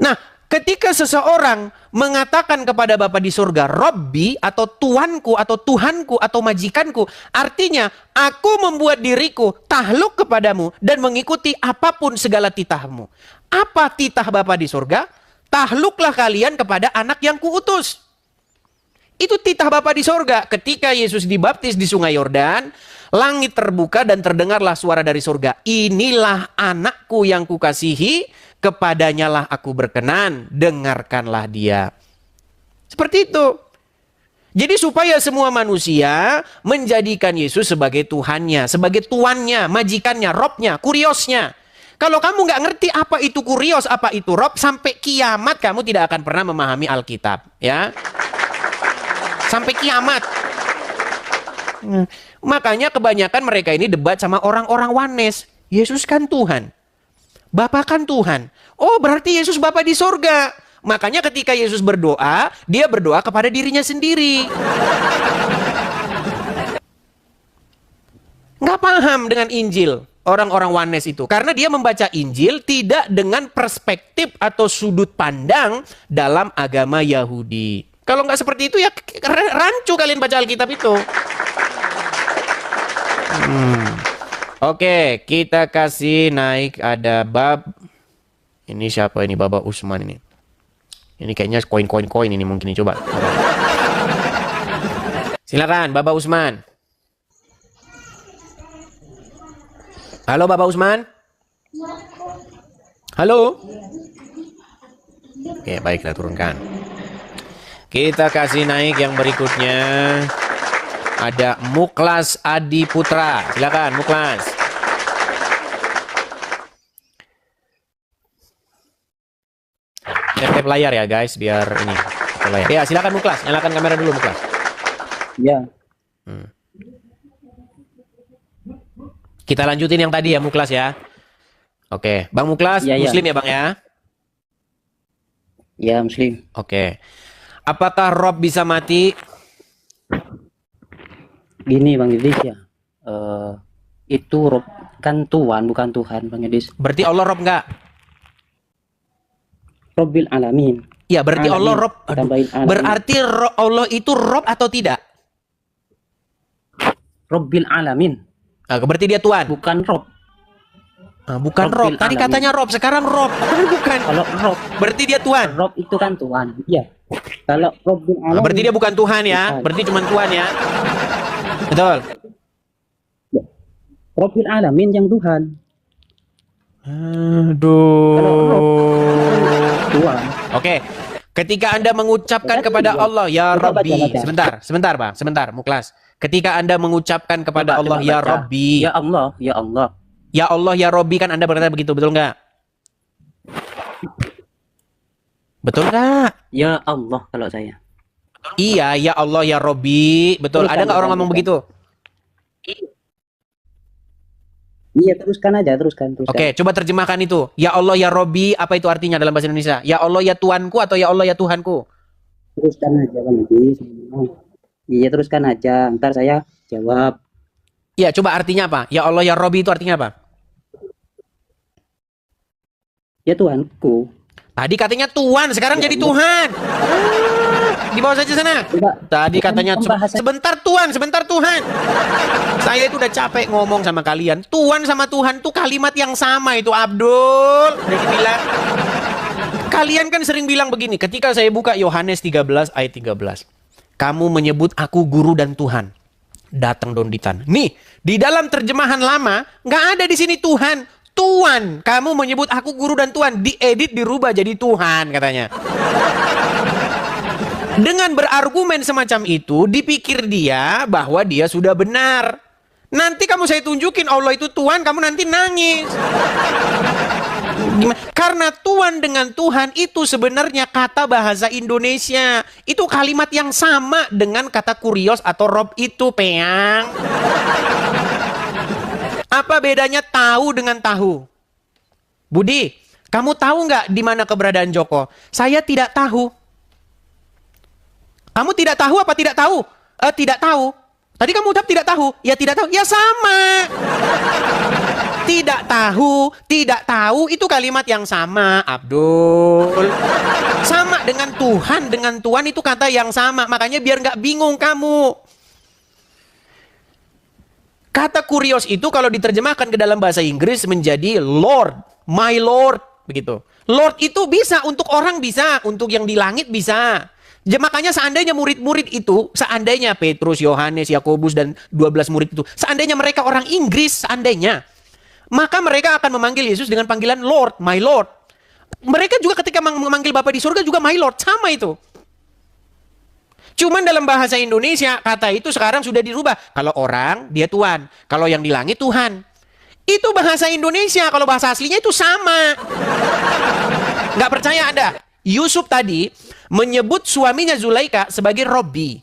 S2: Nah, ketika seseorang mengatakan kepada Bapa di surga, Rabbi atau Tuanku atau Tuhanku atau majikanku, artinya aku membuat diriku tahluk kepadamu dan mengikuti apapun segala titahmu. Apa titah Bapa di surga? Tahluklah kalian kepada anak yang kuutus. Itu titah Bapa di surga. Ketika Yesus dibaptis di Sungai Yordan, langit terbuka dan terdengarlah suara dari surga. Inilah anakku yang kukasihi, kepadanya lah aku berkenan, dengarkanlah dia. Seperti itu. Jadi supaya semua manusia menjadikan Yesus sebagai Tuhannya, sebagai tuannya, majikannya, robnya, kuriosnya. Kalau kamu nggak ngerti apa itu kurios, apa itu rob, sampai kiamat kamu tidak akan pernah memahami Alkitab, ya. Sampai kiamat. Makanya kebanyakan mereka ini debat sama orang-orang Wanes. Yesus kan Tuhan. Bapa kan Tuhan. Oh, berarti Yesus Bapa di sorga. Makanya ketika Yesus berdoa, dia berdoa kepada dirinya sendiri. Nggak paham dengan Injil orang-orang Wanes itu. Karena dia membaca Injil tidak dengan perspektif atau sudut pandang dalam agama Yahudi. Kalau nggak seperti itu ya rancu kalian baca Alkitab itu. Oke, kita kasih naik ada bab. Ini siapa ini? Baba Usman ini. Ini kayaknya koin-koin ini mungkin coba. Silakan Baba Usman. Halo Baba Usman. Halo. Oke, baik kita turunkan. Kita kasih naik yang berikutnya. Ada Muklas Adi Putra. Silakan Muklas. Tap layar ya guys, biar ini. Layar. Ya silakan Muklas, nyalakan kamera dulu Muklas.
S12: Ya.
S2: Kita lanjutin yang tadi ya Muklas ya. Oke, Bang Muklas,
S12: ya,
S2: Muslim
S12: ya.
S2: Ya Bang ya?
S12: Ya Muslim.
S2: Oke. Apakah Rob bisa mati?
S12: Gini Bang Yudis ya. Itu Rob kan Tuhan bukan Tuhan Bang Yudis.
S2: Berarti Allah Rob enggak?
S12: Robbil alamin.
S2: Ya berarti
S12: alamin.
S2: Allah Rob. Berarti Allah itu Rob atau tidak?
S12: Robbil alamin.
S2: Nah, berarti dia Tuhan.
S12: Bukan Rob.
S2: Bukan Rob. Tadi alamin. Katanya Rob, sekarang Rob. Bukan.
S12: Kalau Rob.
S2: Berarti dia Tuhan.
S12: Rob itu kan Tuhan. Iya. Kalau Robbil alamin.
S2: Berarti dia bukan Tuhan ya. Berarti cuma Tuhan ya. Betul.
S12: Robbil alamin yang Tuhan.
S2: Tuhan. Oke. Ketika Anda mengucapkan kepada Allah ya Rabbi. Sebentar Bang. Sebentar Muklas. Ketika Anda mengucapkan kepada Allah ya Rabbi.
S12: Ya Allah, ya Allah.
S2: Ya Allah ya Rabbi kan Anda berkata begitu, betul nggak? Betul nggak?
S12: Ya Allah kalau saya.
S2: Iya, ya Allah ya Rabbi. Betul. Ada nggak orang ngomong begitu?
S12: Iya, teruskan aja, teruskan.
S2: Oke, coba terjemahkan itu. Ya Allah ya Rabbi, apa itu artinya dalam bahasa Indonesia? Ya Allah ya Tuanku atau ya Allah ya Tuhanku?
S12: Teruskan aja Bang. Iya, teruskan aja. Ntar saya jawab.
S2: Iya, coba artinya apa? Ya Allah ya Rabbi itu artinya apa?
S12: Ya Tuhanku.
S2: Tadi katanya Tuhan, sekarang ya, jadi Allah. Tuhan. Di bawah saja sana. Tadi katanya sebentar Tuhan. Saya itu udah capek ngomong sama kalian. Tuhan sama Tuhan tuh kalimat yang sama itu Abdul. Udah bilang. Kalian kan sering bilang begini, ketika saya buka Yohanes 13 ayat 13. Kamu menyebut aku guru dan Tuhan. Datang Donditan. Nih, di dalam terjemahan lama nggak ada di sini Tuhan. Tuhan, kamu menyebut aku guru dan Tuhan. Diedit, dirubah jadi Tuhan katanya. Dengan berargumen semacam itu, dipikir dia bahwa dia sudah benar. Nanti kamu saya tunjukin Allah itu Tuhan, kamu nanti nangis. Karena Tuhan dengan Tuhan itu sebenarnya kata bahasa Indonesia. Itu kalimat yang sama dengan kata kurios atau rob itu, Peang. Apa bedanya tahu dengan tahu? Budi, kamu tahu nggak di mana keberadaan Joko? Saya tidak tahu. Kamu tidak tahu apa tidak tahu? Tidak tahu. Tadi kamu ucap tidak tahu. Ya tidak tahu. Ya sama. Tidak tahu itu kalimat yang sama, Abdul. Sama dengan Tuhan itu kata yang sama. Makanya biar nggak bingung kamu. Kata kurios itu kalau diterjemahkan ke dalam bahasa Inggris menjadi Lord, my Lord, begitu. Lord itu bisa untuk orang bisa, untuk yang di langit bisa. Makanya seandainya murid-murid itu, seandainya Petrus, Yohanes, Yakobus dan 12 murid itu, seandainya mereka orang Inggris, seandainya, maka mereka akan memanggil Yesus dengan panggilan Lord, my Lord. Mereka juga ketika memanggil Bapa di surga juga my Lord, sama itu. Cuman dalam bahasa Indonesia, kata itu sekarang sudah dirubah. Kalau orang, dia Tuhan. Kalau yang di langit, Tuhan. Itu bahasa Indonesia. Kalau bahasa aslinya itu sama. Nggak percaya Anda? Yusuf tadi menyebut suaminya Zulaika sebagai Robbi.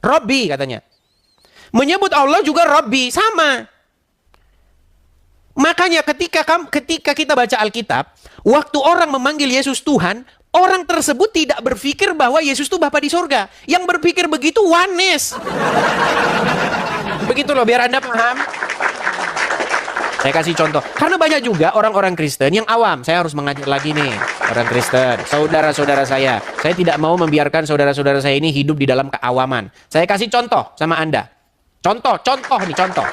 S2: Robbi katanya. Menyebut Allah juga Robbi. Sama. Makanya ketika kita baca Alkitab, waktu orang memanggil Yesus Tuhan, orang tersebut tidak berpikir bahwa Yesus itu Bapa di sorga. Yang berpikir begitu wanes. Begitu loh, biar Anda paham. Saya kasih contoh. Karena banyak juga orang-orang Kristen yang awam. Saya harus mengajar lagi nih. Orang Kristen, saudara-saudara saya. Saya tidak mau membiarkan saudara-saudara saya ini hidup di dalam keawaman. Saya kasih contoh sama Anda. Contoh nih, contoh.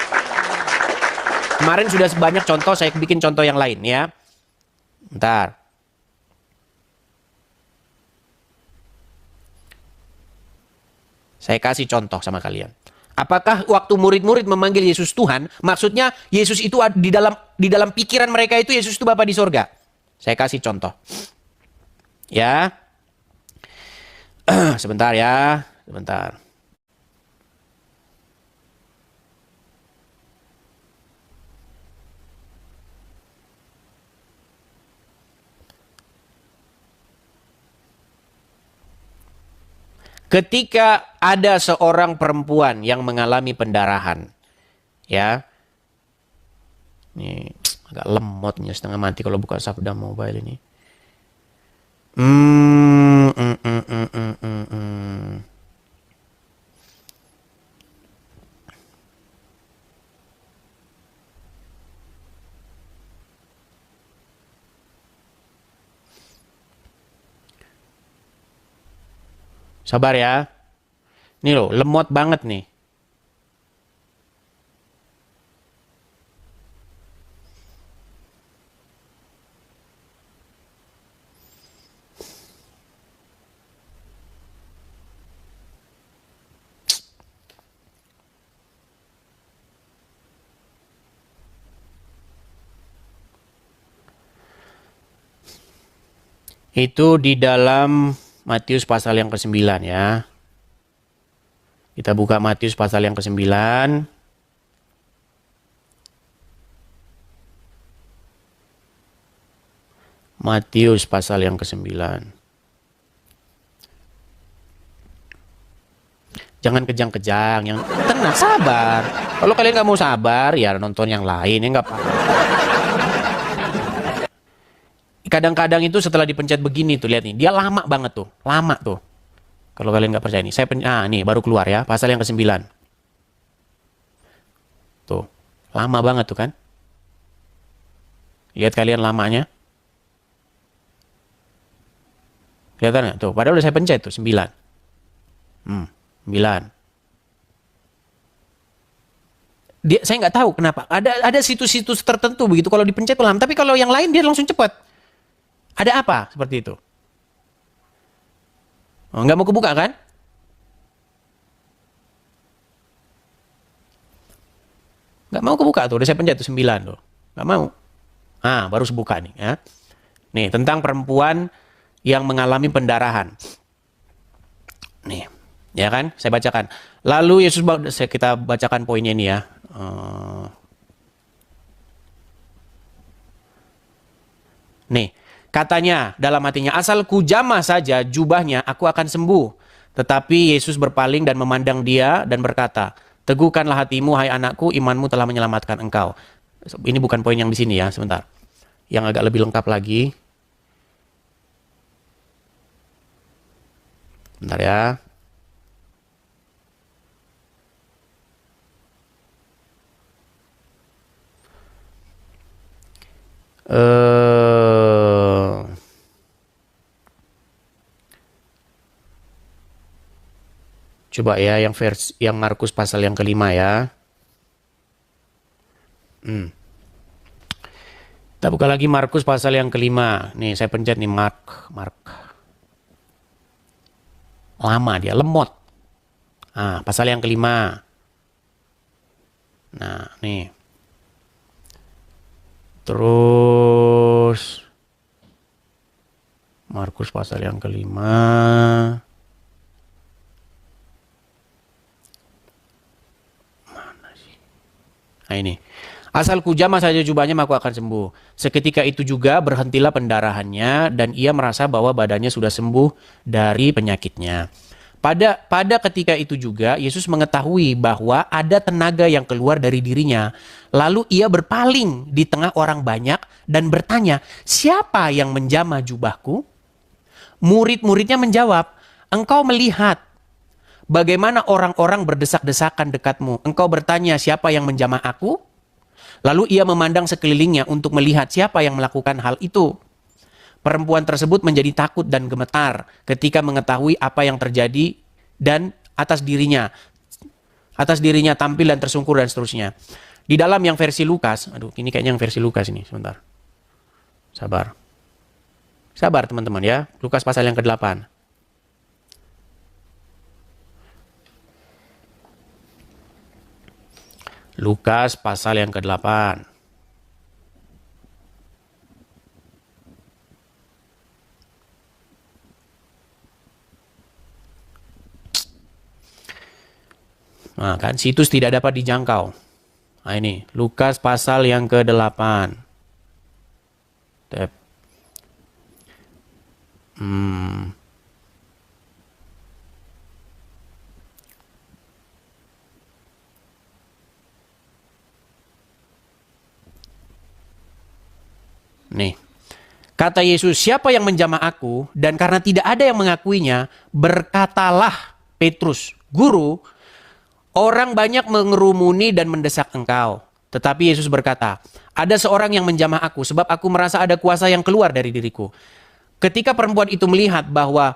S2: Kemarin sudah sebanyak contoh, saya bikin contoh yang lain ya. Bentar. Saya kasih contoh sama kalian. Apakah waktu murid-murid memanggil Yesus Tuhan, maksudnya Yesus itu di dalam pikiran mereka itu Yesus itu Bapa di sorga? Saya kasih contoh. Ya. Sebentar ya, sebentar. Ketika ada seorang perempuan yang mengalami pendarahan, ya, ini agak lemotnya setengah mati kalau buka Sabda Mobile ini. Sabar ya. Ini loh, lemot banget nih. Itu di dalam Matius pasal yang ke-9 ya. Kita buka Matius pasal yang ke-9. Matius pasal yang ke-9. Jangan kejang-kejang, yang tenang, sabar. Kalau kalian nggak mau sabar, ya nonton yang lain, ya nggak apa-apa. Kadang-kadang itu setelah dipencet begini tuh, lihat nih, dia lama banget tuh, lama tuh. Kalau kalian nggak percaya nih, nih baru keluar ya, pasal yang ke-9. Tuh, lama banget tuh kan? Lihat kalian lamanya. Kelihatan nggak? Tuh, padahal udah saya pencet tuh, 9. 9. Saya nggak tahu kenapa. Ada situs-situs tertentu begitu, kalau dipencet lama, tapi kalau yang lain dia langsung cepat. Ada apa seperti itu? Oh, nggak mau kebuka kan? Nggak mau kebuka tuh, udah saya pencet tuh 9 tuh. Nggak mau. Baru sebuka nih ya. Nih, tentang perempuan yang mengalami pendarahan. Nih, ya kan? Saya bacakan. Lalu Yesus, kita bacakan poinnya ini ya. Nih, katanya dalam hatinya, asal ku jamah saja jubahnya, aku akan sembuh. Tetapi Yesus berpaling dan memandang dia dan berkata, teguhkanlah hatimu, hai anakku, imanmu telah menyelamatkan engkau. Ini bukan poin yang di sini ya, sebentar. Yang agak lebih lengkap lagi. Bentar ya. Coba ya yang Markus pasal yang ke-5 ya. Kita buka lagi Markus pasal yang ke-5. Nih saya pencet nih Mark. Lama dia, lemot. Pasal yang ke-5. Nah, nih. Terus Markus pasal yang ke-5. Nah ini. Asal ku jamah saja jubahnya maka akan sembuh. Seketika itu juga berhentilah pendarahannya dan ia merasa bahwa badannya sudah sembuh dari penyakitnya. Pada ketika itu juga Yesus mengetahui bahwa ada tenaga yang keluar dari dirinya. Lalu ia berpaling di tengah orang banyak dan bertanya, siapa yang menjamah jubahku? Murid-muridnya menjawab, engkau melihat bagaimana orang-orang berdesak-desakan dekatmu. Engkau bertanya siapa yang menjamah aku? Lalu ia memandang sekelilingnya untuk melihat siapa yang melakukan hal itu. Perempuan tersebut menjadi takut dan gemetar ketika mengetahui apa yang terjadi dan atas dirinya tampil dan tersungkur dan seterusnya. Di dalam yang versi Lukas, ini kayaknya yang versi Lukas ini, sebentar. Sabar teman-teman ya, Lukas pasal yang ke-8. Lukas pasal yang ke-8. Nah kan, situs tidak dapat dijangkau. Nah ini, Lukas pasal yang ke-8. Nih, kata Yesus, siapa yang menjamah aku? Dan karena tidak ada yang mengakuinya, berkatalah Petrus, Guru, orang banyak mengerumuni dan mendesak engkau. Tetapi Yesus berkata, ada seorang yang menjamah aku, sebab aku merasa ada kuasa yang keluar dari diriku. Ketika perempuan itu melihat bahwa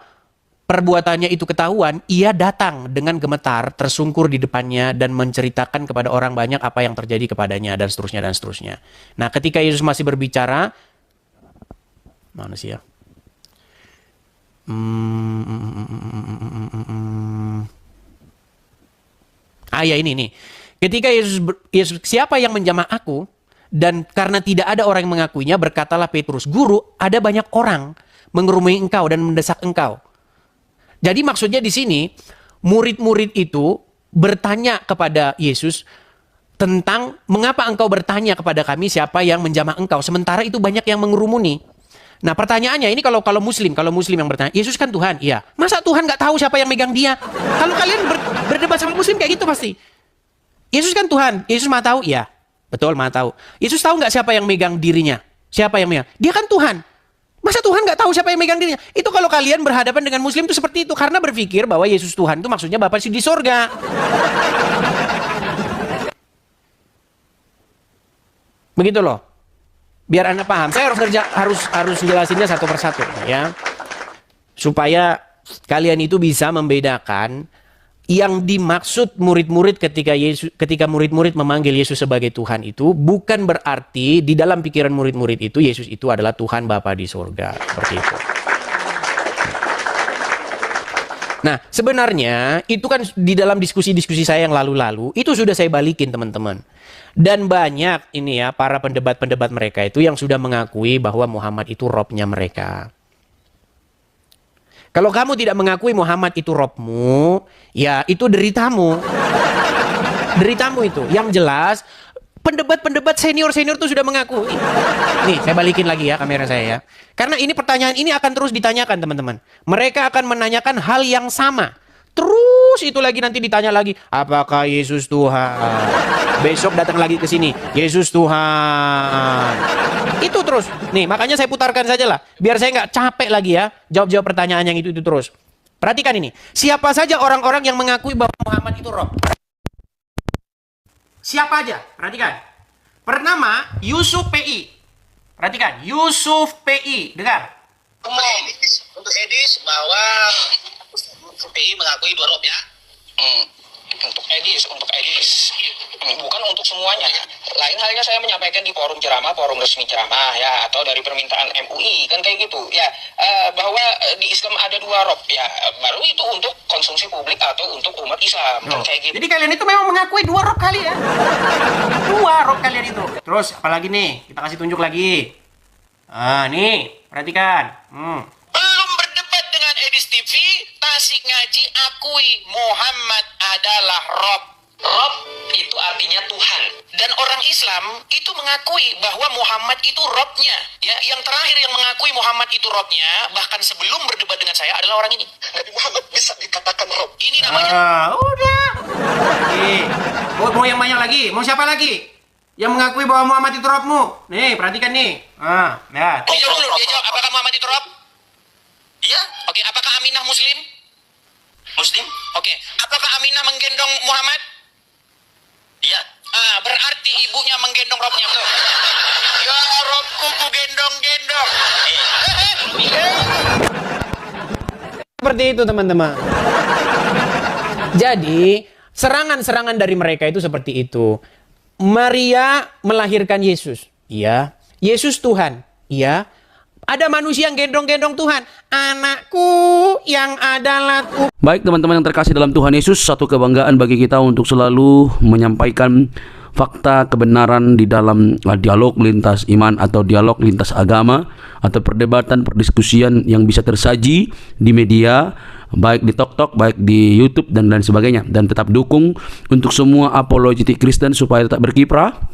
S2: perbuatannya itu ketahuan, ia datang dengan gemetar, tersungkur di depannya dan menceritakan kepada orang banyak apa yang terjadi kepadanya dan seterusnya dan seterusnya. Nah, ketika Yesus masih berbicara, mana sih ya? Ya ini nih. Ketika Yesus siapa yang menjamah aku? Dan karena tidak ada orang yang mengakuinya, berkatalah Petrus, Guru, ada banyak orang mengerumuni engkau dan mendesak engkau. Jadi maksudnya di sini, murid-murid itu bertanya kepada Yesus tentang mengapa engkau bertanya kepada kami siapa yang menjamah engkau. Sementara itu banyak yang mengerumuni. Nah pertanyaannya ini kalau muslim yang bertanya, Yesus kan Tuhan, iya. Masa Tuhan nggak tahu siapa yang megang dia? Kalau kalian berdebat sama muslim kayak gitu pasti. Yesus kan Tuhan, Yesus mah tahu, iya. Betul, mah tahu. Yesus tahu nggak siapa yang megang dirinya? Siapa yang megang? Dia kan Tuhan. Masa Tuhan nggak tahu siapa yang megang dirinya? Itu kalau kalian berhadapan dengan muslim itu seperti itu. Karena berpikir bahwa Yesus Tuhan itu maksudnya Bapa di sorga. Begitu loh. Biar Anda paham. Saya harus jelasinnya satu persatu ya. Supaya kalian itu bisa membedakan yang dimaksud murid-murid ketika murid-murid memanggil Yesus sebagai Tuhan itu bukan berarti di dalam pikiran murid-murid itu Yesus itu adalah Tuhan Bapa di surga. Seperti itu. Nah, sebenarnya itu kan di dalam diskusi-diskusi saya yang lalu-lalu itu sudah saya balikin teman-teman. Dan banyak ini ya para pendebat-pendebat mereka itu yang sudah mengakui bahwa Muhammad itu robnya mereka. Kalau kamu tidak mengakui Muhammad itu robmu, ya itu deritamu. Deritamu itu. Yang jelas, pendebat-pendebat senior-senior itu sudah mengakui. Nih, saya balikin lagi ya kamera saya ya. Karena ini pertanyaan ini akan terus ditanyakan teman-teman. Mereka akan menanyakan hal yang sama. Terus itu lagi nanti ditanya lagi, apakah Yesus Tuhan? Besok datang lagi ke sini, Yesus Tuhan. Itu terus. Nih, makanya saya putarkan saja lah. Biar saya nggak capek lagi ya, jawab-jawab pertanyaan yang itu terus. Perhatikan ini. Siapa saja orang-orang yang mengakui bahwa Muhammad itu roh? Siapa aja? Perhatikan. Pertama, Yusuf PI. Perhatikan, Yusuf PI. Dengar.
S13: Untuk Edis bahwa PI mengakui dua rob ya. Untuk Edis, bukan untuk semuanya. Lain halnya saya menyampaikan di forum resmi ceramah ya, atau dari permintaan MUI kan kayak gitu ya, bahwa di Islam ada dua rob ya, baru itu untuk konsumsi publik atau untuk umat Islam kan kayak gitu.
S2: Jadi kalian itu memang mengakui dua rob kali ya, dua rob kalian itu. Terus apalagi nih, kita kasih tunjuk lagi. Nih perhatikan.
S13: Belum berdebat dengan Edis TV, Tasik Ngaji akui Muhammad adalah rob. Rob itu artinya Tuhan. Dan orang Islam itu mengakui bahwa Muhammad itu Robnya. Ya, yang terakhir yang mengakui Muhammad itu Robnya, bahkan sebelum berdebat dengan saya adalah orang ini. Nabi Muhammad bisa dikatakan Rob. Ini namanya.
S2: Udah. Mau yang banyak lagi? Mau siapa lagi? Yang mengakui bahwa Muhammad itu Robmu. Nih, perhatikan nih. Ya.
S13: Dia jawab dulu, dia jawab, apakah Muhammad itu Rob? Iya. Oke, apakah Aminah Muslim? Muslim? Oke. Apakah Aminah menggendong Muhammad? Iya. Berarti ibunya menggendong Robnya, betul? Ya, Robku ku gendong-gendong.
S2: Seperti itu, teman-teman. Jadi, serangan-serangan dari mereka itu seperti itu. Maria melahirkan Yesus. Iya. Yesus Tuhan. Iya. Ada manusia yang gendong-gendong Tuhan. Anakku yang adalah Tuhan.
S1: Baik teman-teman yang terkasih dalam Tuhan Yesus, satu kebanggaan bagi kita untuk selalu menyampaikan fakta kebenaran di dalam dialog lintas iman atau dialog lintas agama atau perdebatan, perdiskusian yang bisa tersaji di media, baik di TokTok, baik di YouTube dan lain sebagainya. Dan tetap dukung untuk semua apologetik Kristen supaya tetap berkiprah,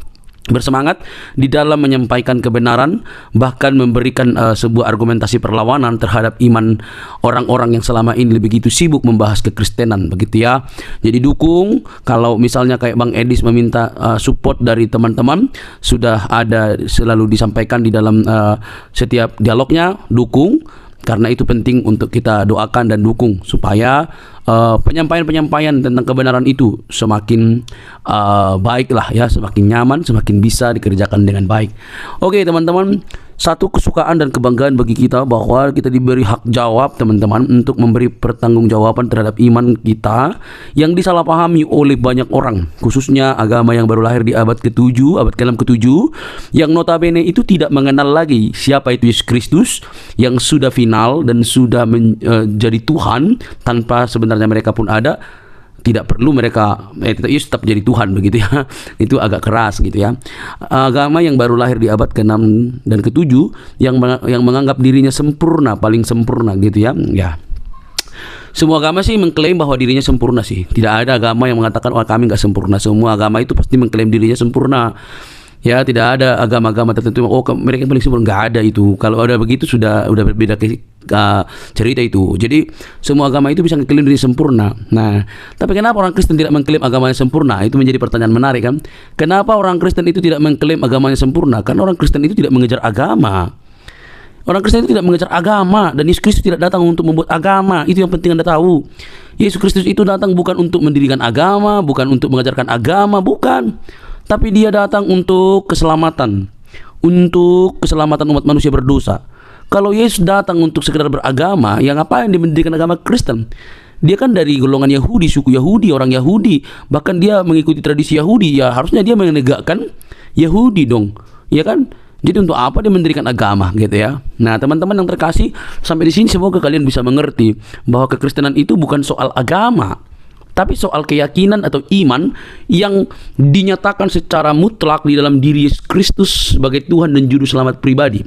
S1: bersemangat di dalam menyampaikan kebenaran, bahkan memberikan sebuah argumentasi perlawanan terhadap iman orang-orang yang selama ini begitu sibuk membahas kekristenan, begitu ya. Jadi dukung, kalau misalnya kayak Bang Edis meminta support dari teman-teman, sudah ada selalu disampaikan di dalam setiap dialognya, dukung. Karena itu penting untuk kita doakan dan dukung supaya penyampaian-penyampaian tentang kebenaran itu semakin baiklah ya, semakin nyaman, semakin bisa dikerjakan dengan baik. Oke teman-teman, satu kesukaan dan kebanggaan bagi kita bahwa kita diberi hak jawab teman-teman untuk memberi pertanggungjawaban terhadap iman kita yang disalahpahami oleh banyak orang, khususnya agama yang baru lahir di abad ke-7, abad ke-6, ke-7, yang notabene itu tidak mengenal lagi siapa itu Yesus Kristus yang sudah final dan sudah menjadi Tuhan tanpa sebenarnya mereka pun ada. Tidak perlu mereka tetap jadi Tuhan, begitu ya. Itu agak keras gitu ya. Agama yang baru lahir di abad ke-6 dan ke-7 yang menganggap dirinya sempurna, paling sempurna gitu ya. Ya. Semua agama sih mengklaim bahwa dirinya sempurna sih. Tidak ada agama yang mengatakan kami nggak sempurna. Semua agama itu pasti mengklaim dirinya sempurna. Ya, tidak ada agama-agama tertentu mereka paling sempurna, nggak ada itu. Kalau ada begitu sudah berbeda cerita itu. Jadi semua agama itu bisa mengklaim diri sempurna. Nah, tapi kenapa orang Kristen tidak mengklaim agamanya sempurna? Itu menjadi pertanyaan menarik kan? Kenapa orang Kristen itu tidak mengklaim agamanya sempurna? Karena orang Kristen itu tidak mengejar agama. Orang Kristen itu tidak mengejar agama, dan Yesus Kristus tidak datang untuk membuat agama. Itu yang penting Anda tahu. Yesus Kristus itu datang bukan untuk mendirikan agama, bukan untuk mengajarkan agama, bukan. Tapi dia datang untuk keselamatan, untuk keselamatan umat manusia berdosa. Kalau Yesus datang untuk sekedar beragama, yang ngapain dia mendirikan agama Kristen? Dia kan dari golongan Yahudi, suku Yahudi, orang Yahudi, bahkan dia mengikuti tradisi Yahudi. Ya harusnya dia menegakkan Yahudi dong, ya kan? Jadi untuk apa dia mendirikan agama gitu ya? Nah teman-teman yang terkasih, sampai di sini semoga kalian bisa mengerti bahwa kekristenan itu bukan soal agama, tapi soal keyakinan atau iman yang dinyatakan secara mutlak di dalam diri Yesus Kristus sebagai Tuhan dan Juru Selamat pribadi.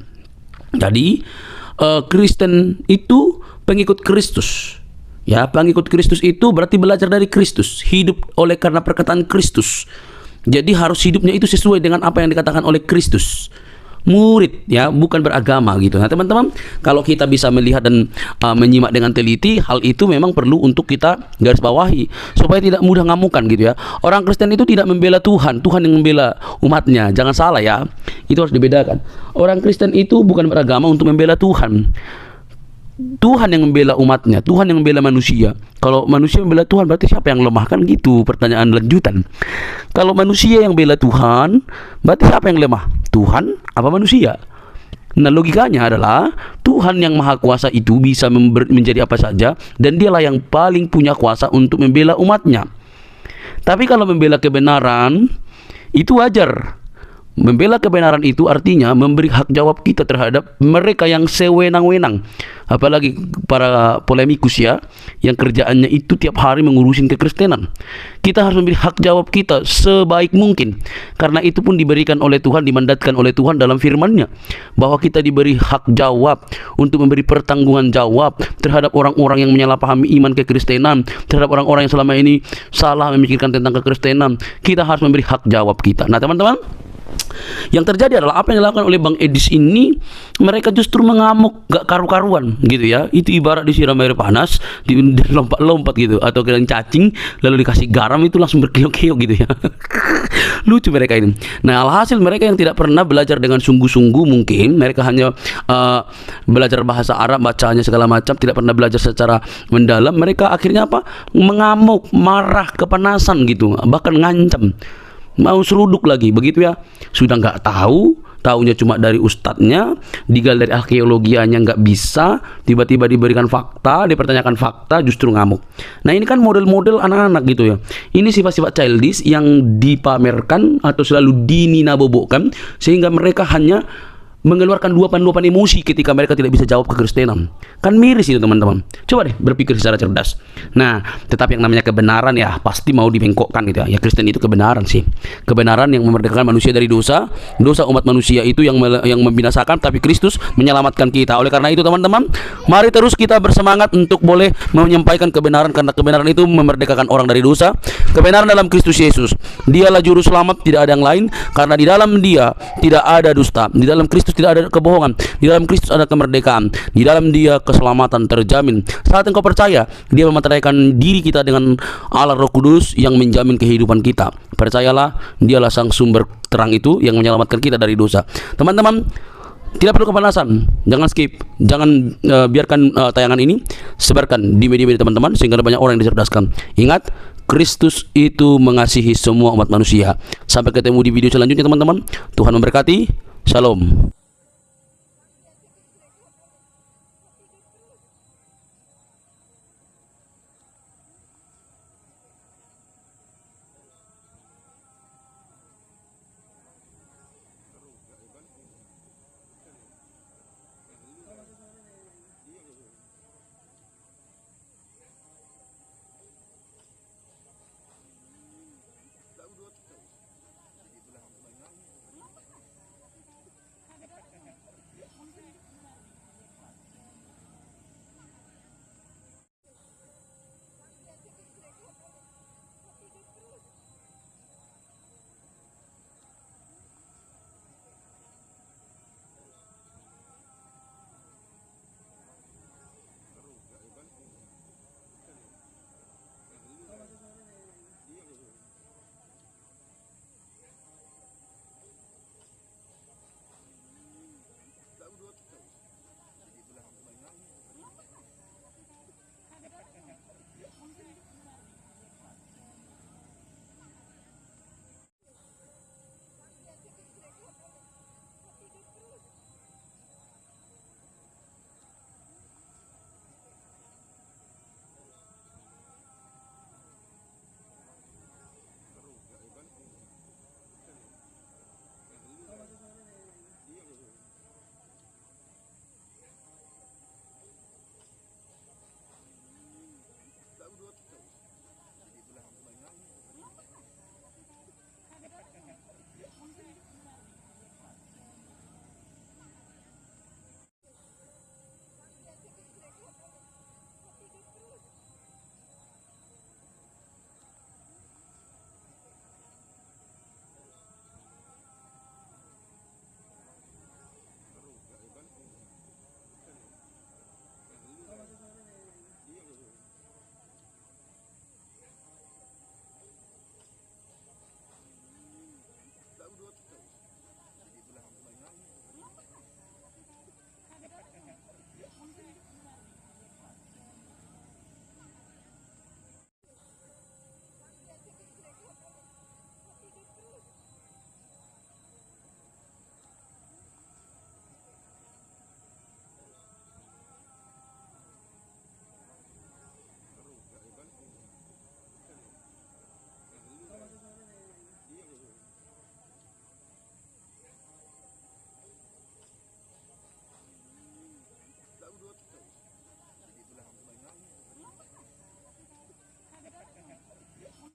S1: Jadi Kristen itu pengikut Kristus. Ya, pengikut Kristus itu berarti belajar dari Kristus, hidup oleh karena perkataan Kristus. Jadi harus hidupnya itu sesuai dengan apa yang dikatakan oleh Kristus. Murid ya, bukan beragama gitu. Nah teman-teman, kalau kita bisa melihat dan menyimak dengan teliti, hal itu memang perlu untuk kita garis bawahi supaya tidak mudah ngamukan gitu ya. Orang Kristen itu tidak membela Tuhan, Tuhan yang membela umatnya. Jangan salah ya, itu harus dibedakan. Orang Kristen itu bukan beragama untuk membela Tuhan. Tuhan yang membela umatnya, Tuhan yang membela manusia. Kalau manusia membela Tuhan, berarti siapa yang lemah? Kan gitu pertanyaan lanjutan. Kalau manusia yang bela Tuhan, berarti siapa yang lemah? Tuhan apa manusia? Nah logikanya adalah Tuhan yang maha kuasa itu bisa menjadi apa saja, dan dialah yang paling punya kuasa untuk membela umatnya. Tapi kalau membela kebenaran, itu wajar. Membela kebenaran itu artinya memberi hak jawab kita terhadap mereka yang sewenang-wenang. Apalagi para polemikus ya, yang kerjaannya itu tiap hari mengurusin kekristenan. Kita harus memberi hak jawab kita sebaik mungkin. Karena itu pun diberikan oleh Tuhan, dimandatkan oleh Tuhan dalam firman-Nya, bahwa kita diberi hak jawab untuk memberi pertanggungan jawab terhadap orang-orang yang menyalahpahami iman kekristenan, terhadap orang-orang yang selama ini salah memikirkan tentang kekristenan. Kita harus memberi hak jawab kita. Nah teman-teman, yang terjadi adalah apa yang dilakukan oleh Bang Edis ini, mereka justru mengamuk gak karu-karuan gitu ya. Itu ibarat disiram air panas, lompat-lompat gitu, atau kalian cacing lalu dikasih garam itu langsung berkiok-kiok gitu ya. Lucu mereka ini. Nah alhasil mereka yang tidak pernah belajar dengan sungguh-sungguh, mungkin mereka hanya belajar bahasa Arab, bacanya segala macam, tidak pernah belajar secara mendalam. Mereka akhirnya apa? Mengamuk, marah, kepanasan gitu, bahkan ngancam, mau seruduk lagi begitu ya. Sudah nggak tahu, taunya cuma dari ustadznya, digali dari arkeologianya nggak bisa, tiba-tiba diberikan fakta, dipertanyakan fakta, justru ngamuk. Nah ini kan model-model anak-anak gitu ya. Ini sifat-sifat childish yang dipamerkan atau selalu dininabobokkan, sehingga mereka hanya mengeluarkan luapan-luapan emosi ketika mereka tidak bisa jawab kekristenan. Kan miris itu teman-teman. Coba deh berpikir secara cerdas. Nah, tetapi yang namanya kebenaran ya pasti mau dibengkokkan gitu ya. Ya Kristen itu kebenaran sih. Kebenaran yang memerdekakan manusia dari dosa. Dosa umat manusia itu yang membinasakan, tapi Kristus menyelamatkan kita. Oleh karena itu teman-teman, mari terus kita bersemangat untuk boleh menyampaikan kebenaran, karena kebenaran itu memerdekakan orang dari dosa. Kebenaran dalam Kristus Yesus. Dialah juru selamat, tidak ada yang lain, karena di dalam Dia tidak ada dusta. Di dalam Kristus tidak ada kebohongan. Di dalam Kristus ada kemerdekaan. Di dalam Dia keselamatan terjamin. Saat engkau percaya, Dia memateraikan diri kita dengan Allah Roh Kudus yang menjamin kehidupan kita. Percayalah, Dialah sang sumber terang itu yang menyelamatkan kita dari dosa. Teman-teman, tidak perlu kepanasan, jangan skip, jangan biarkan tayangan ini, sebarkan di media-media teman-teman sehingga banyak orang yang dicerdaskan. Ingat, Kristus itu mengasihi semua umat manusia. Sampai ketemu di video selanjutnya teman-teman. Tuhan memberkati. Shalom.